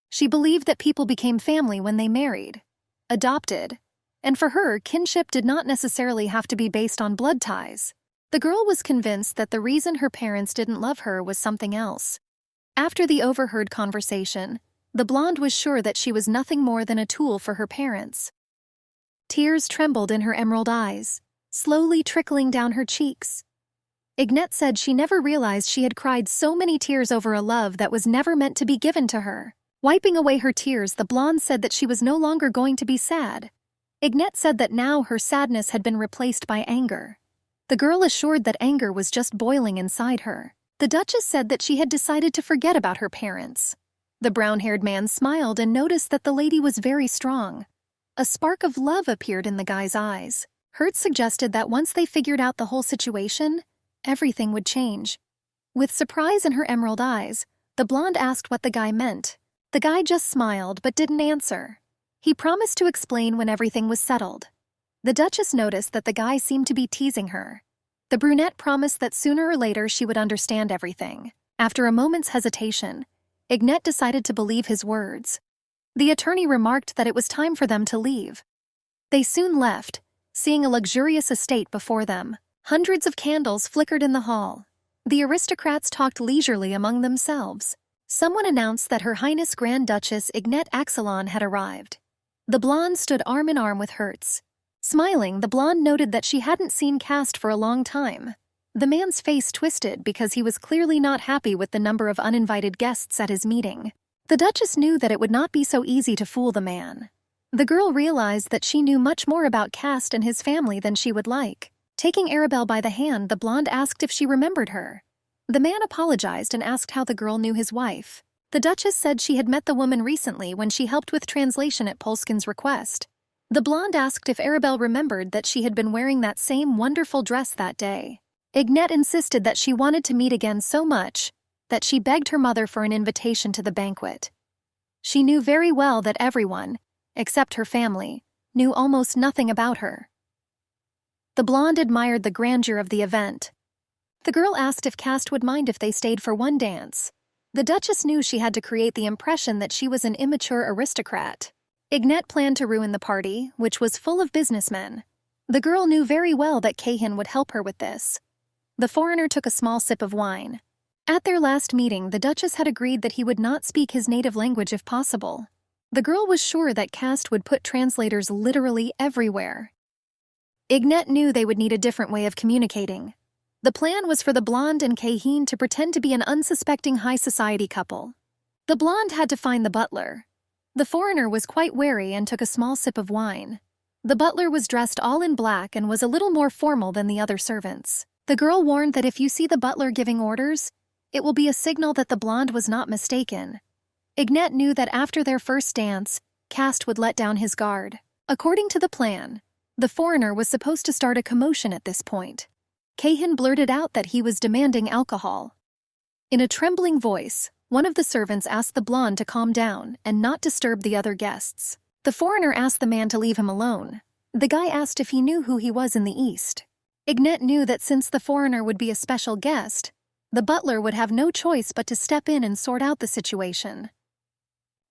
Speaker 1: She believed that people became family when they married, adopted, and for her, kinship did not necessarily have to be based on blood ties. The girl was convinced that the reason her parents didn't love her was something else. After the overheard conversation, the blonde was sure that she was nothing more than a tool for her parents. Tears trembled in her emerald eyes, slowly trickling down her cheeks. Ignette said she never realized she had cried so many tears over a love that was never meant to be given to her. Wiping away her tears, the blonde said that she was no longer going to be sad. Ignette said that now her sadness had been replaced by anger. The girl assured that anger was just boiling inside her. The Duchess said that she had decided to forget about her parents. The brown-haired man smiled and noticed that the lady was very strong. A spark of love appeared in the guy's eyes. Hertz suggested that once they figured out the whole situation, everything would change. With surprise in her emerald eyes, the blonde asked what the guy meant. The guy just smiled but didn't answer. He promised to explain when everything was settled. The Duchess noticed that the guy seemed to be teasing her. The brunette promised that sooner or later she would understand everything. After a moment's hesitation, Ignette decided to believe his words. The attorney remarked that it was time for them to leave. They soon left, seeing a luxurious estate before them. Hundreds of candles flickered in the hall. The aristocrats talked leisurely among themselves. Someone announced that Her Highness Grand Duchess Ignette Axelon had arrived. The blonde stood arm in arm with Hertz. Smiling, the blonde noted that she hadn't seen Cast for a long time. The man's face twisted because he was clearly not happy with the number of uninvited guests at his meeting. The Duchess knew that it would not be so easy to fool the man. The girl realized that she knew much more about Cast and his family than she would like. Taking Arabelle by the hand, the blonde asked if she remembered her. The man apologized and asked how the girl knew his wife. The Duchess said she had met the woman recently when she helped with translation at Polskin's request. The blonde asked if Arabelle remembered that she had been wearing that same wonderful dress that day. Ignette insisted that she wanted to meet again so much that she begged her mother for an invitation to the banquet. She knew very well that everyone, except her family, knew almost nothing about her. The blonde admired the grandeur of the event. The girl asked if Cast would mind if they stayed for one dance. The Duchess knew she had to create the impression that she was an immature aristocrat. Ignette planned to ruin the party, which was full of businessmen. The girl knew very well that Keihin would help her with this. The foreigner took a small sip of wine. At their last meeting, the Duchess had agreed that he would not speak his native language if possible. The girl was sure that Cast would put translators literally everywhere. Ignette knew they would need a different way of communicating. The plan was for the blonde and Keihin to pretend to be an unsuspecting high society couple. The blonde had to find the butler. The foreigner was quite wary and took a small sip of wine. The butler was dressed all in black and was a little more formal than the other servants. The girl warned that if you see the butler giving orders, it will be a signal that the blonde was not mistaken. Ignette knew that after their first dance, Cast would let down his guard. According to the plan, the foreigner was supposed to start a commotion at this point. Keihin blurted out that he was demanding alcohol. In a trembling voice, one of the servants asked the blonde to calm down and not disturb the other guests. The foreigner asked the man to leave him alone. The guy asked if he knew who he was in the East. Ignette knew that since the foreigner would be a special guest, the butler would have no choice but to step in and sort out the situation.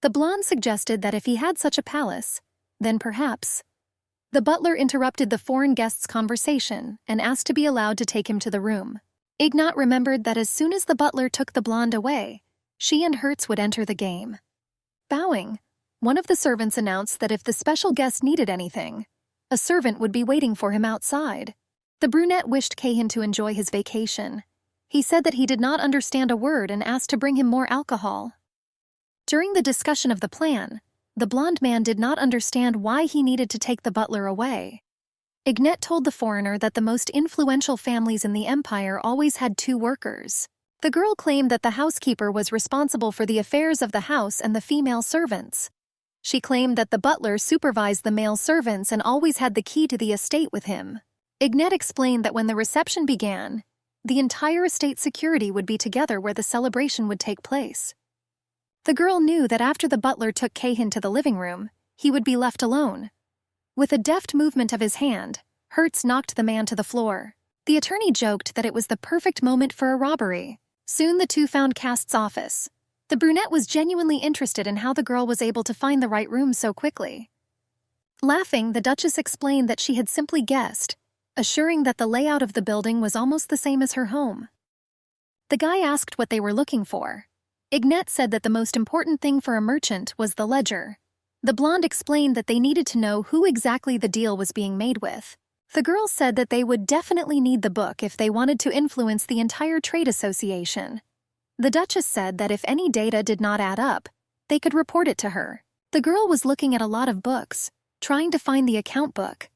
Speaker 1: The blonde suggested that if he had such a palace, then perhaps. The butler interrupted the foreign guest's conversation and asked to be allowed to take him to the room. Ignette remembered that as soon as the butler took the blonde away, she and Hertz would enter the game. Bowing, one of the servants announced that if the special guest needed anything, a servant would be waiting for him outside. The brunette wished Keihin to enjoy his vacation. He said that he did not understand a word and asked to bring him more alcohol. During the discussion of the plan, the blonde man did not understand why he needed to take the butler away. Ignette told the foreigner that the most influential families in the empire always had 2 workers. The girl claimed that the housekeeper was responsible for the affairs of the house and the female servants. She claimed that the butler supervised the male servants and always had the key to the estate with him. Ignette explained that when the reception began, the entire estate security would be together where the celebration would take place. The girl knew that after the butler took Keihin to the living room, he would be left alone. With a deft movement of his hand, Hertz knocked the man to the floor. The attorney joked that it was the perfect moment for a robbery. Soon the two found Cast's office. The brunette was genuinely interested in how the girl was able to find the right room so quickly. Laughing, the Duchess explained that she had simply guessed, assuring that the layout of the building was almost the same as her home. The guy asked what they were looking for. Ignette said that the most important thing for a merchant was the ledger. The blonde explained that they needed to know who exactly the deal was being made with. The girl said that they would definitely need the book if they wanted to influence the entire trade association. The Duchess said that if any data did not add up, they could report it to her. The girl was looking at a lot of books, trying to find the account book.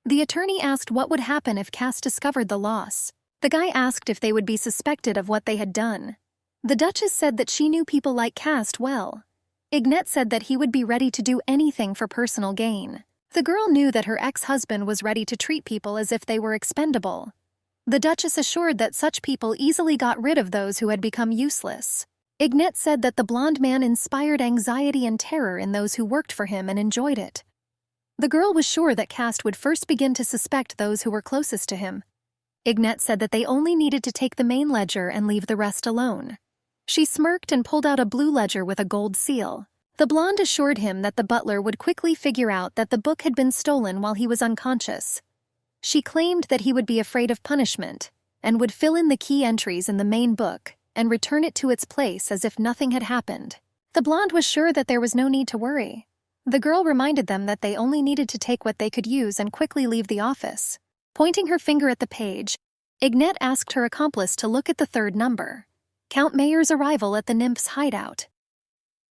Speaker 1: The attorney asked what would happen if Cast discovered the loss. The guy asked if they would be suspected of what they had done. The Duchess said that she knew people like Cast well. Ignette said that he would be ready to do anything for personal gain. The girl knew that her ex-husband was ready to treat people as if they were expendable. The Duchess assured that such people easily got rid of those who had become useless. Ignette said that the blonde man inspired anxiety and terror in those who worked for him and enjoyed it. The girl was sure that Cast would first begin to suspect those who were closest to him. Ignette said that they only needed to take the main ledger and leave the rest alone. She smirked and pulled out a blue ledger with a gold seal. The blonde assured him that the butler would quickly figure out that the book had been stolen while he was unconscious. She claimed that he would be afraid of punishment and would fill in the key entries in the main book and return it to its place as if nothing had happened. The blonde was sure that there was no need to worry. The girl reminded them that they only needed to take what they could use and quickly leave the office. Pointing her finger at the page, Ignette asked her accomplice to look at the 3rd number. Count Mayer's arrival at the nymph's hideout.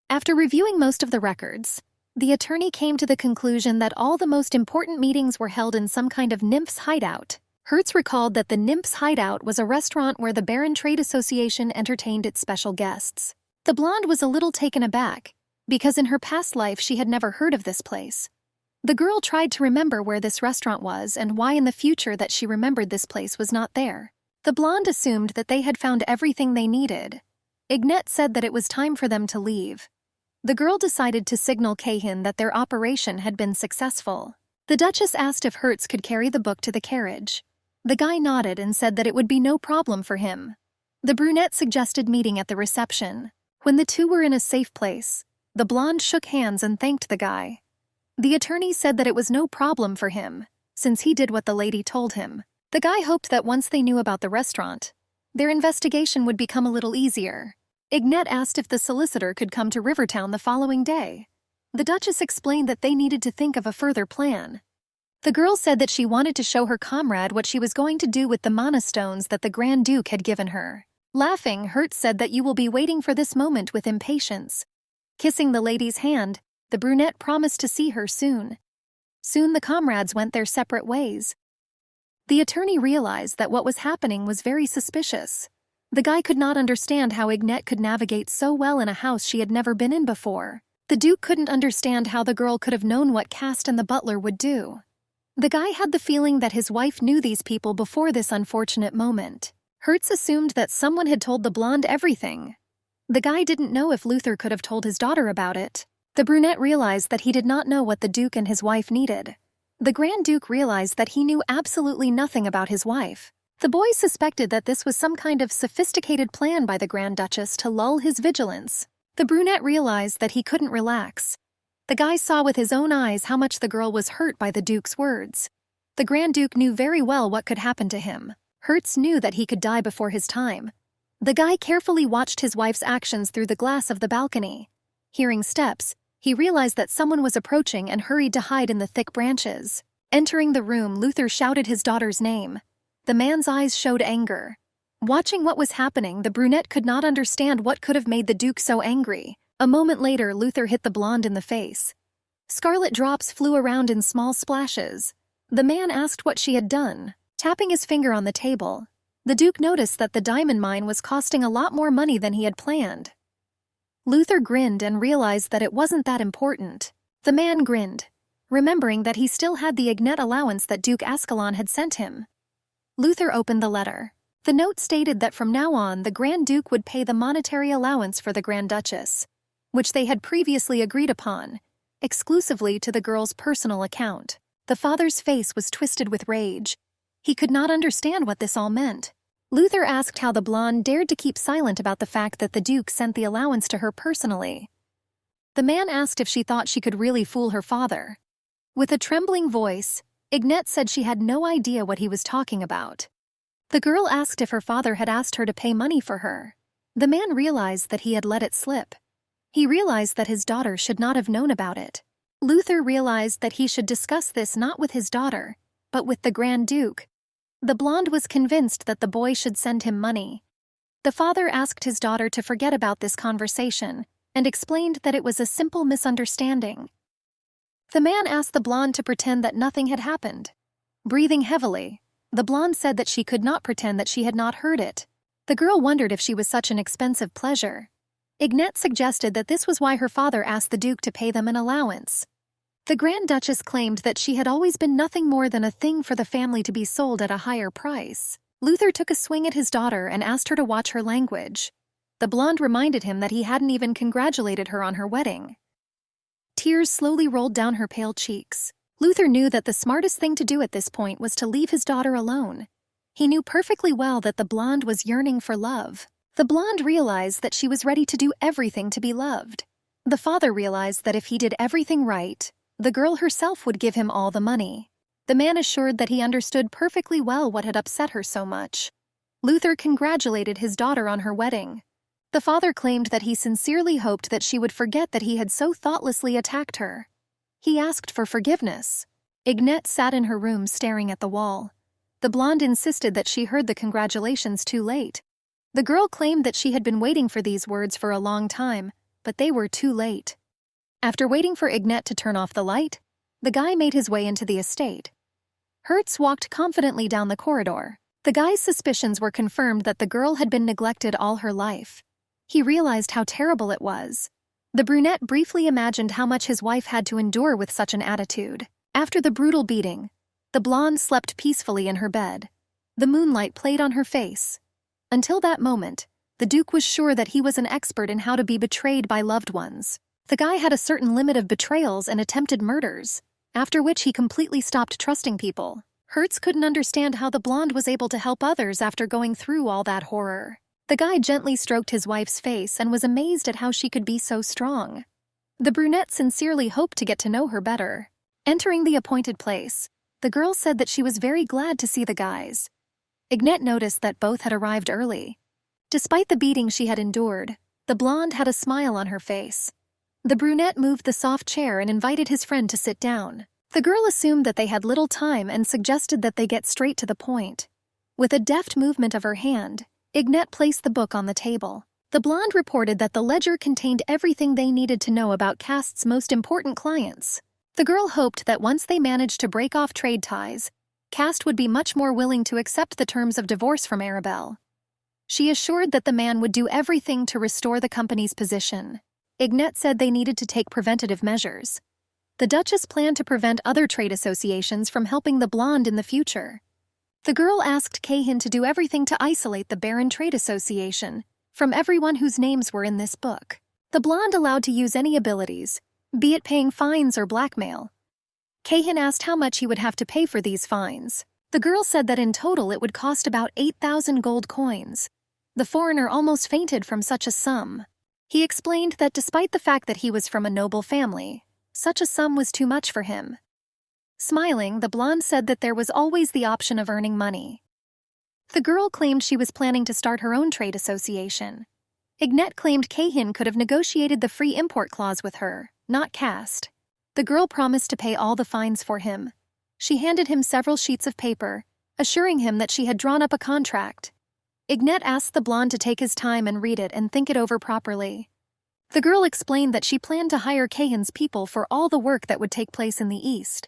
Speaker 1: After reviewing most of the records, the attorney came to the conclusion that all the most important meetings were held in some kind of nymph's hideout. Hertz recalled that the nymph's hideout was a restaurant where the Baron Trade Association entertained its special guests. The blonde was a little taken aback, because in her past life she had never heard of this place. The girl tried to remember where this restaurant was and why in the future that she remembered this place was not there. The blonde assumed that they had found everything they needed. Ignette said that it was time for them to leave. The girl decided to signal Keihin that their operation had been successful. The Duchess asked if Hertz could carry the book to the carriage. The guy nodded and said that it would be no problem for him. The brunette suggested meeting at the reception. When the two were in a safe place, the blonde shook hands and thanked the guy. The attorney said that it was no problem for him, since he did what the lady told him. The guy hoped that once they knew about the restaurant, their investigation would become a little easier. Ignette asked if the solicitor could come to Rivertown the following day. The Duchess explained that they needed to think of a further plan. The girl said that she wanted to show her comrade what she was going to do with the mana stones that the Grand Duke had given her. Laughing, Hertz said that you will be waiting for this moment with impatience. Kissing the lady's hand, the brunette promised to see her soon. Soon the comrades went their separate ways. The attorney realized that what was happening was very suspicious. The guy could not understand how Ignette could navigate so well in a house she had never been in before. The Duke couldn't understand how the girl could have known what Cast and the butler would do. The guy had the feeling that his wife knew these people before this unfortunate moment. Hertz assumed that someone had told the blonde everything. The guy didn't know if Luther could have told his daughter about it. The brunette realized that he did not know what the Duke and his wife needed. The Grand Duke realized that he knew absolutely nothing about his wife. The boys suspected that this was some kind of sophisticated plan by the Grand Duchess to lull his vigilance. The brunette realized that he couldn't relax. The guy saw with his own eyes how much the girl was hurt by the Duke's words. The Grand Duke knew very well what could happen to him. Hertz knew that he could die before his time. The guy carefully watched his wife's actions through the glass of the balcony. Hearing steps, he realized that someone was approaching and hurried to hide in the thick branches. Entering the room, Luther shouted his daughter's name. The man's eyes showed anger. Watching what was happening, the brunette could not understand what could have made the Duke so angry. A moment later, Luther hit the blonde in the face. Scarlet drops flew around in small splashes. The man asked what she had done. Tapping his finger on the table, the Duke noticed that the diamond mine was costing a lot more money than he had planned. Luther grinned and realized that it wasn't that important. The man grinned, remembering that he still had the Ignette allowance that Duke Ascalon had sent him. Luther opened the letter. The note stated that from now on the Grand Duke would pay the monetary allowance for the Grand Duchess, which they had previously agreed upon, exclusively to the girl's personal account. The father's face was twisted with rage. He could not understand what this all meant. Luther asked how the blonde dared to keep silent about the fact that the Duke sent the allowance to her personally. The man asked if she thought she could really fool her father. With a trembling voice, Ignette said she had no idea what he was talking about. The girl asked if her father had asked her to pay money for her. The man realized that he had let it slip. He realized that his daughter should not have known about it. Luther realized that he should discuss this not with his daughter, but with the Grand Duke. The blonde was convinced that the boy should send him money. The father asked his daughter to forget about this conversation and explained that it was a simple misunderstanding. The man asked the blonde to pretend that nothing had happened. Breathing heavily, the blonde said that she could not pretend that she had not heard it. The girl wondered if she was such an expensive pleasure. Ignette suggested that this was why her father asked the Duke to pay them an allowance. The Grand Duchess claimed that she had always been nothing more than a thing for the family to be sold at a higher price. Luther took a swing at his daughter and asked her to watch her language. The blonde reminded him that he hadn't even congratulated her on her wedding. Tears slowly rolled down her pale cheeks. Luther knew that the smartest thing to do at this point was to leave his daughter alone. He knew perfectly well that the blonde was yearning for love. The blonde realized that she was ready to do everything to be loved. The father realized that if he did everything right, the girl herself would give him all the money. The man assured that he understood perfectly well what had upset her so much. Luther congratulated his daughter on her wedding. The father claimed that he sincerely hoped that she would forget that he had so thoughtlessly attacked her. He asked for forgiveness. Ignette sat in her room staring at the wall. The blonde insisted that she heard the congratulations too late. The girl claimed that she had been waiting for these words for a long time, but they were too late. After waiting for Ignette to turn off the light, the guy made his way into the estate. Hertz walked confidently down the corridor. The guy's suspicions were confirmed that the girl had been neglected all her life. He realized how terrible it was. The brunette briefly imagined how much his wife had to endure with such an attitude. After the brutal beating, the blonde slept peacefully in her bed. The moonlight played on her face. Until that moment, the Duke was sure that he was an expert in how to be betrayed by loved ones. The guy had a certain limit of betrayals and attempted murders, after which he completely stopped trusting people. Hertz couldn't understand how the blonde was able to help others after going through all that horror. The guy gently stroked his wife's face and was amazed at how she could be so strong. The brunette sincerely hoped to get to know her better. Entering the appointed place, the girl said that she was very glad to see the guys. Ignette noticed that both had arrived early. Despite the beating she had endured, the blonde had a smile on her face. The brunette moved the soft chair and invited his friend to sit down. The girl assumed that they had little time and suggested that they get straight to the point. With a deft movement of her hand, Ignette placed the book on the table. The blonde reported that the ledger contained everything they needed to know about Cast's most important clients. The girl hoped that once they managed to break off trade ties, Cast would be much more willing to accept the terms of divorce from Arabelle. She assured that the man would do everything to restore the company's position. Ignette said they needed to take preventative measures. The Duchess planned to prevent other trade associations from helping the blonde in the future. The girl asked Kahin to do everything to isolate the Baron Trade Association from everyone whose names were in this book. The blonde allowed to use any abilities, be it paying fines or blackmail. Kahin asked how much he would have to pay for these fines. The girl said that in total it would cost about 8,000 gold coins. The foreigner almost fainted from such a sum. He explained that despite the fact that he was from a noble family, such a sum was too much for him. Smiling, the blonde said that there was always the option of earning money. The girl claimed she was planning to start her own trade association. Ignette claimed Kahin could have negotiated the free import clause with her, not Cast. The girl promised to pay all the fines for him. She handed him several sheets of paper, assuring him that she had drawn up a contract. Ignette asked the blonde to take his time and read it and think it over properly. The girl explained that she planned to hire Kahin's people for all the work that would take place in the East.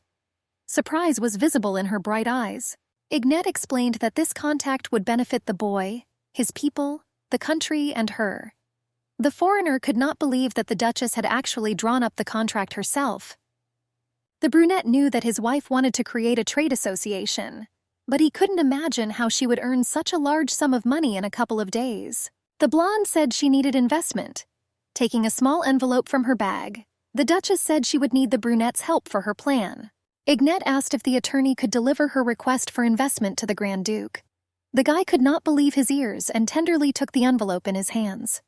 Speaker 1: Surprise was visible in her bright eyes. Ignette explained that this contact would benefit the boy, his people, the country, and her. The foreigner could not believe that the Duchess had actually drawn up the contract herself. The brunette knew that his wife wanted to create a trade association, but he couldn't imagine how she would earn such a large sum of money in a couple of days. The blonde said she needed investment. Taking a small envelope from her bag, the Duchess said she would need the brunette's help for her plan. Ignette asked if the attorney could deliver her request for investment to the Grand Duke. The guy could not believe his ears and tenderly took the envelope in his hands.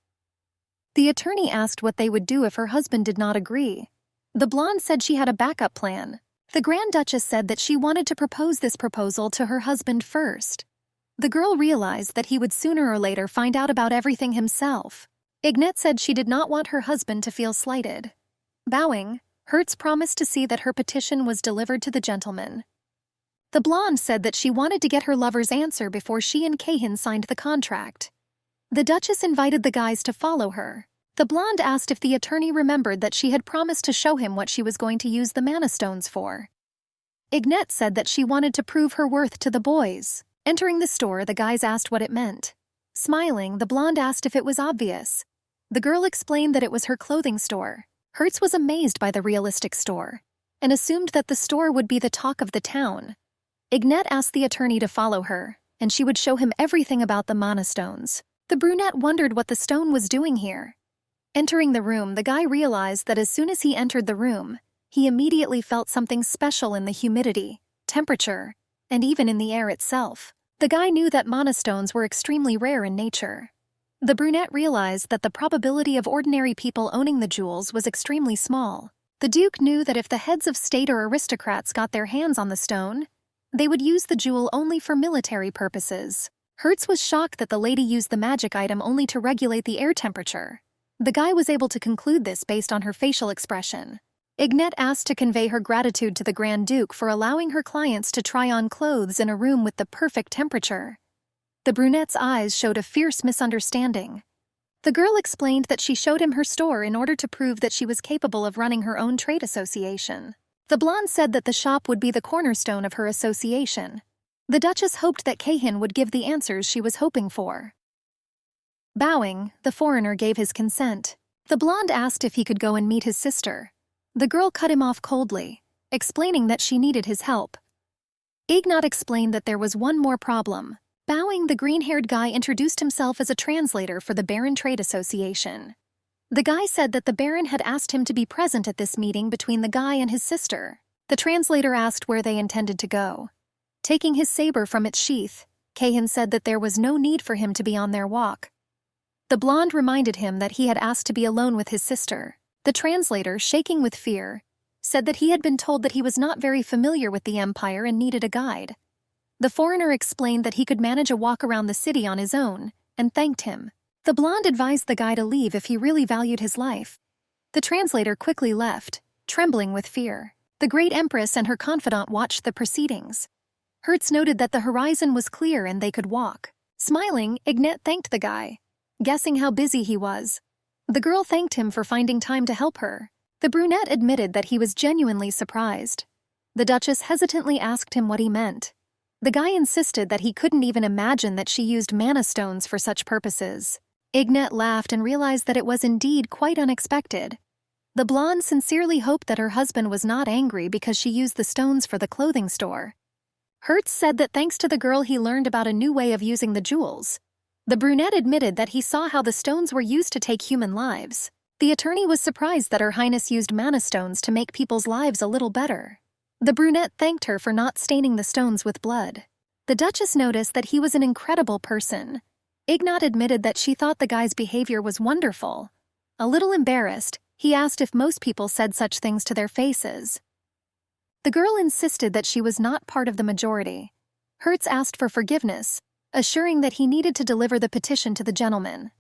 Speaker 1: The attorney asked what they would do if her husband did not agree. The blonde said she had a backup plan. The Grand Duchess said that she wanted to propose this proposal to her husband first. The girl realized that he would sooner or later find out about everything himself. Ignette said she did not want her husband to feel slighted. Bowing, Hertz promised to see that her petition was delivered to the gentleman. The blonde said that she wanted to get her lover's answer before she and Kahin signed the contract. The Duchess invited the guys to follow her. The blonde asked if the attorney remembered that she had promised to show him what she was going to use the mana stones for. Ignette said that she wanted to prove her worth to the boys. Entering the store, the guys asked what it meant. Smiling, the blonde asked if it was obvious. The girl explained that it was her clothing store. Hertz was amazed by the realistic store and assumed that the store would be the talk of the town. Ignette asked the attorney to follow her, and she would show him everything about the mana stones. The brunette wondered what the stone was doing here. Entering the room, the guy realized that as soon as he entered the room, he immediately felt something special in the humidity, temperature, and even in the air itself. The guy knew that mana stones were extremely rare in nature. The brunette realized that the probability of ordinary people owning the jewels was extremely small. The Duke knew that if the heads of state or aristocrats got their hands on the stone, they would use the jewel only for military purposes. Hertz was shocked that the lady used the magic item only to regulate the air temperature. The guy was able to conclude this based on her facial expression. Ignette asked to convey her gratitude to the Grand Duke for allowing her clients to try on clothes in a room with the perfect temperature. The brunette's eyes showed a fierce misunderstanding. The girl explained that she showed him her store in order to prove that she was capable of running her own trade association. The blonde said that the shop would be the cornerstone of her association. The Duchess hoped that Kahin would give the answers she was hoping for. Bowing, the foreigner gave his consent. The blonde asked if he could go and meet his sister. The girl cut him off coldly, explaining that she needed his help. Ignat explained that there was one more problem. Bowing, the green-haired guy introduced himself as a translator for the Baron Trade Association. The guy said that the Baron had asked him to be present at this meeting between the guy and his sister. The translator asked where they intended to go. Taking his saber from its sheath, Kahin said that there was no need for him to be on their walk. The blonde reminded him that he had asked to be alone with his sister. The translator, shaking with fear, said that he had been told that he was not very familiar with the empire and needed a guide. The foreigner explained that he could manage a walk around the city on his own, and thanked him. The blonde advised the guy to leave if he really valued his life. The translator quickly left, trembling with fear. The great empress and her confidant watched the proceedings. Hertz noted that the horizon was clear and they could walk. Smiling, Ignat thanked the guy, guessing how busy he was. The girl thanked him for finding time to help her. The brunette admitted that he was genuinely surprised. The Duchess hesitantly asked him what he meant. The guy insisted that he couldn't even imagine that she used mana stones for such purposes. Ignat laughed and realized that it was indeed quite unexpected. The blonde sincerely hoped that her husband was not angry because she used the stones for the clothing store. Hertz said that thanks to the girl he learned about a new way of using the jewels. The brunette admitted that he saw how the stones were used to take human lives. The attorney was surprised that Her Highness used mana stones to make people's lives a little better. The brunette thanked her for not staining the stones with blood. The Duchess noticed that he was an incredible person. Ignat admitted that she thought the guy's behavior was wonderful. A little embarrassed, he asked if most people said such things to their faces. The girl insisted that she was not part of the majority. Hertz asked for forgiveness, assuring that he needed to deliver the petition to the gentleman.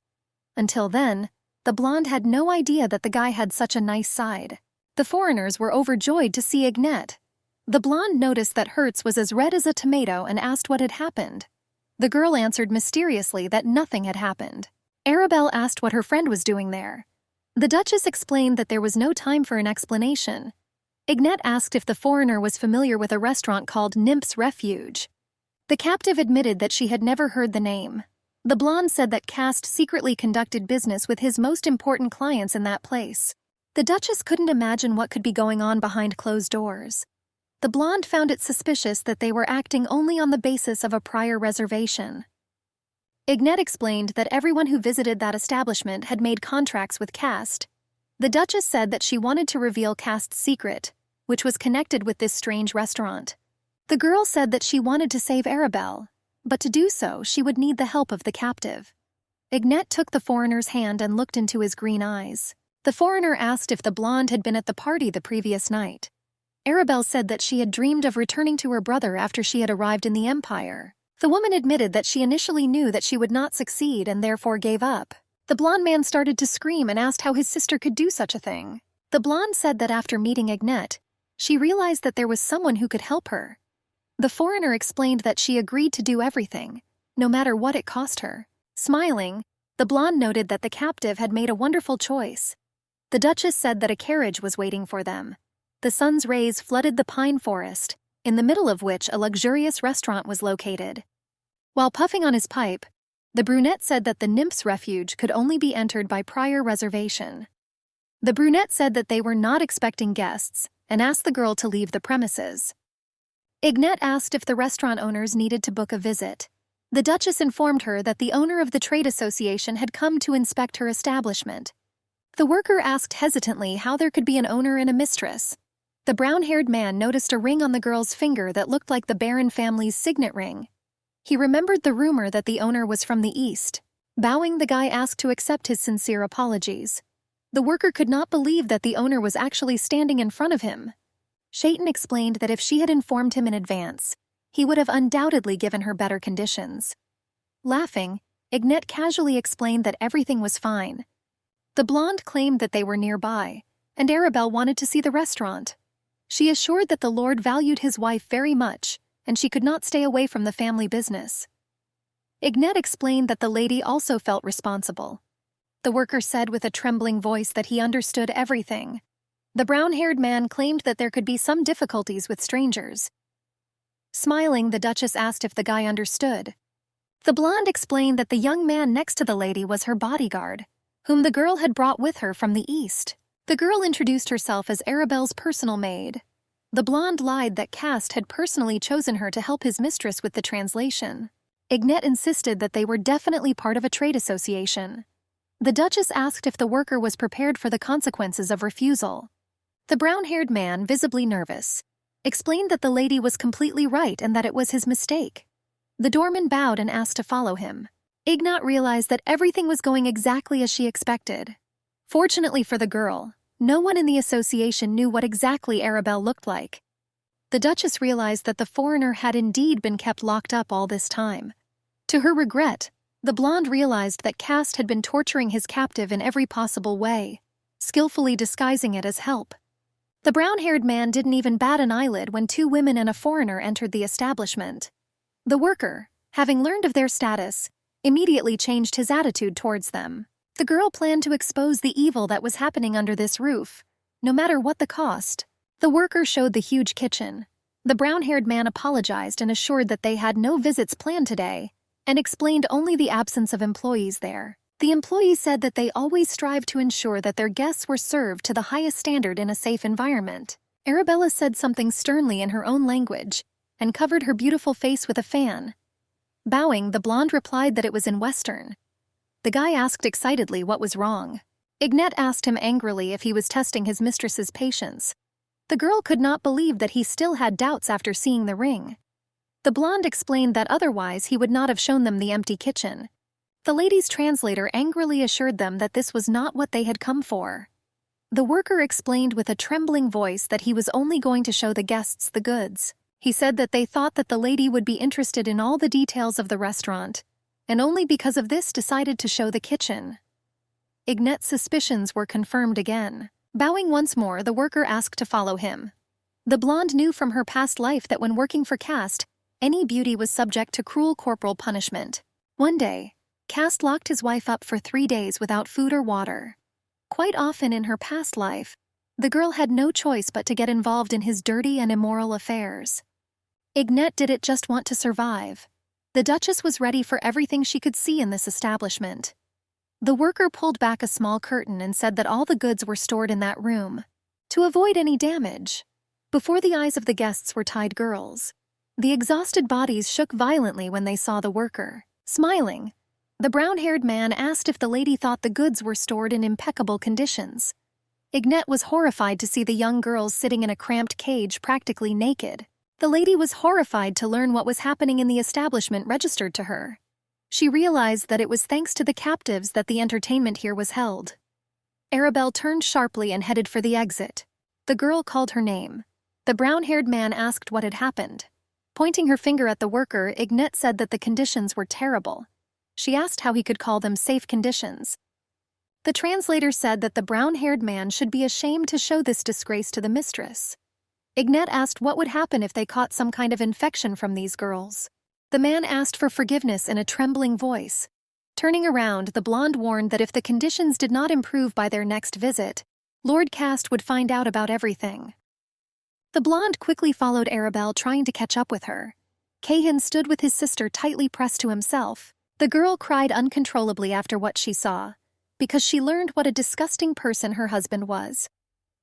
Speaker 1: Until then, the blonde had no idea that the guy had such a nice side. The foreigners were overjoyed to see Ignat. The blonde noticed that Hertz was as red as a tomato and asked what had happened. The girl answered mysteriously that nothing had happened. Arabelle asked what her friend was doing there. The Duchess explained that there was no time for an explanation. Ignat asked if the foreigner was familiar with a restaurant called Nymph's Refuge. The captive admitted that she had never heard the name. The blonde said that Cast secretly conducted business with his most important clients in that place. The Duchess couldn't imagine what could be going on behind closed doors. The blonde found it suspicious that they were acting only on the basis of a prior reservation. Ignat explained that everyone who visited that establishment had made contracts with Cast. The Duchess said that she wanted to reveal Cast's secret, which was connected with this strange restaurant. The girl said that she wanted to save Arabelle, but to do so she would need the help of the captive. Ignat took the foreigner's hand and looked into his green eyes. The foreigner asked if the blonde had been at the party the previous night. Arabelle said that she had dreamed of returning to her brother after she had arrived in the Empire. The woman admitted that she initially knew that she would not succeed and therefore gave up. The blonde man started to scream and asked how his sister could do such a thing. The blonde said that after meeting Ignat, she realized that there was someone who could help her. The foreigner explained that she agreed to do everything, no matter what it cost her. Smiling, the blonde noted that the captive had made a wonderful choice. The Duchess said that a carriage was waiting for them. The sun's rays flooded the pine forest, in the middle of which a luxurious restaurant was located. While puffing on his pipe, the brunette said that the Nymph's Refuge could only be entered by prior reservation. The brunette said that they were not expecting guests and asked the girl to leave the premises. Ignat asked if the restaurant owners needed to book a visit. The Duchess informed her that the owner of the trade association had come to inspect her establishment. The worker asked hesitantly how there could be an owner and a mistress. The brown-haired man noticed a ring on the girl's finger that looked like the Baron family's signet ring. He remembered the rumor that the owner was from the East. Bowing, the guy asked to accept his sincere apologies. The worker could not believe that the owner was actually standing in front of him. Shaitan explained that if she had informed him in advance, he would have undoubtedly given her better conditions. Laughing, Ignat casually explained that everything was fine. The blonde claimed that they were nearby, and Arabelle wanted to see the restaurant. She assured that the lord valued his wife very much, and she could not stay away from the family business. Ignat explained that the lady also felt responsible. The worker said with a trembling voice that he understood everything. The brown-haired man claimed that there could be some difficulties with strangers. Smiling, the Duchess asked if the guy understood. The blonde explained that the young man next to the lady was her bodyguard, whom the girl had brought with her from the East. The girl introduced herself as Arabelle's personal maid. The blonde lied that Cast had personally chosen her to help his mistress with the translation. Ignat insisted that they were definitely part of a trade association. The Duchess asked if the worker was prepared for the consequences of refusal. The brown-haired man, visibly nervous, explained that the lady was completely right and that it was his mistake. The doorman bowed and asked to follow him. Ignat realized that everything was going exactly as she expected. Fortunately for the girl, no one in the association knew what exactly Arabelle looked like. The Duchess realized that the foreigner had indeed been kept locked up all this time. To her regret, the blonde realized that Cast had been torturing his captive in every possible way, skillfully disguising it as help. The brown-haired man didn't even bat an eyelid when two women and a foreigner entered the establishment. The worker, having learned of their status, immediately changed his attitude towards them. The girl planned to expose the evil that was happening under this roof, no matter what the cost. The worker showed the huge kitchen. The brown-haired man apologized and assured that they had no visits planned today, and explained only the absence of employees there. The employees said that they always strive to ensure that their guests were served to the highest standard in a safe environment. Arabella said something sternly in her own language, and covered her beautiful face with a fan. Bowing, the blonde replied that it was in Western. The guy asked excitedly what was wrong. Ignat asked him angrily if he was testing his mistress's patience. The girl could not believe that he still had doubts after seeing the ring. The blonde explained that otherwise he would not have shown them the empty kitchen. The lady's translator angrily assured them that this was not what they had come for. The worker explained with a trembling voice that he was only going to show the guests the goods. He said that they thought that the lady would be interested in all the details of the restaurant, and only because of this decided to show the kitchen. Ignat's suspicions were confirmed again. Bowing once more, the worker asked to follow him. The blonde knew from her past life that when working for Cast, any beauty was subject to cruel corporal punishment. One day, Cast locked his wife up for 3 days without food or water. Quite often in her past life, the girl had no choice but to get involved in his dirty and immoral affairs. Ignat didn't just want to survive. The Duchess was ready for everything she could see in this establishment. The worker pulled back a small curtain and said that all the goods were stored in that room, to avoid any damage. Before the eyes of the guests were tied girls. The exhausted bodies shook violently when they saw the worker. Smiling, the brown-haired man asked if the lady thought the goods were stored in impeccable conditions. Ignat was horrified to see the young girls sitting in a cramped cage practically naked. The lady was horrified to learn what was happening in the establishment registered to her. She realized that it was thanks to the captives that the entertainment here was held. Arabelle turned sharply and headed for the exit. The girl called her name. The brown-haired man asked what had happened. Pointing her finger at the worker, Ignat said that the conditions were terrible. She asked how he could call them safe conditions. The translator said that the brown-haired man should be ashamed to show this disgrace to the mistress. Ignat asked what would happen if they caught some kind of infection from these girls. The man asked for forgiveness in a trembling voice. Turning around, the blonde warned that if the conditions did not improve by their next visit, Lord Cast would find out about everything. The blonde quickly followed Arabelle, trying to catch up with her. Cahan stood with his sister tightly pressed to himself. The girl cried uncontrollably after what she saw, because she learned what a disgusting person her husband was.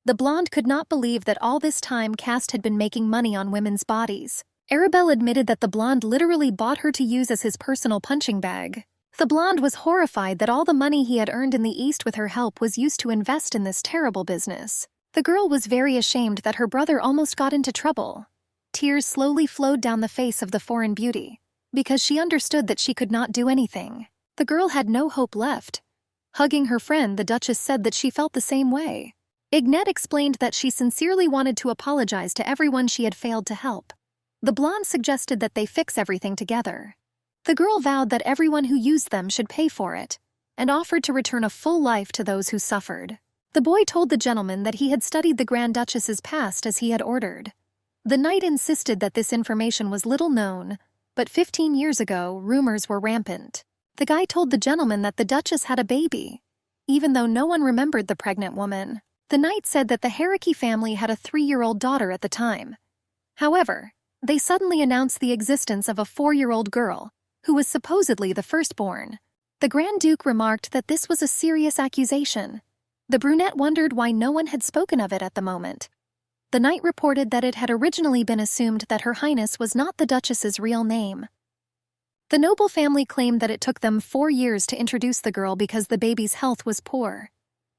Speaker 1: The blonde could not believe that all this time Cast had been making money on women's bodies. Arabelle admitted that the blonde literally bought her to use as his personal punching bag. The blonde was horrified that all the money he had earned in the East with her help was used to invest in this terrible business. The girl was very ashamed that her brother almost got into trouble. Tears slowly flowed down the face of the foreign beauty, because she understood that she could not do anything. The girl had no hope left. Hugging her friend, the Duchess said that she felt the same way. Ignat explained that she sincerely wanted to apologize to everyone she had failed to help. The blonde suggested that they fix everything together. The girl vowed that everyone who used them should pay for it, and offered to return a full life to those who suffered. The boy told the gentleman that he had studied the Grand Duchess's past as he had ordered. The knight insisted that this information was little known, but 15 years ago, rumors were rampant. The guy told the gentleman that the Duchess had a baby, even though no one remembered the pregnant woman. The knight said that the Heraki family had a 3-year-old daughter at the time. However, they suddenly announced the existence of a 4-year-old girl, who was supposedly the firstborn. The Grand Duke remarked that this was a serious accusation. The brunette wondered why no one had spoken of it at the moment. The knight reported that it had originally been assumed that Her Highness was not the Duchess's real name. The noble family claimed that it took them 4 years to introduce the girl because the baby's health was poor.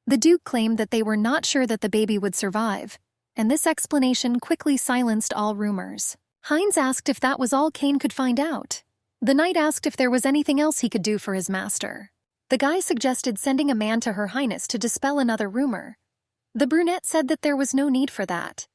Speaker 1: The Duke claimed that they were not sure that the baby would survive, and this explanation quickly silenced all rumors. Heinz asked if that was all Cain could find out. The knight asked if there was anything else he could do for his master. The guy suggested sending a man to Her Highness to dispel another rumor. The brunette said that there was no need for that.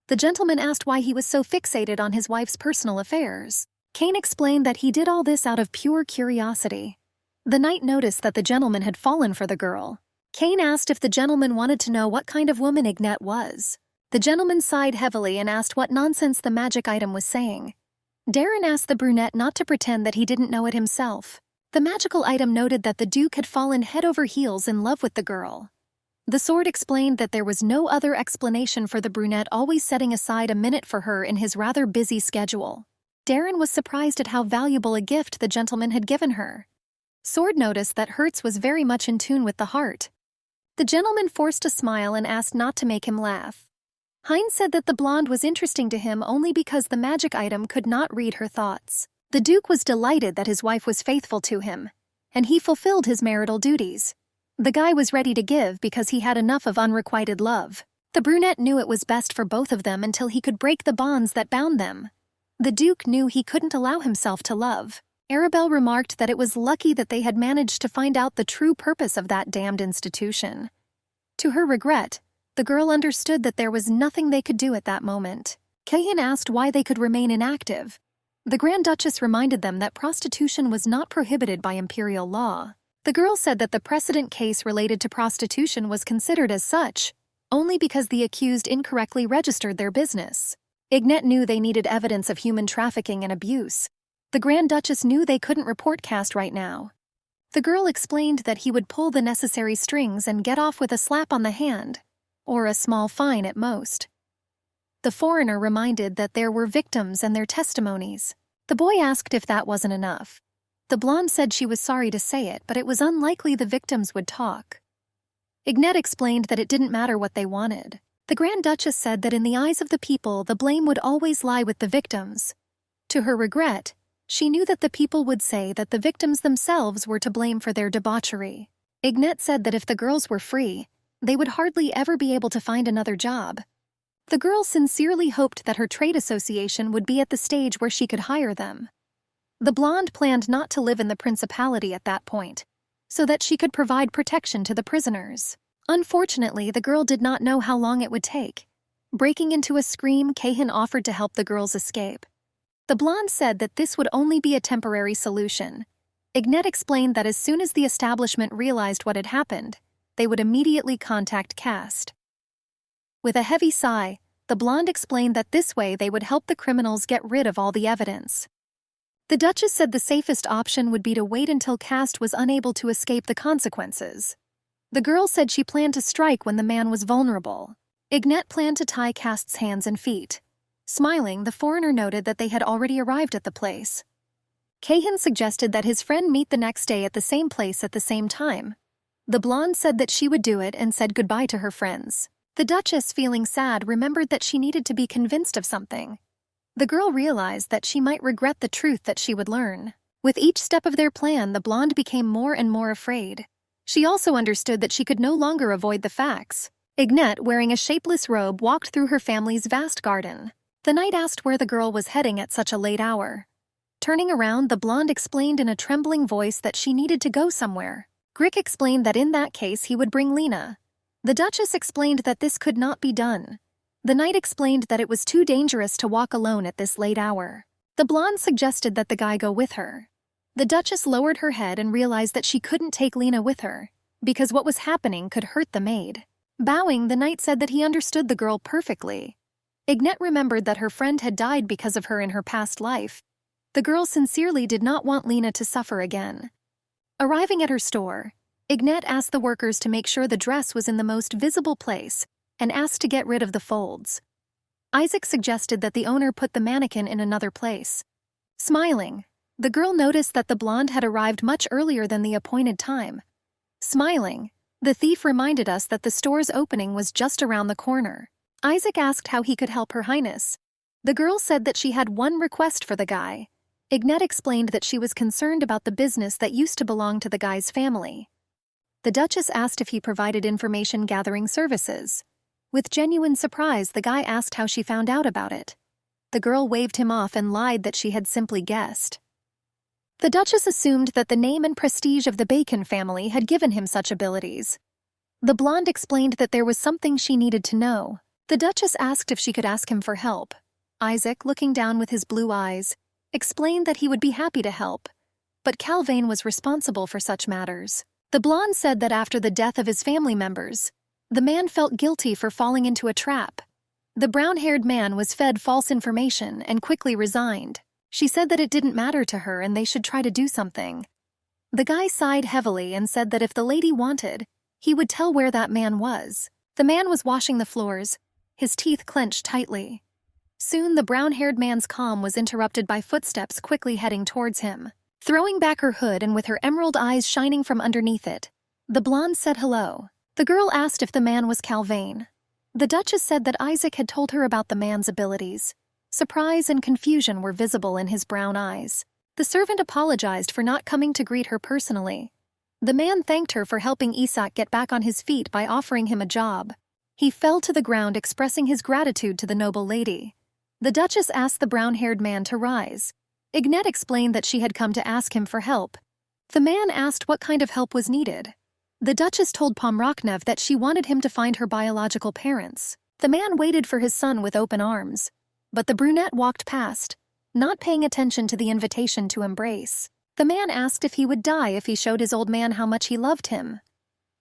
Speaker 1: The gentleman asked why he was so fixated on his wife's personal affairs. Cain explained that he did all this out of pure curiosity. The knight noticed that the gentleman had fallen for the girl. Cain asked if the gentleman wanted to know what kind of woman Ignette was. The gentleman sighed heavily and asked what nonsense the magic item was saying. Darren asked the brunette not to pretend that he didn't know it himself. The magical item noted that the Duke had fallen head over heels in love with the girl. The sword explained that there was no other explanation for the brunette always setting aside a minute for her in his rather busy schedule. Darren was surprised at how valuable a gift the gentleman had given her. Sword noticed that Hertz was very much in tune with the heart. The gentleman forced a smile and asked not to make him laugh. Heinz said that the blonde was interesting to him only because the magic item could not read her thoughts. The Duke was delighted that his wife was faithful to him, and he fulfilled his marital duties. The guy was ready to give because he had enough of unrequited love. The brunette knew it was best for both of them until he could break the bonds that bound them. The Duke knew he couldn't allow himself to love. Arabelle remarked that it was lucky that they had managed to find out the true purpose of that damned institution. To her regret, the girl understood that there was nothing they could do at that moment. Cain asked why they could remain inactive. The Grand Duchess reminded them that prostitution was not prohibited by imperial law. The girl said that the precedent case related to prostitution was considered as such, only because the accused incorrectly registered their business. Ignette knew they needed evidence of human trafficking and abuse. The Grand Duchess knew they couldn't report Cast right now. The girl explained that he would pull the necessary strings and get off with a slap on the hand, or a small fine at most. The foreigner reminded that there were victims and their testimonies. The boy asked if that wasn't enough. The blonde said she was sorry to say it, but it was unlikely the victims would talk. Ignette explained that it didn't matter what they wanted. The Grand Duchess said that in the eyes of the people, the blame would always lie with the victims. To her regret, she knew that the people would say that the victims themselves were to blame for their debauchery. Ignette said that if the girls were free, they would hardly ever be able to find another job. The girl sincerely hoped that her trade association would be at the stage where she could hire them. The blonde planned not to live in the principality at that point, so that she could provide protection to the prisoners. Unfortunately, the girl did not know how long it would take. Breaking into a scream, Cain offered to help the girls escape. The blonde said that this would only be a temporary solution. Ignette explained that as soon as the establishment realized what had happened, they would immediately contact Cast. With a heavy sigh, the blonde explained that this way they would help the criminals get rid of all the evidence. The Duchess said the safest option would be to wait until Cast was unable to escape the consequences. The girl said she planned to strike when the man was vulnerable. Ignette planned to tie Cast's hands and feet. Smiling, the foreigner noted that they had already arrived at the place. Cain suggested that his friend meet the next day at the same place at the same time. The blonde said that she would do it and said goodbye to her friends. The Duchess, feeling sad, remembered that she needed to be convinced of something. The girl realized that she might regret the truth that she would learn. With each step of their plan, the blonde became more and more afraid. She also understood that she could no longer avoid the facts. Ignette, wearing a shapeless robe, walked through her family's vast garden. The knight asked where the girl was heading at such a late hour. Turning around, the blonde explained in a trembling voice that she needed to go somewhere. Grick explained that in that case he would bring Lena. The Duchess explained that this could not be done. The knight explained that it was too dangerous to walk alone at this late hour. The blonde suggested that the guy go with her. The Duchess lowered her head and realized that she couldn't take Lena with her, because what was happening could hurt the maid. Bowing, the knight said that he understood the girl perfectly. Ignette remembered that her friend had died because of her in her past life. The girl sincerely did not want Lena to suffer again. Arriving at her store, Ignette asked the workers to make sure the dress was in the most visible place and asked to get rid of the folds. Isaac suggested that the owner put the mannequin in another place. Smiling, the girl noticed that the blonde had arrived much earlier than the appointed time. Smiling, the thief reminded us that the store's opening was just around the corner. Isaac asked how he could help Her Highness. The girl said that she had one request for the guy. Ignette explained that she was concerned about the business that used to belong to the guy's family. The Duchess asked if he provided information-gathering services. With genuine surprise, the guy asked how she found out about it. The girl waved him off and lied that she had simply guessed. The Duchess assumed that the name and prestige of the Bacon family had given him such abilities. The blonde explained that there was something she needed to know. The Duchess asked if she could ask him for help. Isaac, looking down with his blue eyes, explained that he would be happy to help, but Calvain was responsible for such matters. The blonde said that after the death of his family members, the man felt guilty for falling into a trap. The brown-haired man was fed false information and quickly resigned. She said that it didn't matter to her and they should try to do something. The guy sighed heavily and said that if the lady wanted, he would tell where that man was. The man was washing the floors, his teeth clenched tightly. Soon the brown-haired man's calm was interrupted by footsteps quickly heading towards him. Throwing back her hood and with her emerald eyes shining from underneath it, the blonde said hello. The girl asked if the man was Calvain. The Duchess said that Isaac had told her about the man's abilities. Surprise and confusion were visible in his brown eyes. The servant apologized for not coming to greet her personally. The man thanked her for helping Isaac get back on his feet by offering him a job. He fell to the ground expressing his gratitude to the noble lady. The Duchess asked the brown-haired man to rise. Ignette explained that she had come to ask him for help. The man asked what kind of help was needed. The Duchess told Pomraknev that she wanted him to find her biological parents. The man waited for his son with open arms, but the brunette walked past, not paying attention to the invitation to embrace. The man asked if he would die if he showed his old man how much he loved him.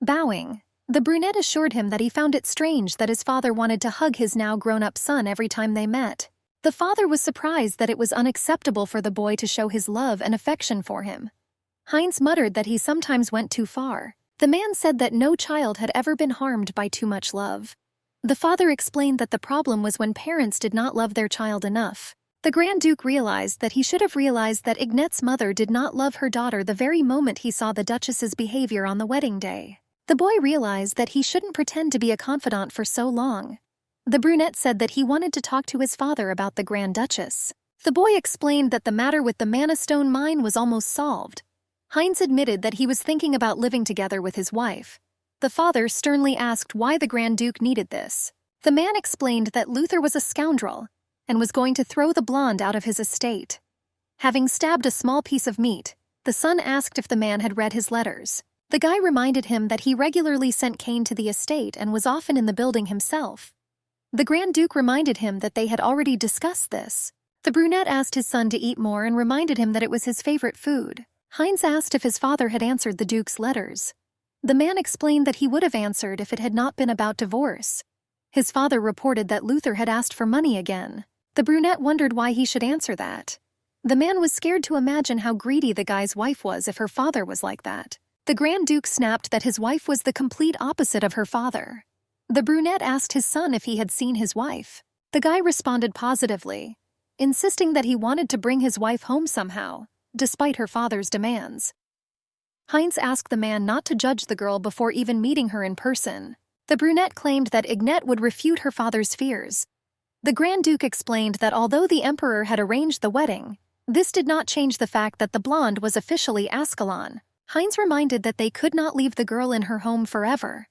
Speaker 1: Bowing, the brunette assured him that he found it strange that his father wanted to hug his now grown-up son every time they met. The father was surprised that it was unacceptable for the boy to show his love and affection for him. Heinz muttered that he sometimes went too far. The man said that no child had ever been harmed by too much love. The father explained that the problem was when parents did not love their child enough. The Grand Duke realized that he should have realized that Ignette's mother did not love her daughter the very moment he saw the Duchess's behavior on the wedding day. The boy realized that he shouldn't pretend to be a confidant for so long. The brunette said that he wanted to talk to his father about the Grand Duchess. The boy explained that the matter with the Mana Stone mine was almost solved. Heinz admitted that he was thinking about living together with his wife. The father sternly asked why the Grand Duke needed this. The man explained that Luther was a scoundrel and was going to throw the blonde out of his estate. Having stabbed a small piece of meat, the son asked if the man had read his letters. The guy reminded him that he regularly sent Cain to the estate and was often in the building himself. The Grand Duke reminded him that they had already discussed this. The brunette asked his son to eat more and reminded him that it was his favorite food. Heinz asked if his father had answered the Duke's letters. The man explained that he would have answered if it had not been about divorce. His father reported that Luther had asked for money again. The brunette wondered why he should answer that. The man was scared to imagine how greedy the guy's wife was if her father was like that. The Grand Duke snapped that his wife was the complete opposite of her father. The brunette asked his son if he had seen his wife. The guy responded positively, insisting that he wanted to bring his wife home somehow, despite her father's demands. Heinz asked the man not to judge the girl before even meeting her in person. The brunette claimed that Ignette would refute her father's fears. The Grand Duke explained that although the Emperor had arranged the wedding, this did not change the fact that the blonde was officially Ascalon. Heinz reminded that they could not leave the girl in her home forever.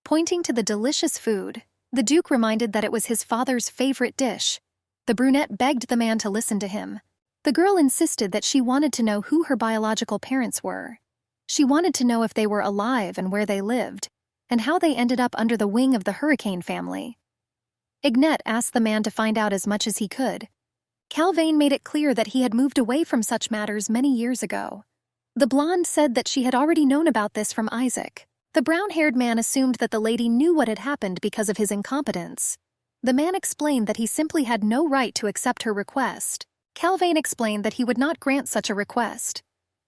Speaker 1: Pointing to the delicious food, the Duke reminded that it was his father's favorite dish. The brunette begged the man to listen to him. The girl insisted that she wanted to know who her biological parents were. She wanted to know if they were alive and where they lived, and how they ended up under the wing of the Hurricane family. Ignette asked the man to find out as much as he could. Calvain made it clear that he had moved away from such matters many years ago. The blonde said that she had already known about this from Isaac. The brown-haired man assumed that the lady knew what had happened because of his incompetence. The man explained that he simply had no right to accept her request. Calvain explained that he would not grant such a request.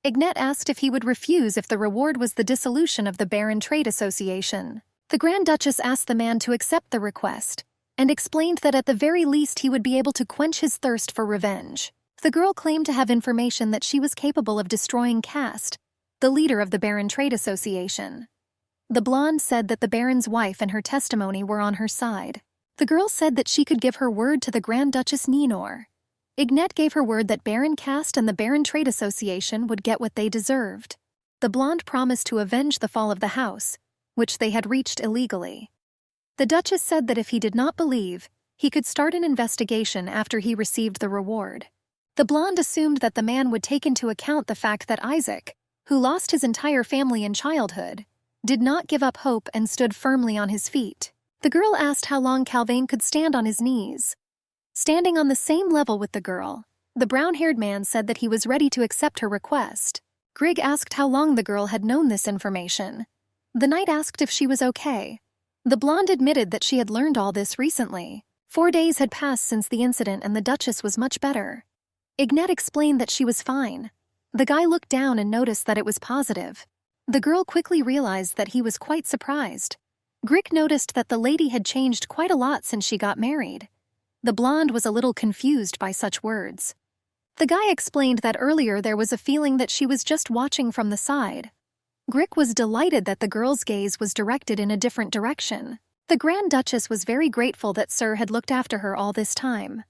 Speaker 1: Ignette asked if he would refuse if the reward was the dissolution of the Baron Trade Association. The Grand Duchess asked the man to accept the request, and explained that at the very least he would be able to quench his thirst for revenge. The girl claimed to have information that she was capable of destroying Cast, the leader of the Baron Trade Association. The blonde said that the Baron's wife and her testimony were on her side. The girl said that she could give her word to the Grand Duchess Nienor. Ignette gave her word that Baron Cast and the Baron Trade Association would get what they deserved. The blonde promised to avenge the fall of the house, which they had reached illegally. The Duchess said that if he did not believe, he could start an investigation after he received the reward. The blonde assumed that the man would take into account the fact that Isaac, who lost his entire family in childhood, did not give up hope and stood firmly on his feet. The girl asked how long Calvin could stand on his knees. Standing on the same level with the girl, the brown-haired man said that he was ready to accept her request. Greg asked how long the girl had known this information. The knight asked if she was okay. The blonde admitted that she had learned all this recently. 4 days had passed since the incident and the Duchess was much better. Ignette explained that she was fine. The guy looked down and noticed that it was positive. The girl quickly realized that he was quite surprised. Greg noticed that the lady had changed quite a lot since she got married. The blonde was a little confused by such words. The guy explained that earlier there was a feeling that she was just watching from the side. Greg was delighted that the girl's gaze was directed in a different direction. The Grand Duchess was very grateful that Sir had looked after her all this time.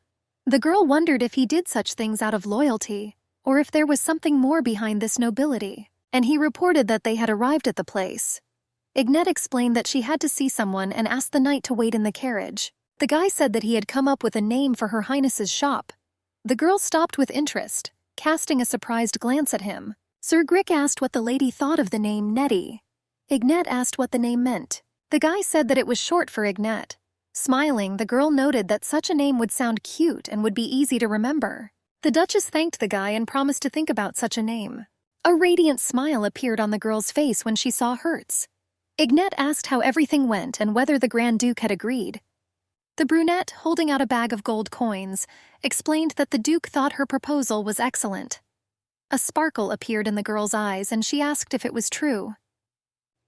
Speaker 1: The girl wondered if he did such things out of loyalty, or if there was something more behind this nobility, and he reported that they had arrived at the place. Ignette explained that she had to see someone and asked the knight to wait in the carriage. The guy said that he had come up with a name for Her Highness's shop. The girl stopped with interest, casting a surprised glance at him. Sir Greg asked what the lady thought of the name Nettie. Ignette asked what the name meant. The guy said that it was short for Ignette. Smiling, the girl noted that such a name would sound cute and would be easy to remember. The Duchess thanked the guy and promised to think about such a name. A radiant smile appeared on the girl's face when she saw Hertz. Ignette asked how everything went and whether the Grand Duke had agreed. The brunette, holding out a bag of gold coins, explained that the Duke thought her proposal was excellent. A sparkle appeared in the girl's eyes and she asked if it was true.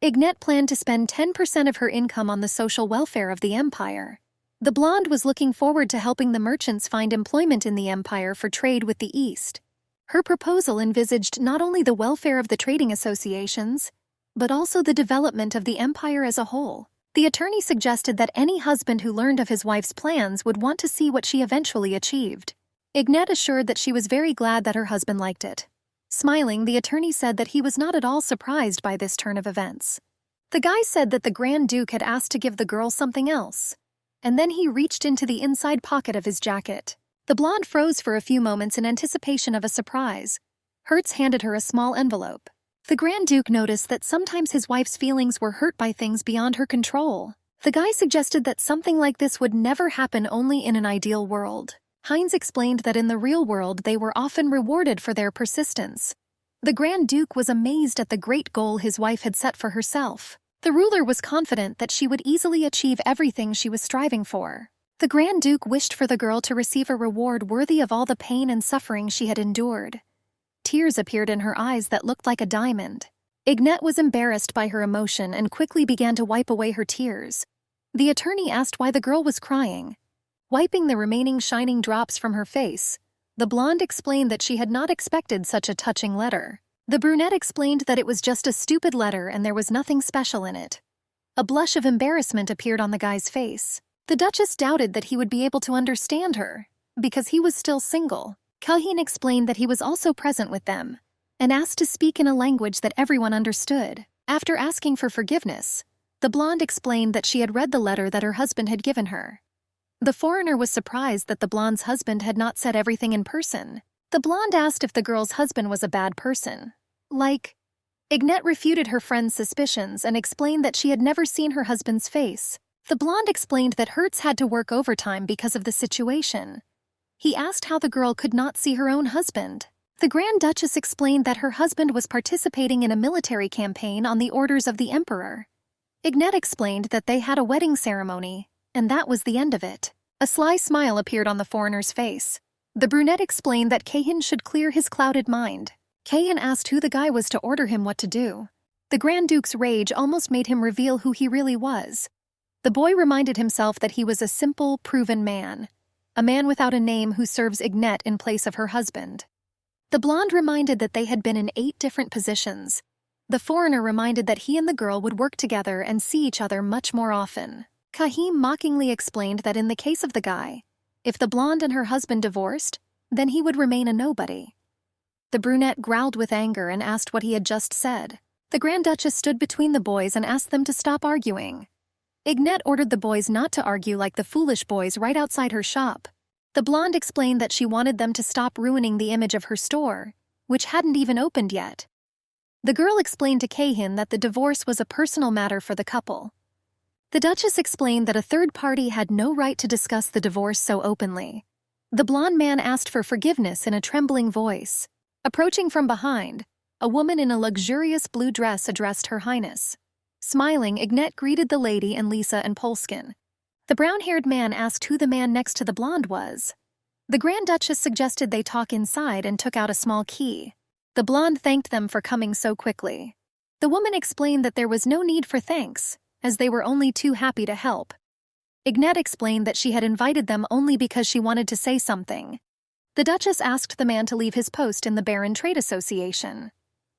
Speaker 1: Ignette planned to spend 10% of her income on the social welfare of the Empire. The blonde was looking forward to helping the merchants find employment in the Empire for trade with the East. Her proposal envisaged not only the welfare of the trading associations, but also the development of the Empire as a whole. The attorney suggested that any husband who learned of his wife's plans would want to see what she eventually achieved. Ignette assured that she was very glad that her husband liked it. Smiling, the attorney said that he was not at all surprised by this turn of events. The guy said that the Grand Duke had asked to give the girl something else, and then he reached into the inside pocket of his jacket. The blonde froze for a few moments in anticipation of a surprise. Hertz handed her a small envelope. The Grand Duke noticed that sometimes his wife's feelings were hurt by things beyond her control. The guy suggested that something like this would never happen only in an ideal world. Heinz explained that in the real world they were often rewarded for their persistence. The Grand Duke was amazed at the great goal his wife had set for herself. The ruler was confident that she would easily achieve everything she was striving for. The Grand Duke wished for the girl to receive a reward worthy of all the pain and suffering she had endured. Tears appeared in her eyes that looked like a diamond. Ignette was embarrassed by her emotion and quickly began to wipe away her tears. The attorney asked why the girl was crying. Wiping the remaining shining drops from her face, the blonde explained that she had not expected such a touching letter. The brunette explained that it was just a stupid letter and there was nothing special in it. A blush of embarrassment appeared on the guy's face. The Duchess doubted that he would be able to understand her, because he was still single. Calhoun explained that he was also present with them, and asked to speak in a language that everyone understood. After asking for forgiveness, the blonde explained that she had read the letter that her husband had given her. The foreigner was surprised that the blonde's husband had not said everything in person. The blonde asked if the girl's husband was a bad person. Ignette refuted her friend's suspicions and explained that she had never seen her husband's face. The blonde explained that Hertz had to work overtime because of the situation. He asked how the girl could not see her own husband. The Grand Duchess explained that her husband was participating in a military campaign on the orders of the Emperor. Ignette explained that they had a wedding ceremony, and that was the end of it. A sly smile appeared on the foreigner's face. The brunette explained that Kahin should clear his clouded mind. Kahin asked who the guy was to order him what to do. The Grand Duke's rage almost made him reveal who he really was. The boy reminded himself that he was a simple, proven man. A man without a name who serves Ignette in place of her husband. The blonde reminded that they had been in 8 different positions. The foreigner reminded that he and the girl would work together and see each other much more often. Kahim mockingly explained that in the case of the guy, if the blonde and her husband divorced, then he would remain a nobody. The brunette growled with anger and asked what he had just said. The Grand Duchess stood between the boys and asked them to stop arguing. Ignette ordered the boys not to argue like the foolish boys right outside her shop. The blonde explained that she wanted them to stop ruining the image of her store, which hadn't even opened yet. The girl explained to Keihin that the divorce was a personal matter for the couple. The Duchess explained that a third party had no right to discuss the divorce so openly. The blonde man asked for forgiveness in a trembling voice. Approaching from behind, a woman in a luxurious blue dress addressed Her Highness. Smiling, Ignat greeted the lady and Lisa and Polskin. The brown-haired man asked who the man next to the blonde was. The Grand Duchess suggested they talk inside and took out a small key. The blonde thanked them for coming so quickly. The woman explained that there was no need for thanks, as they were only too happy to help. Ignat explained that she had invited them only because she wanted to say something. The Duchess asked the man to leave his post in the Baron Trade Association.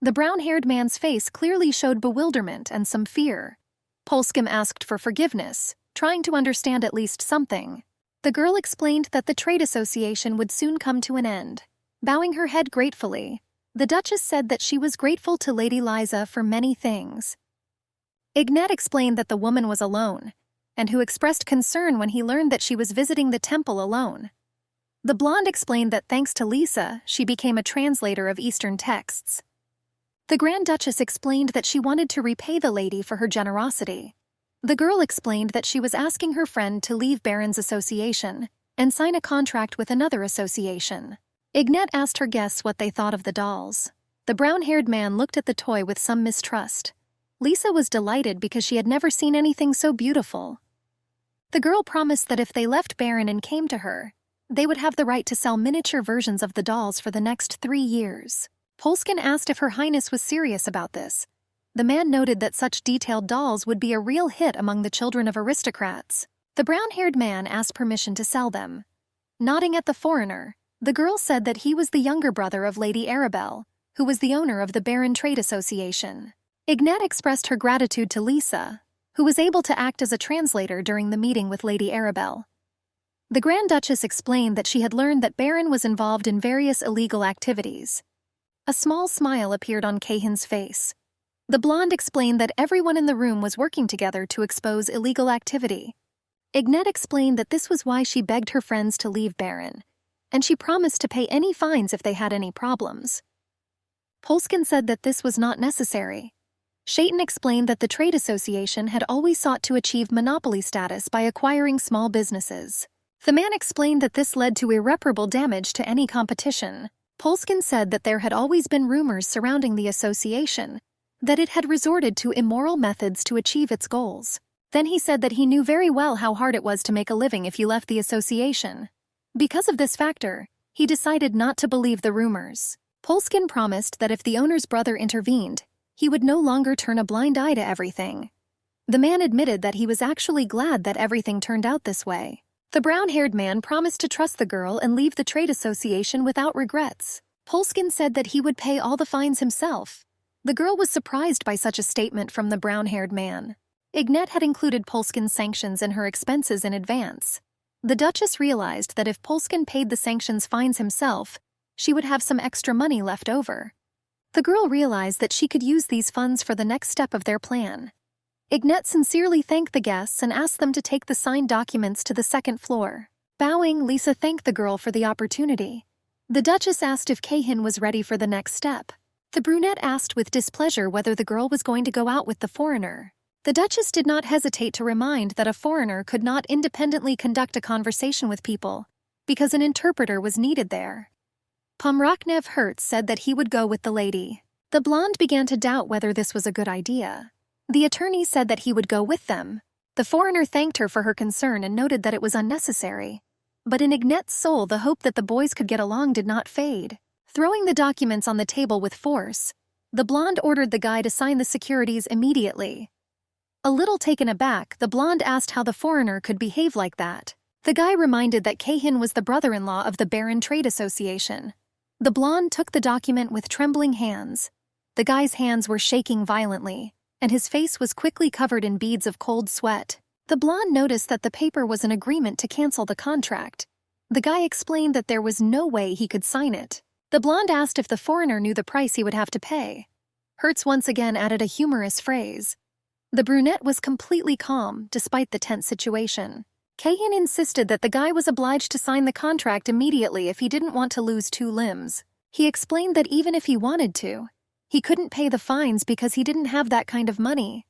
Speaker 1: The brown-haired man's face clearly showed bewilderment and some fear. Polskim asked for forgiveness, trying to understand at least something. The girl explained that the trade association would soon come to an end. Bowing her head gratefully, the Duchess said that she was grateful to Lady Liza for many things. Ignat explained that the woman was alone, and who expressed concern when he learned that she was visiting the temple alone. The blonde explained that thanks to Lisa, she became a translator of Eastern texts. The Grand Duchess explained that she wanted to repay the lady for her generosity. The girl explained that she was asking her friend to leave Baron's association and sign a contract with another association. Ignat asked her guests what they thought of the dolls. The brown-haired man looked at the toy with some mistrust. Lisa was delighted because she had never seen anything so beautiful. The girl promised that if they left Baron and came to her, they would have the right to sell miniature versions of the dolls for the next 3 years. Polskin asked if Her Highness was serious about this. The man noted that such detailed dolls would be a real hit among the children of aristocrats. The brown-haired man asked permission to sell them. Nodding at the foreigner, the girl said that he was the younger brother of Lady Arabelle, who was the owner of the Baron Trade Association. Ignat expressed her gratitude to Lisa, who was able to act as a translator during the meeting with Lady Arabelle. The Grand Duchess explained that she had learned that Baron was involved in various illegal activities. A small smile appeared on Keihin's face. The blonde explained that everyone in the room was working together to expose illegal activity. Ignat explained that this was why she begged her friends to leave Baron, and she promised to pay any fines if they had any problems. Polskin said that this was not necessary. Shaitan explained that the trade association had always sought to achieve monopoly status by acquiring small businesses. The man explained that this led to irreparable damage to any competition. Polskin said that there had always been rumors surrounding the association, that it had resorted to immoral methods to achieve its goals. Then he said that he knew very well how hard it was to make a living if you left the association. Because of this factor, he decided not to believe the rumors. Polskin promised that if the owner's brother intervened, he would no longer turn a blind eye to everything. The man admitted that he was actually glad that everything turned out this way. The brown-haired man promised to trust the girl and leave the trade association without regrets. Polskin said that he would pay all the fines himself. The girl was surprised by such a statement from the brown-haired man. Ignat had included Polskin's sanctions in her expenses in advance. The Duchess realized that if Polskin paid the sanctions fines himself, she would have some extra money left over. The girl realized that she could use these funds for the next step of their plan. Ignat sincerely thanked the guests and asked them to take the signed documents to the second floor. Bowing, Lisa thanked the girl for the opportunity. The Duchess asked if Keihin was ready for the next step. The brunette asked with displeasure whether the girl was going to go out with the foreigner. The Duchess did not hesitate to remind that a foreigner could not independently conduct a conversation with people, because an interpreter was needed there. Pomraknev Hertz said that he would go with the lady. The blonde began to doubt whether this was a good idea. The attorney said that he would go with them. The foreigner thanked her for her concern and noted that it was unnecessary. But in Ignat's soul, the hope that the boys could get along did not fade. Throwing the documents on the table with force, the blonde ordered the guy to sign the securities immediately. A little taken aback, the blonde asked how the foreigner could behave like that. The guy reminded that Keihin was the brother-in-law of the Baron Trade Association. The blonde took the document with trembling hands. The guy's hands were shaking violently, and his face was quickly covered in beads of cold sweat. The blonde noticed that the paper was an agreement to cancel the contract. The guy explained that there was no way he could sign it. The blonde asked if the foreigner knew the price he would have to pay. Hertz once again added a humorous phrase. The brunette was completely calm, despite the tense situation. Cahin insisted that the guy was obliged to sign the contract immediately if he didn't want to lose 2 limbs. He explained that even if he wanted to, he couldn't pay the fines because he didn't have that kind of money.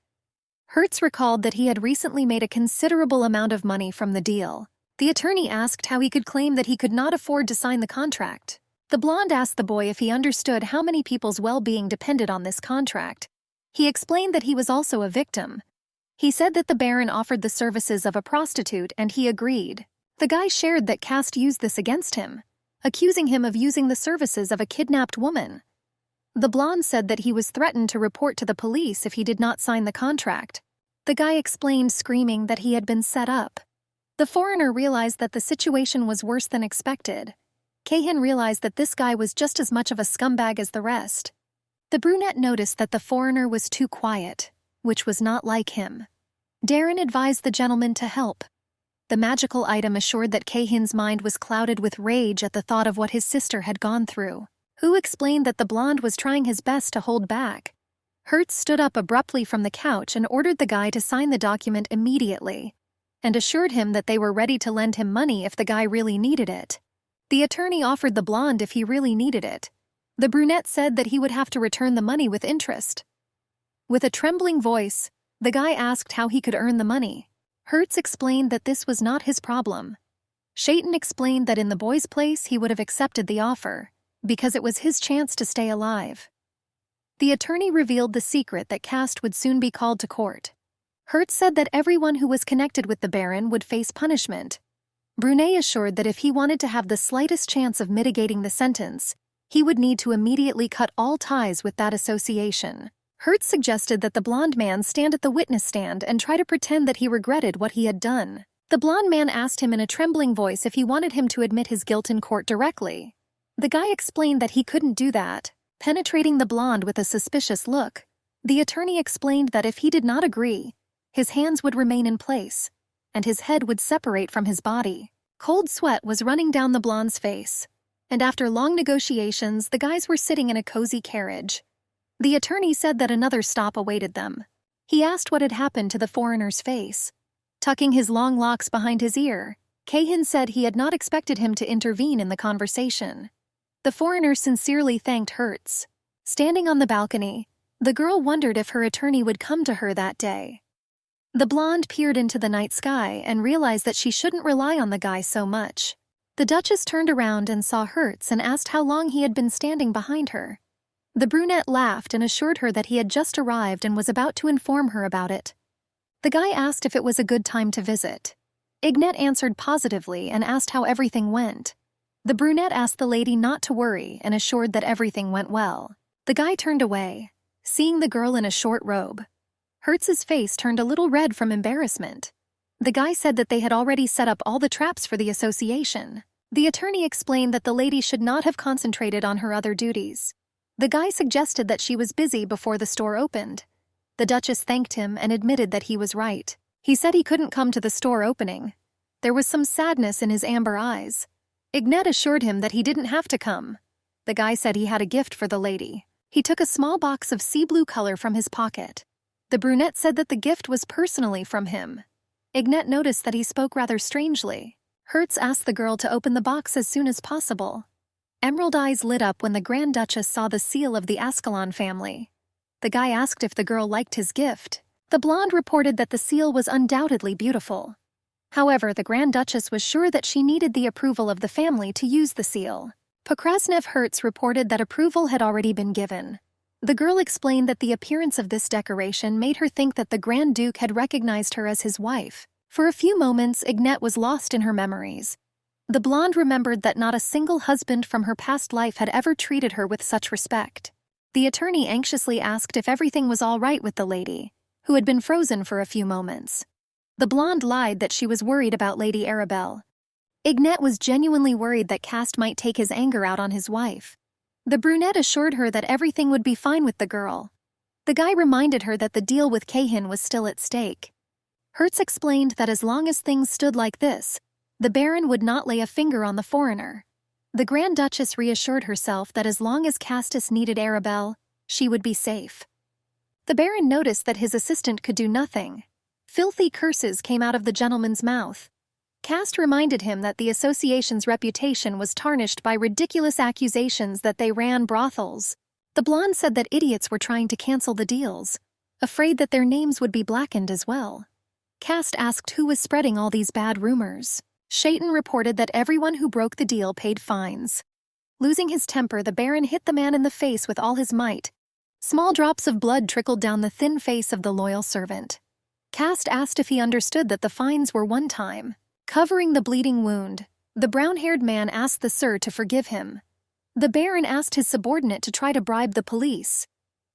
Speaker 1: Hertz recalled that he had recently made a considerable amount of money from the deal. The attorney asked how he could claim that he could not afford to sign the contract. The blonde asked the boy if he understood how many people's well-being depended on this contract. He explained that he was also a victim. He said that the Baron offered the services of a prostitute and he agreed. The guy shared that Cast used this against him, accusing him of using the services of a kidnapped woman. The blonde said that he was threatened to report to the police if he did not sign the contract. The guy explained, screaming, that he had been set up. The foreigner realized that the situation was worse than expected. Cahin realized that this guy was just as much of a scumbag as the rest. The brunette noticed that the foreigner was too quiet, which was not like him. Darren advised the gentleman to help. The magical item assured that Cahin's mind was clouded with rage at the thought of what his sister had gone through. Hu explained that the blonde was trying his best to hold back. Hertz stood up abruptly from the couch and ordered the guy to sign the document immediately, and assured him that they were ready to lend him money if the guy really needed it. The attorney offered the blonde if he really needed it. The brunette said that he would have to return the money with interest. With a trembling voice, the guy asked how he could earn the money. Hertz explained that this was not his problem. Shaitan explained that in the boy's place he would have accepted the offer, because it was his chance to stay alive. The attorney revealed the secret that Cast would soon be called to court. Hertz said that everyone who was connected with the Baron would face punishment. Brunet assured that if he wanted to have the slightest chance of mitigating the sentence, he would need to immediately cut all ties with that association. Hertz suggested that the blonde man stand at the witness stand and try to pretend that he regretted what he had done. The blonde man asked him in a trembling voice if he wanted him to admit his guilt in court directly. The guy explained that he couldn't do that, penetrating the blonde with a suspicious look. The attorney explained that if he did not agree, his hands would remain in place, and his head would separate from his body. Cold sweat was running down the blonde's face, and after long negotiations, the guys were sitting in a cozy carriage. The attorney said that another stop awaited them. He asked what had happened to the foreigner's face. Tucking his long locks behind his ear, Cahin said he had not expected him to intervene in the conversation. The foreigner sincerely thanked Hertz. Standing on the balcony, the girl wondered if her attorney would come to her that day. The blonde peered into the night sky and realized that she shouldn't rely on the guy so much. The Duchess turned around and saw Hertz and asked how long he had been standing behind her. The brunette laughed and assured her that he had just arrived and was about to inform her about it. The guy asked if it was a good time to visit. Ignette answered positively and asked how everything went. The brunette asked the lady not to worry and assured that everything went well. The guy turned away, seeing the girl in a short robe. Hertz's face turned a little red from embarrassment. The guy said that they had already set up all the traps for the association. The attorney explained that the lady should not have concentrated on her other duties. The guy suggested that she was busy before the store opened. The Duchess thanked him and admitted that he was right. He said he couldn't come to the store opening. There was some sadness in his amber eyes. Ignette assured him that he didn't have to come. The guy said he had a gift for the lady. He took a small box of sea blue color from his pocket. The brunette said that the gift was personally from him. Ignette noticed that he spoke rather strangely. Hertz asked the girl to open the box as soon as possible. Emerald eyes lit up when the Grand Duchess saw the seal of the Ascalon family. The guy asked if the girl liked his gift. The blonde reported that the seal was undoubtedly beautiful. However, the Grand Duchess was sure that she needed the approval of the family to use the seal. Pokrasnev Hertz reported that approval had already been given. The girl explained that the appearance of this decoration made her think that the Grand Duke had recognized her as his wife. For a few moments, Ignette was lost in her memories. The blonde remembered that not a single husband from her past life had ever treated her with such respect. The attorney anxiously asked if everything was all right with the lady, who had been frozen for a few moments. The blonde lied that she was worried about Lady Arabelle. Ignette was genuinely worried that Cast might take his anger out on his wife. The brunette assured her that everything would be fine with the girl. The guy reminded her that the deal with Cahin was still at stake. Hertz explained that as long as things stood like this, the Baron would not lay a finger on the foreigner. The Grand Duchess reassured herself that as long as Castus needed Arabelle, she would be safe. The Baron noticed that his assistant could do nothing. Filthy curses came out of the gentleman's mouth. Cast reminded him that the association's reputation was tarnished by ridiculous accusations that they ran brothels. The blonde said that idiots were trying to cancel the deals, afraid that their names would be blackened as well. Cast asked who was spreading all these bad rumors. Shaitan reported that everyone who broke the deal paid fines. Losing his temper, the Baron hit the man in the face with all his might. Small drops of blood trickled down the thin face of the loyal servant. Cast asked if he understood that the fines were one time. Covering the bleeding wound, the brown-haired man asked the Sir to forgive him. The Baron asked his subordinate to try to bribe the police.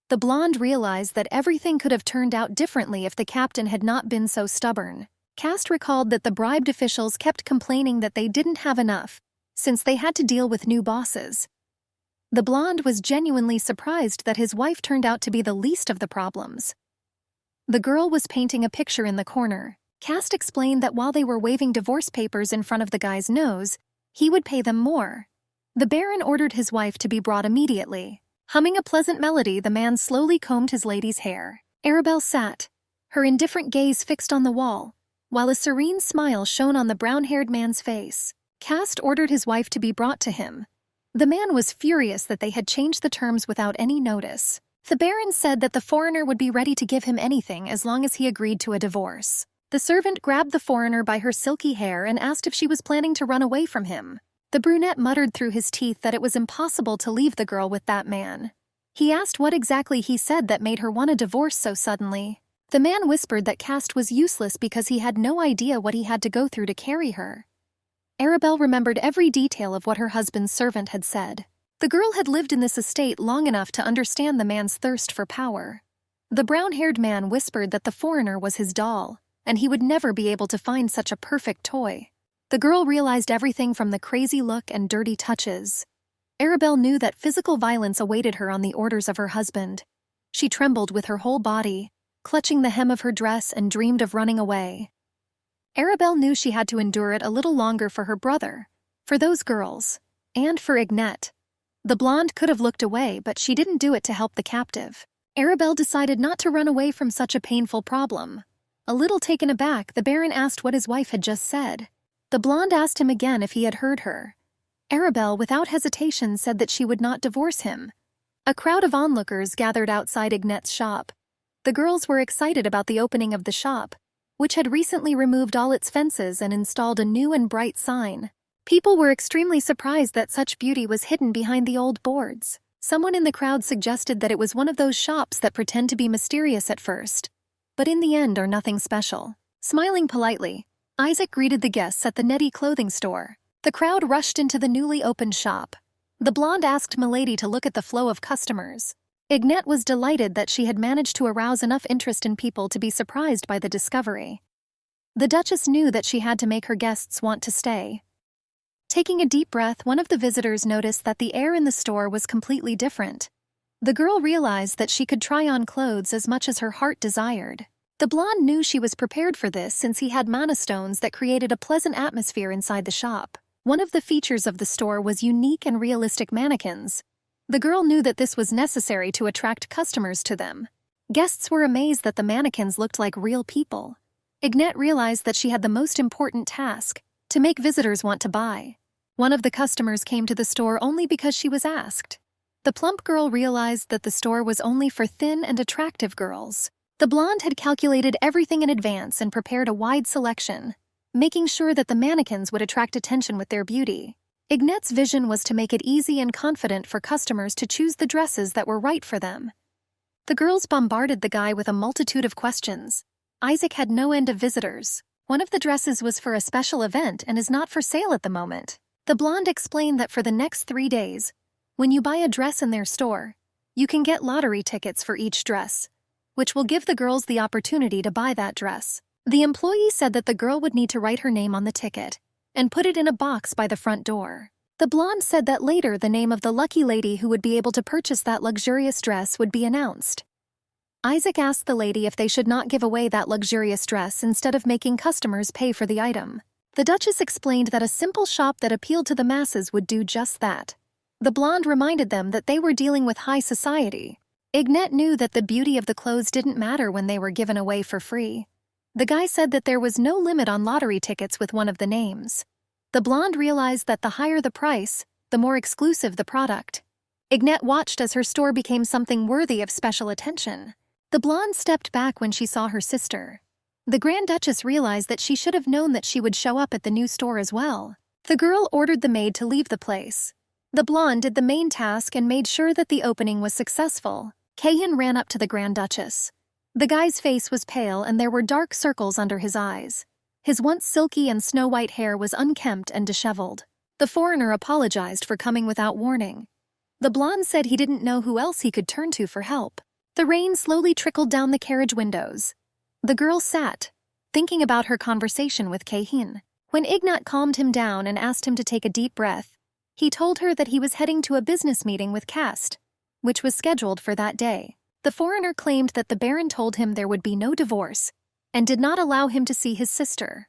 Speaker 1: The blonde realized that everything could have turned out differently if the captain had not been so stubborn. Cast recalled that the bribed officials kept complaining that they didn't have enough, since they had to deal with new bosses. The blonde was genuinely surprised that his wife turned out to be the least of the problems. The girl was painting a picture in the corner. Cast explained that while they were waving divorce papers in front of the guy's nose, he would pay them more. The Baron ordered his wife to be brought immediately. Humming a pleasant melody, the man slowly combed his lady's hair. Arabelle sat, her indifferent gaze fixed on the wall, while a serene smile shone on the brown-haired man's face. Cast ordered his wife to be brought to him. The man was furious that they had changed the terms without any notice. The Baron said that the foreigner would be ready to give him anything as long as he agreed to a divorce. The servant grabbed the foreigner by her silky hair and asked if she was planning to run away from him. The brunette muttered through his teeth that it was impossible to leave the girl with that man. He asked what exactly he said that made her want a divorce so suddenly. The man whispered that Cast was useless because he had no idea what he had to go through to carry her. Arabelle remembered every detail of what her husband's servant had said. The girl had lived in this estate long enough to understand the man's thirst for power. The brown-haired man whispered that the foreigner was his doll, and he would never be able to find such a perfect toy. The girl realized everything from the crazy look and dirty touches. Arabelle knew that physical violence awaited her on the orders of her husband. She trembled with her whole body, clutching the hem of her dress, and dreamed of running away. Arabelle knew she had to endure it a little longer for her brother, for those girls, and for Ignette. The blonde could have looked away, but she didn't do it to help the captive. Arabelle decided not to run away from such a painful problem. A little taken aback, the Baron asked what his wife had just said. The blonde asked him again if he had heard her. Arabelle, without hesitation, said that she would not divorce him. A crowd of onlookers gathered outside Ignette's shop. The girls were excited about the opening of the shop, which had recently removed all its fences and installed a new and bright sign. People were extremely surprised that such beauty was hidden behind the old boards. Someone in the crowd suggested that it was one of those shops that pretend to be mysterious at first, but in the end are nothing special. Smiling politely, Isaac greeted the guests at the Nettie clothing store. The crowd rushed into the newly opened shop. The blonde asked Milady to look at the flow of customers. Ignette was delighted that she had managed to arouse enough interest in people to be surprised by the discovery. The Duchess knew that she had to make her guests want to stay. Taking a deep breath, one of the visitors noticed that the air in the store was completely different. The girl realized that she could try on clothes as much as her heart desired. The blonde knew she was prepared for this since he had mana stones that created a pleasant atmosphere inside the shop. One of the features of the store was unique and realistic mannequins. The girl knew that this was necessary to attract customers to them. Guests were amazed that the mannequins looked like real people. Ignette realized that she had the most important task, to make visitors want to buy. One of the customers came to the store only because she was asked. The plump girl realized that the store was only for thin and attractive girls. The blonde had calculated everything in advance and prepared a wide selection, making sure that the mannequins would attract attention with their beauty. Ignette's vision was to make it easy and confident for customers to choose the dresses that were right for them. The girls bombarded the guy with a multitude of questions. Isaac had no end of visitors. One of the dresses was for a special event and is not for sale at the moment. The blonde explained that for the next 3 days, when you buy a dress in their store, you can get lottery tickets for each dress, which will give the girls the opportunity to buy that dress. The employee said that the girl would need to write her name on the ticket and put it in a box by the front door. The blonde said that later the name of the lucky lady who would be able to purchase that luxurious dress would be announced. Isaac asked the lady if they should not give away that luxurious dress instead of making customers pay for the item. The Duchess explained that a simple shop that appealed to the masses would do just that. The blonde reminded them that they were dealing with high society. Ignette knew that the beauty of the clothes didn't matter when they were given away for free. The guy said that there was no limit on lottery tickets with one of the names. The blonde realized that the higher the price, the more exclusive the product. Ignette watched as her store became something worthy of special attention. The blonde stepped back when she saw her sister. The Grand Duchess realized that she should have known that she would show up at the new store as well. The girl ordered the maid to leave the place. The blonde did the main task and made sure that the opening was successful. Kahin ran up to the Grand Duchess. The guy's face was pale and there were dark circles under his eyes. His once silky and snow-white hair was unkempt and disheveled. The foreigner apologized for coming without warning. The blonde said he didn't know who else he could turn to for help. The rain slowly trickled down the carriage windows. The girl sat, thinking about her conversation with Kahin. When Ignat calmed him down and asked him to take a deep breath, he told her that he was heading to a business meeting with Cast, which was scheduled for that day. The foreigner claimed that the Baron told him there would be no divorce and did not allow him to see his sister.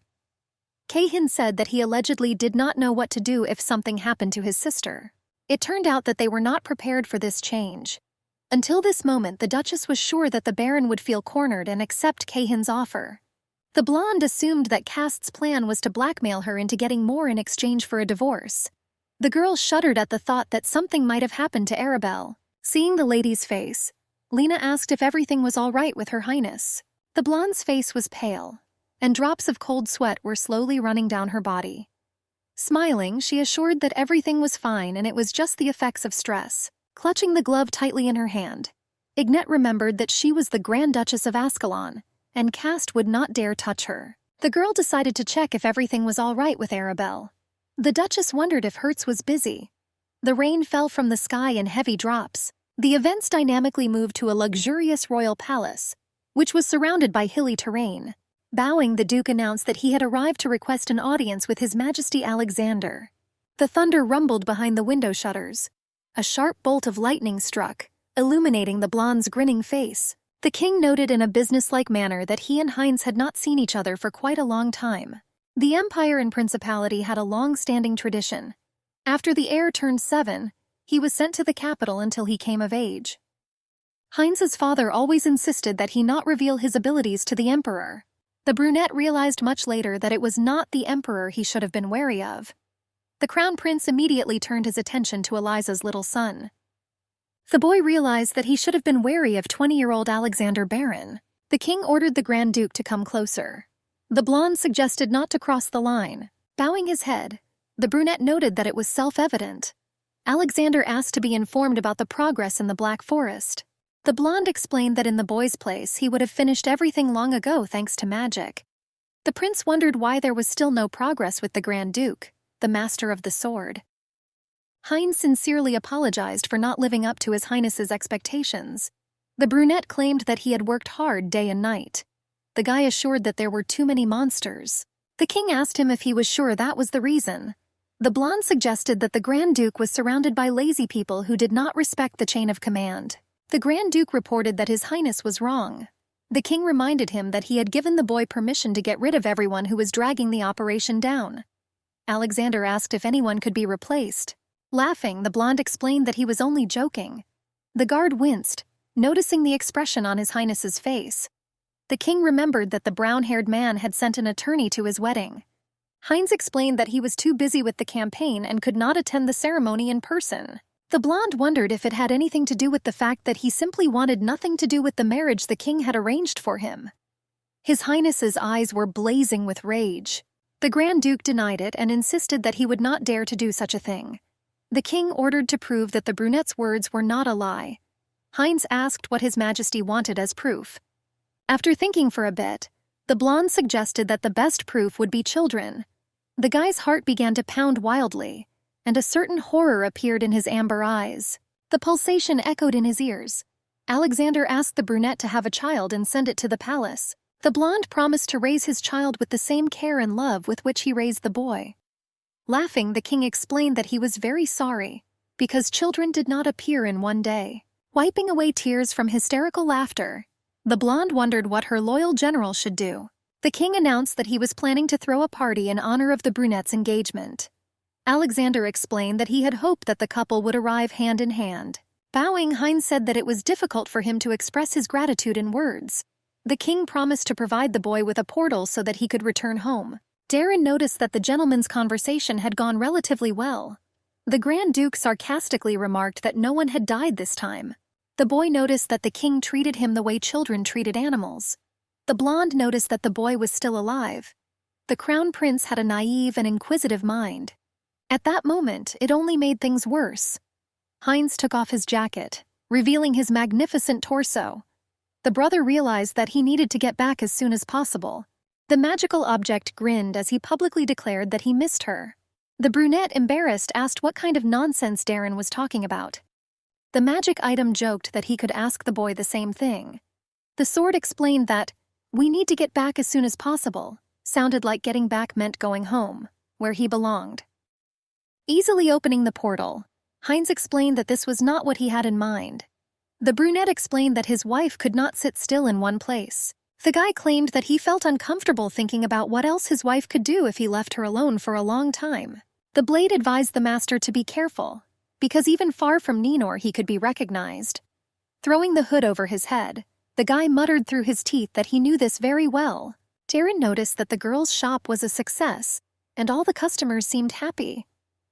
Speaker 1: Kahin said that he allegedly did not know what to do if something happened to his sister. It turned out that they were not prepared for this change. Until this moment, the Duchess was sure that the Baron would feel cornered and accept Kahin's offer. The blonde assumed that Cast's plan was to blackmail her into getting more in exchange for a divorce. The girl shuddered at the thought that something might have happened to Arabelle. Seeing the lady's face, Lena asked if everything was all right with Her Highness. The blonde's face was pale, and drops of cold sweat were slowly running down her body. Smiling, she assured that everything was fine and it was just the effects of stress. Clutching the glove tightly in her hand, Ignette remembered that she was the Grand Duchess of Ascalon, and Cast would not dare touch her. The girl decided to check if everything was all right with Arabelle. The Duchess wondered if Hertz was busy. The rain fell from the sky in heavy drops. The events dynamically moved to a luxurious royal palace, which was surrounded by hilly terrain. Bowing, the Duke announced that he had arrived to request an audience with His Majesty Alexander. The thunder rumbled behind the window shutters. A sharp bolt of lightning struck, illuminating the blonde's grinning face. The king noted in a businesslike manner that he and Heinz had not seen each other for quite a long time. The empire and principality had a long-standing tradition. After the heir turned 7, he was sent to the capital until he came of age. Heinz's father always insisted that he not reveal his abilities to the emperor. The brunette realized much later that it was not the emperor he should have been wary of. The crown prince immediately turned his attention to Eliza's little son. The boy realized that he should have been wary of 20-year-old Alexander Baron. The king ordered the Grand Duke to come closer. The blonde suggested not to cross the line. Bowing his head, the brunette noted that it was self-evident. Alexander asked to be informed about the progress in the Black Forest. The blonde explained that in the boy's place he would have finished everything long ago thanks to magic. The prince wondered why there was still no progress with the Grand Duke, the master of the sword. Heinz sincerely apologized for not living up to His Highness's expectations. The brunette claimed that he had worked hard day and night. The guy assured that there were too many monsters. The king asked him if he was sure that was the reason. The blonde suggested that the Grand Duke was surrounded by lazy people who did not respect the chain of command. The Grand Duke reported that His Highness was wrong. The king reminded him that he had given the boy permission to get rid of everyone who was dragging the operation down. Alexander asked if anyone could be replaced. Laughing, the blonde explained that he was only joking. The guard winced, noticing the expression on His Highness's face. The king remembered that the brown-haired man had sent an attorney to his wedding. Heinz explained that he was too busy with the campaign and could not attend the ceremony in person. The blonde wondered if it had anything to do with the fact that he simply wanted nothing to do with the marriage the king had arranged for him. His Highness's eyes were blazing with rage. The Grand Duke denied it and insisted that he would not dare to do such a thing. The king ordered to prove that the brunette's words were not a lie. Heinz asked what His Majesty wanted as proof. After thinking for a bit, the blonde suggested that the best proof would be children. The guy's heart began to pound wildly, and a certain horror appeared in his amber eyes. The pulsation echoed in his ears. Alexander asked the brunette to have a child and send it to the palace. The blonde promised to raise his child with the same care and love with which he raised the boy. Laughing, the king explained that he was very sorry, because children did not appear in one day. Wiping away tears from hysterical laughter, the blonde wondered what her loyal general should do. The king announced that he was planning to throw a party in honor of the brunette's engagement. Alexander explained that he had hoped that the couple would arrive hand in hand. Bowing, Heinz said that it was difficult for him to express his gratitude in words. The king promised to provide the boy with a portal so that he could return home. Darren noticed that the gentleman's conversation had gone relatively well. The Grand Duke sarcastically remarked that no one had died this time. The boy noticed that the king treated him the way children treated animals. The blonde noticed that the boy was still alive. The crown prince had a naive and inquisitive mind. At that moment, it only made things worse. Heinz took off his jacket, revealing his magnificent torso. The brother realized that he needed to get back as soon as possible. The magical object grinned as he publicly declared that he missed her. The brunette, embarrassed, asked what kind of nonsense Darren was talking about. The magic item joked that he could ask the boy the same thing. The sword explained that, "We need to get back as soon as possible," sounded like getting back meant going home, where he belonged. Easily opening the portal, Heinz explained that this was not what he had in mind. The brunette explained that his wife could not sit still in one place. The guy claimed that he felt uncomfortable thinking about what else his wife could do if he left her alone for a long time. The blade advised the master to be careful, because even far from Ninor he could be recognized. Throwing the hood over his head, the guy muttered through his teeth that he knew this very well. Darren noticed that the girl's shop was a success, and all the customers seemed happy.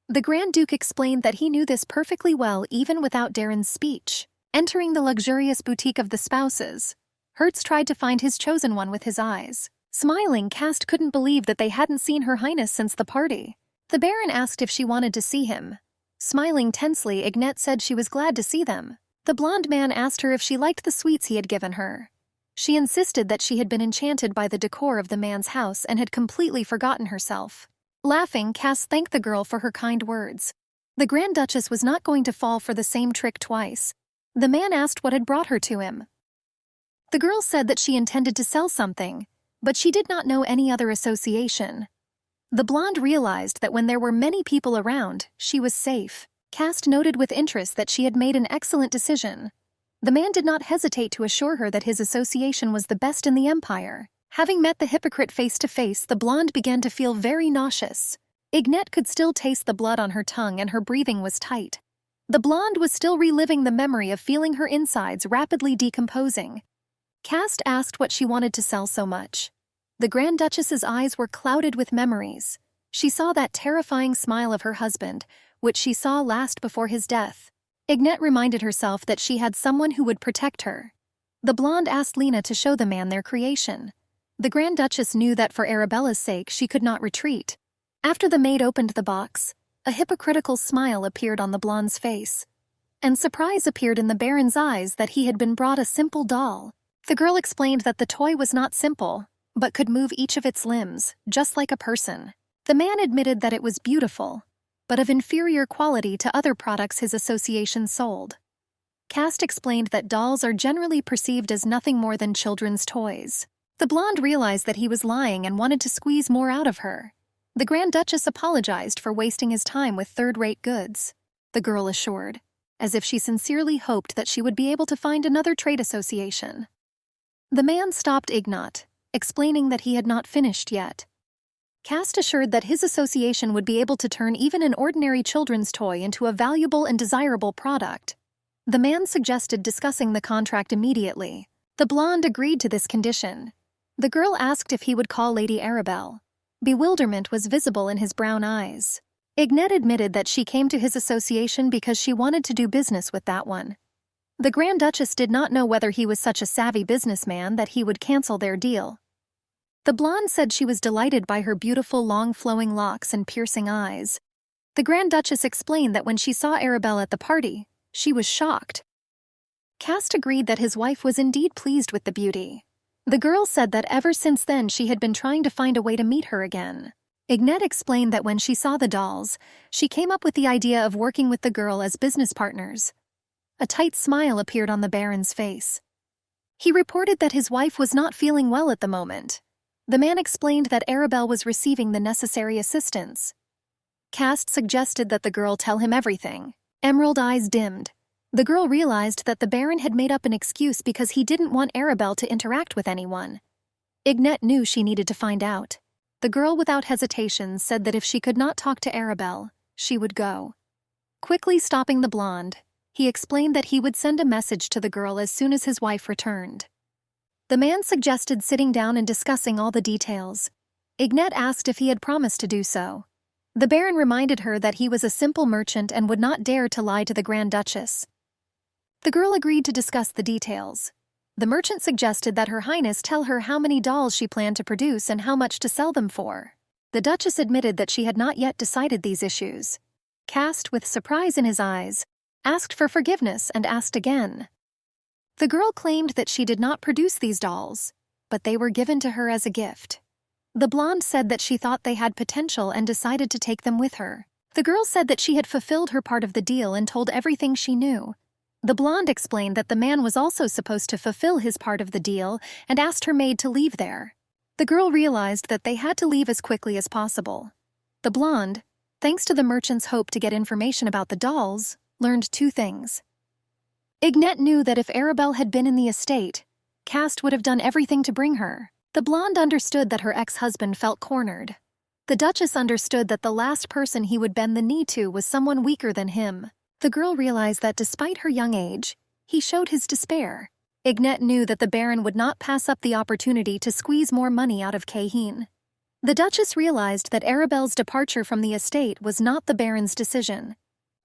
Speaker 1: The Grand Duke explained that he knew this perfectly well even without Darren's speech. Entering the luxurious boutique of the spouses, Hertz tried to find his chosen one with his eyes. Smiling, Cast couldn't believe that they hadn't seen Her Highness since the party. The Baron asked if she wanted to see him. Smiling tensely, Ignette said she was glad to see them. The blonde man asked her if she liked the sweets he had given her. She insisted that she had been enchanted by the decor of the man's house and had completely forgotten herself. Laughing, Cass thanked the girl for her kind words. The Grand Duchess was not going to fall for the same trick twice. The man asked what had brought her to him. The girl said that she intended to sell something, but she did not know any other association. The blonde realized that when there were many people around, she was safe. Cast noted with interest that she had made an excellent decision. The man did not hesitate to assure her that his association was the best in the Empire. Having met the hypocrite face to face, the blonde began to feel very nauseous. Ignette could still taste the blood on her tongue and her breathing was tight. The blonde was still reliving the memory of feeling her insides rapidly decomposing. Cast asked what she wanted to sell so much. The Grand Duchess's eyes were clouded with memories. She saw that terrifying smile of her husband, which she saw last before his death. Ignette reminded herself that she had someone who would protect her. The blonde asked Lena to show the man their creation. The Grand Duchess knew that for Arabella's sake she could not retreat. After the maid opened the box, a hypocritical smile appeared on the blonde's face. And surprise appeared in the Baron's eyes that he had been brought a simple doll. The girl explained that the toy was not simple, but could move each of its limbs, just like a person. The man admitted that it was beautiful, but of inferior quality to other products his association sold. Cast explained that dolls are generally perceived as nothing more than children's toys. The blonde realized that he was lying and wanted to squeeze more out of her. The Grand Duchess apologized for wasting his time with third-rate goods, the girl assured, as if she sincerely hoped that she would be able to find another trade association. The man stopped Ignat, explaining that he had not finished yet. Cast assured that his association would be able to turn even an ordinary children's toy into a valuable and desirable product. The man suggested discussing the contract immediately. The blonde agreed to this condition. The girl asked if he would call Lady Arabelle. Bewilderment was visible in his brown eyes. Ignette admitted that she came to his association because she wanted to do business with that one. The Grand Duchess did not know whether he was such a savvy businessman that he would cancel their deal. The blonde said she was delighted by her beautiful long flowing locks and piercing eyes. The Grand Duchess explained that when she saw Arabelle at the party, she was shocked. Cast agreed that his wife was indeed pleased with the beauty. The girl said that ever since then she had been trying to find a way to meet her again. Ignette explained that when she saw the dolls, she came up with the idea of working with the girl as business partners. A tight smile appeared on the Baron's face. He reported that his wife was not feeling well at the moment. The man explained that Arabelle was receiving the necessary assistance. Cast suggested that the girl tell him everything. Emerald eyes dimmed. The girl realized that the Baron had made up an excuse because he didn't want Arabelle to interact with anyone. Ignette knew she needed to find out. The girl without hesitation said that if she could not talk to Arabelle, she would go. Quickly stopping the blonde, he explained that he would send a message to the girl as soon as his wife returned. The man suggested sitting down and discussing all the details. Ignette asked if he had promised to do so. The Baron reminded her that he was a simple merchant and would not dare to lie to the Grand Duchess. The girl agreed to discuss the details. The merchant suggested that Her Highness tell her how many dolls she planned to produce and how much to sell them for. The Duchess admitted that she had not yet decided these issues. Cast, with surprise in his eyes, asked for forgiveness and asked again. The girl claimed that she did not produce these dolls, but they were given to her as a gift. The blonde said that she thought they had potential and decided to take them with her. The girl said that she had fulfilled her part of the deal and told everything she knew. The blonde explained that the man was also supposed to fulfill his part of the deal and asked her maid to leave there. The girl realized that they had to leave as quickly as possible. The blonde, thanks to the merchant's hope to get information about the dolls, learned 2 things. Ignette knew that if Arabelle had been in the estate, Cast would have done everything to bring her. The blonde understood that her ex-husband felt cornered. The Duchess understood that the last person he would bend the knee to was someone weaker than him. The girl realized that despite her young age, he showed his despair. Ignette knew that the Baron would not pass up the opportunity to squeeze more money out of Cahin. The Duchess realized that Arabelle's departure from the estate was not the Baron's decision.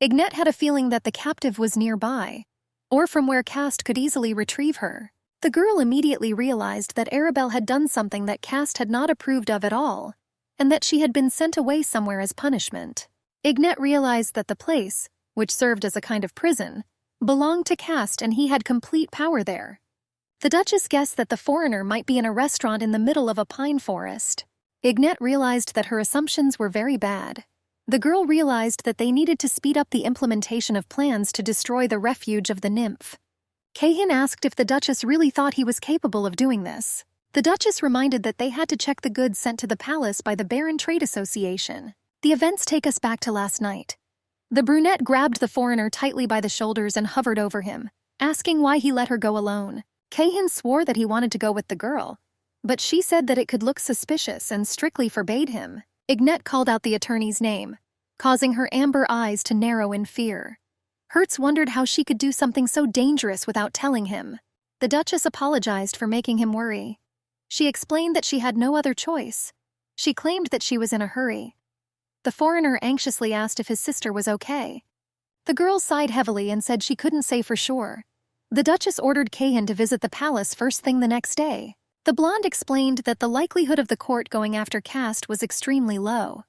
Speaker 1: Ignette had a feeling that the captive was nearby, or from where Cast could easily retrieve her. The girl immediately realized that Arabelle had done something that Cast had not approved of at all, and that she had been sent away somewhere as punishment. Ignette realized that the place, which served as a kind of prison, belonged to Cast and he had complete power there. The Duchess guessed that the foreigner might be in a restaurant in the middle of a pine forest. Ignette realized that her assumptions were very bad. The girl realized that they needed to speed up the implementation of plans to destroy the refuge of the nymph. Cahin asked if the Duchess really thought he was capable of doing this. The Duchess reminded that they had to check the goods sent to the palace by the Baron Trade Association. The events take us back to last night. The brunette grabbed the foreigner tightly by the shoulders and hovered over him, asking why he let her go alone. Cahin swore that he wanted to go with the girl, but she said that it could look suspicious and strictly forbade him. Ignette called out the attorney's name, causing her amber eyes to narrow in fear. Hertz wondered how she could do something so dangerous without telling him. The Duchess apologized for making him worry. She explained that she had no other choice. She claimed that she was in a hurry. The foreigner anxiously asked if his sister was okay. The girl sighed heavily and said she couldn't say for sure. The Duchess ordered Cahin to visit the palace first thing the next day. The blonde explained that the likelihood of the court going after Cast was extremely low.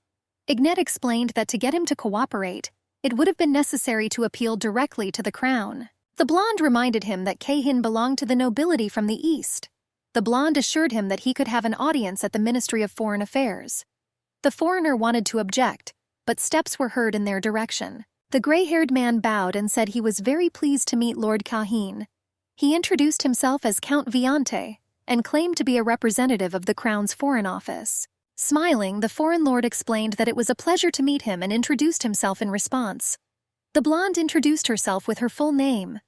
Speaker 1: Ignette explained that to get him to cooperate, it would have been necessary to appeal directly to the crown. The blonde reminded him that Cahin belonged to the nobility from the east. The blonde assured him that he could have an audience at the Ministry of Foreign Affairs. The foreigner wanted to object, but steps were heard in their direction. The gray-haired man bowed and said he was very pleased to meet Lord Cahin. He introduced himself as Count Viante and claimed to be a representative of the Crown's Foreign Office. Smiling, the foreign lord explained that it was a pleasure to meet him and introduced himself in response. The blonde introduced herself with her full name.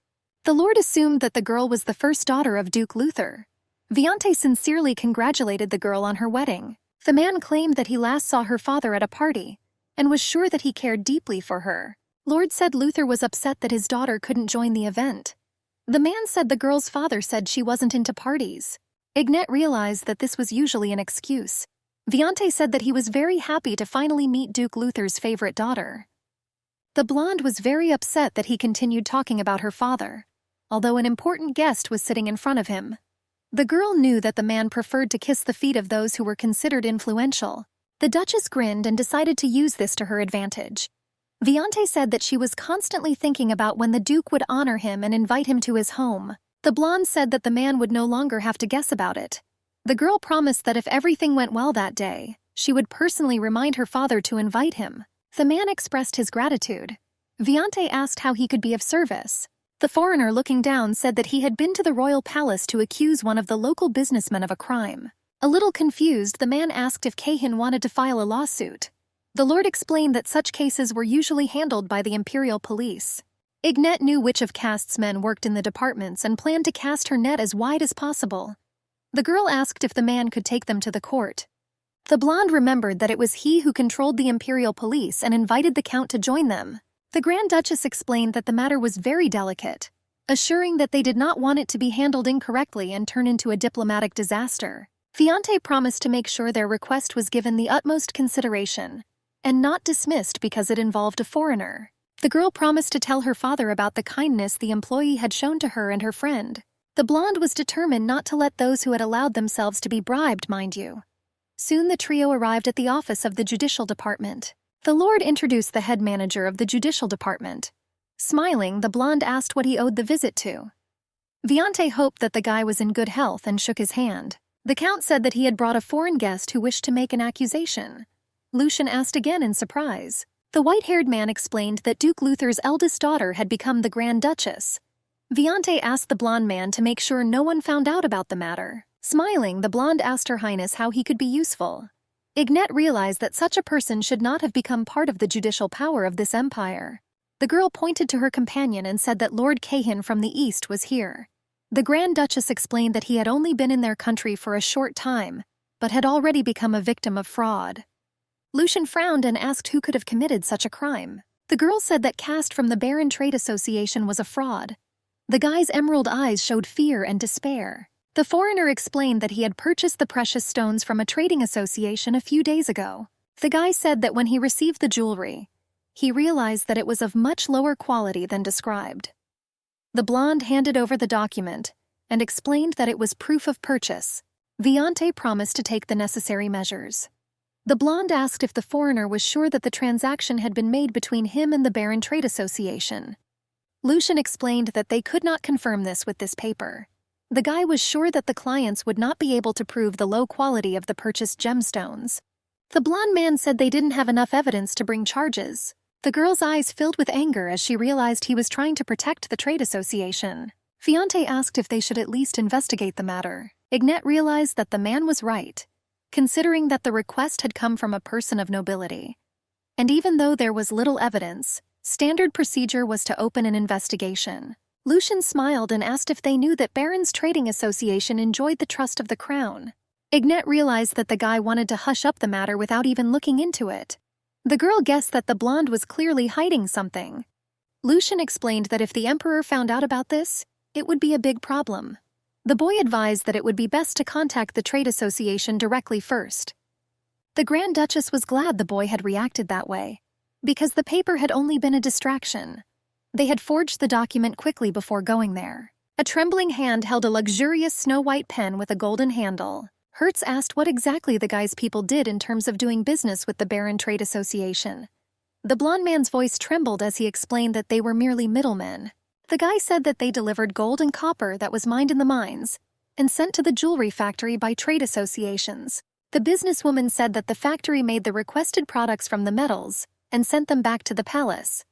Speaker 1: The lord assumed that the girl was the first daughter of Duke Luther. Viante sincerely congratulated the girl on her wedding. The man claimed that he last saw her father at a party and was sure that he cared deeply for her. Lord said Luther was upset that his daughter couldn't join the event. The man said the girl's father said she wasn't into parties. Ignette realized that this was usually an excuse. Viante said that he was very happy to finally meet Duke Luther's favorite daughter. The blonde was very upset that he continued talking about her father, although an important guest was sitting in front of him. The girl knew that the man preferred to kiss the feet of those who were considered influential. The Duchess grinned and decided to use this to her advantage. Viante said that she was constantly thinking about when the Duke would honor him and invite him to his home. The blonde said that the man would no longer have to guess about it. The girl promised that if everything went well that day, she would personally remind her father to invite him. The man expressed his gratitude. Viante asked how he could be of service. The foreigner, looking down, said that he had been to the royal palace to accuse one of the local businessmen of a crime. A little confused, the man asked if Cahin wanted to file a lawsuit. The lord explained that such cases were usually handled by the imperial police. Ignette knew which of Cast's men worked in the departments and planned to cast her net as wide as possible. The girl asked if the man could take them to the court. The blonde remembered that it was he who controlled the imperial police and invited the count to join them. The Grand Duchess explained that the matter was very delicate. assuring that they did not want it to be handled incorrectly and turn into a diplomatic disaster. Viante promised to make sure their request was given the utmost consideration and not dismissed because it involved a foreigner. The girl promised to tell her father about the kindness the employee had shown to her and her friend. The blonde was determined not to let those who had allowed themselves to be bribed, mind you. Soon the trio arrived at the office of the Judicial Department. The Lord introduced the head manager of the Judicial Department. Smiling, the blonde asked what he owed the visit to. Viante hoped that the guy was in good health and shook his hand. The Count said that he had brought a foreign guest who wished to make an accusation. Lucian asked again in surprise. The white-haired man explained that Duke Luther's eldest daughter had become the Grand Duchess. Viante asked the blonde man to make sure no one found out about the matter. Smiling, the blonde asked Her Highness how he could be useful. Ignette realized that such a person should not have become part of the judicial power of this empire. The girl pointed to her companion and said that Lord Cahan from the east was here. The Grand Duchess explained that he had only been in their country for a short time, but had already become a victim of fraud. Lucian frowned and asked who could have committed such a crime. The girl said that Cast from the Baron Trade Association was a fraud. The guy's emerald eyes showed fear and despair. The foreigner explained that he had purchased the precious stones from a trading association a few days ago. The guy said that when he received the jewelry, he realized that it was of much lower quality than described. The blonde handed over the document and explained that it was proof of purchase. Viante promised to take the necessary measures. The blonde asked if the foreigner was sure that the transaction had been made between him and the Baron Trade Association. Lucian explained that they could not confirm this with this paper. The guy was sure that the clients would not be able to prove the low quality of the purchased gemstones. The blonde man said they didn't have enough evidence to bring charges. The girl's eyes filled with anger as she realized he was trying to protect the trade association. Viante asked if they should at least investigate the matter. Ignette realized that the man was right, considering that the request had come from a person of nobility. And even though there was little evidence, standard procedure was to open an investigation. Lucian smiled and asked if they knew that Barons Trading Association enjoyed the trust of the crown. Ignette realized that the guy wanted to hush up the matter without even looking into it. The girl guessed that the blonde was clearly hiding something. Lucian explained that if the Emperor found out about this, it would be a big problem. The boy advised that it would be best to contact the trade association directly first. The Grand Duchess was glad the boy had reacted that way, because the paper had only been a distraction. They had forged the document quickly before going there. A trembling hand held a luxurious snow-white pen with a golden handle. Hertz asked what exactly the guy's people did in terms of doing business with the Baron Trade Association. The blonde man's voice trembled as he explained that they were merely middlemen. The guy said that they delivered gold and copper that was mined in the mines and sent to the jewelry factory by trade associations. The businesswoman said that the factory made the requested products from the metals and sent them back to the palace.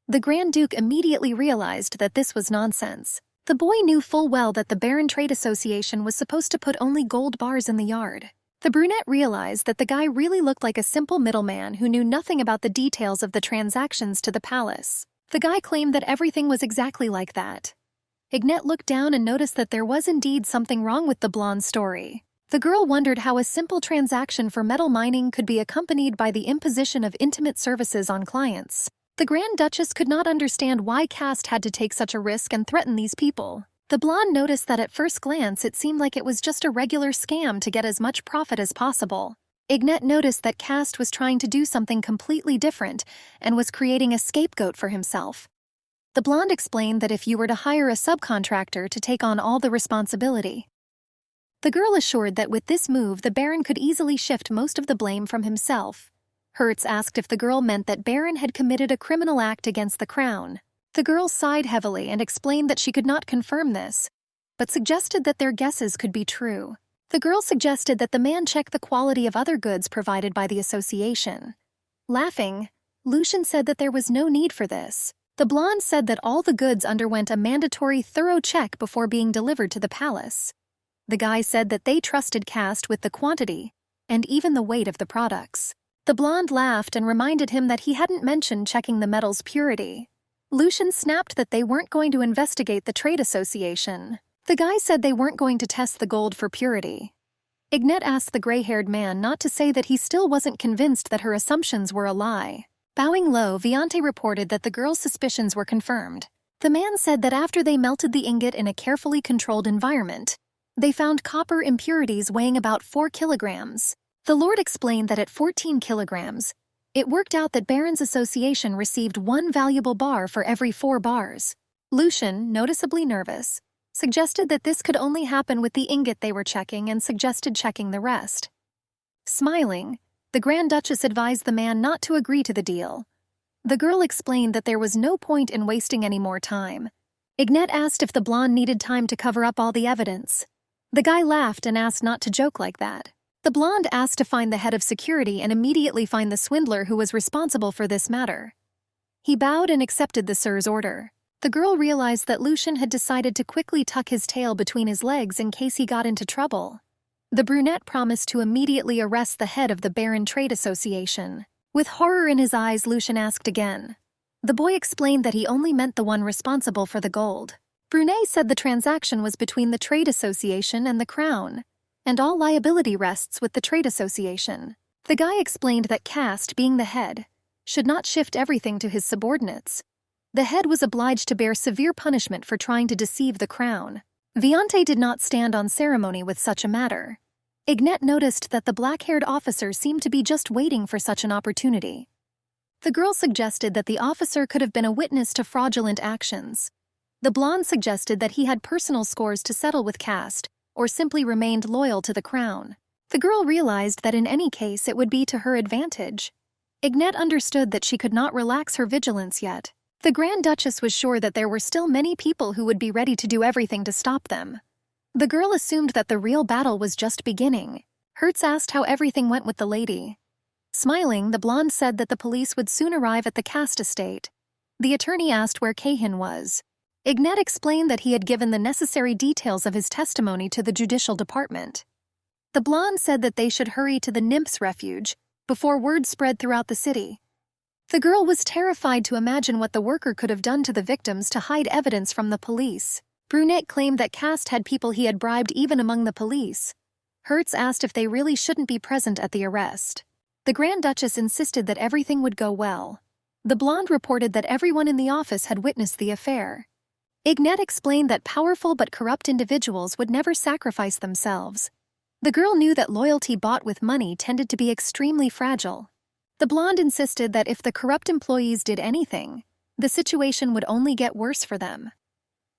Speaker 1: The Grand Duke immediately realized that this was nonsense. The boy knew full well that the Baron Trade Association was supposed to put only gold bars in the yard. The brunette realized that the guy really looked like a simple middleman who knew nothing about the details of the transactions to the palace. The guy claimed that everything was exactly like that. Ignette looked down and noticed that there was indeed something wrong with the blonde's story. The girl wondered how a simple transaction for metal mining could be accompanied by the imposition of intimate services on clients. The Grand Duchess could not understand why Cast had to take such a risk and threaten these people. The blonde noticed that at first glance it seemed like it was just a regular scam to get as much profit as possible. Ignette noticed that Cast was trying to do something completely different and was creating a scapegoat for himself. The blonde explained that if you were to hire a subcontractor to take on all the responsibility. The girl assured that with this move the Baron could easily shift most of the blame from himself. Hertz asked if the girl meant that Baron had committed a criminal act against the crown. The girl sighed heavily and explained that she could not confirm this, but suggested that their guesses could be true. The girl suggested that the man check the quality of other goods provided by the association. Laughing, Lucian said that there was no need for this. The blonde said that all the goods underwent a mandatory thorough check before being delivered to the palace. The guy said that they trusted Cast with the quantity and even the weight of the products. The blonde laughed and reminded him that he hadn't mentioned checking the metal's purity. Lucian snapped that they weren't going to investigate the trade association. The guy said they weren't going to test the gold for purity. Ignette asked the gray-haired man not to say that he still wasn't convinced that her assumptions were a lie. Bowing low, Viante reported that the girl's suspicions were confirmed. The man said that after they melted the ingot in a carefully controlled environment, they found copper impurities weighing about 4 kilograms. The Lord explained that at 14 kilograms, it worked out that Baron's association received 1 valuable bar for every 4 bars. Lucian, noticeably nervous, suggested that this could only happen with the ingot they were checking and suggested checking the rest. Smiling, the Grand Duchess advised the man not to agree to the deal. The girl explained that there was no point in wasting any more time. Ignette asked if the blonde needed time to cover up all the evidence. The guy laughed and asked not to joke like that. The blonde asked to find the head of security and immediately find the swindler who was responsible for this matter. He bowed and accepted the sir's order. The girl realized that Lucian had decided to quickly tuck his tail between his legs in case he got into trouble. The brunette promised to immediately arrest the head of the Baron Trade Association. With horror in his eyes, Lucian asked again. The boy explained that he only meant the one responsible for the gold. Brunet said the transaction was between the Trade Association and the Crown, and all liability rests with the Trade Association. The guy explained that Caste, being the head, should not shift everything to his subordinates. The head was obliged to bear severe punishment for trying to deceive the Crown. Viante did not stand on ceremony with such a matter. Ignette noticed that the black-haired officer seemed to be just waiting for such an opportunity. The girl suggested that the officer could have been a witness to fraudulent actions. The blonde suggested that he had personal scores to settle with Caste, or simply remained loyal to the Crown. The girl realized that in any case it would be to her advantage. Ignette understood that she could not relax her vigilance yet. The Grand Duchess was sure that there were still many people who would be ready to do everything to stop them. The girl assumed that the real battle was just beginning. Hertz asked how everything went with the lady. Smiling, the blonde said that the police would soon arrive at the Caste estate. The attorney asked where Cahin was. Ignette explained that he had given the necessary details of his testimony to the judicial department. The blonde said that they should hurry to the nymphs' refuge before word spread throughout the city. The girl was terrified to imagine what the worker could have done to the victims to hide evidence from the police. Brunette claimed that Caste had people he had bribed even among the police. Hertz asked if they really shouldn't be present at the arrest. The Grand Duchess insisted that everything would go well. The blonde reported that everyone in the office had witnessed the affair. Ignette explained that powerful but corrupt individuals would never sacrifice themselves. The girl knew that loyalty bought with money tended to be extremely fragile. The blonde insisted that if the corrupt employees did anything, the situation would only get worse for them.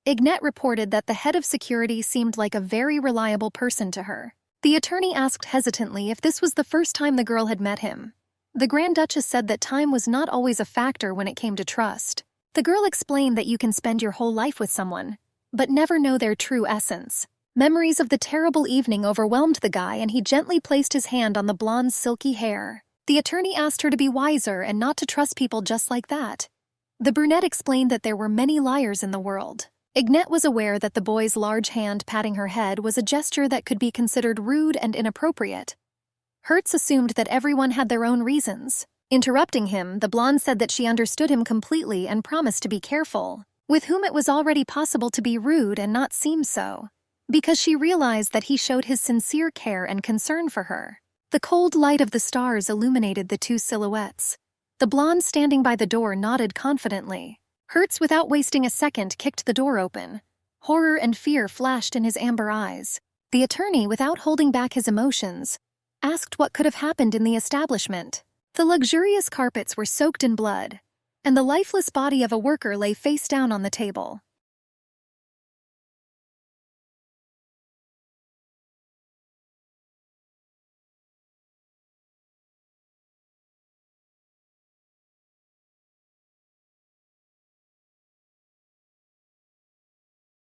Speaker 1: Ignette reported that the head of security seemed like a very reliable person to her. The attorney asked hesitantly if this was the first time the girl had met him. The Grand Duchess said that time was not always a factor when it came to trust. The girl explained that you can spend your whole life with someone, but never know their true essence. Memories of the terrible evening overwhelmed the guy, and he gently placed his hand on the blonde's silky hair. The attorney asked her to be wiser and not to trust people just like that. The brunette explained that there were many liars in the world. Ignette was aware that the boy's large hand patting her head was a gesture that could be considered rude and inappropriate. Hertz assumed that everyone had their own reasons. Interrupting him, the blonde said that she understood him completely and promised to be careful, with whom it was already possible to be rude and not seem so, because she realized that he showed his sincere care and concern for her. The cold light of the stars illuminated the two silhouettes. The blonde standing by the door nodded confidently. Hertz, without wasting a second, kicked the door open. Horror and fear flashed in his amber eyes. The attorney, without holding back his emotions, asked what could have happened in the establishment. The luxurious carpets were soaked in blood, and the lifeless body of a worker lay face down on the table.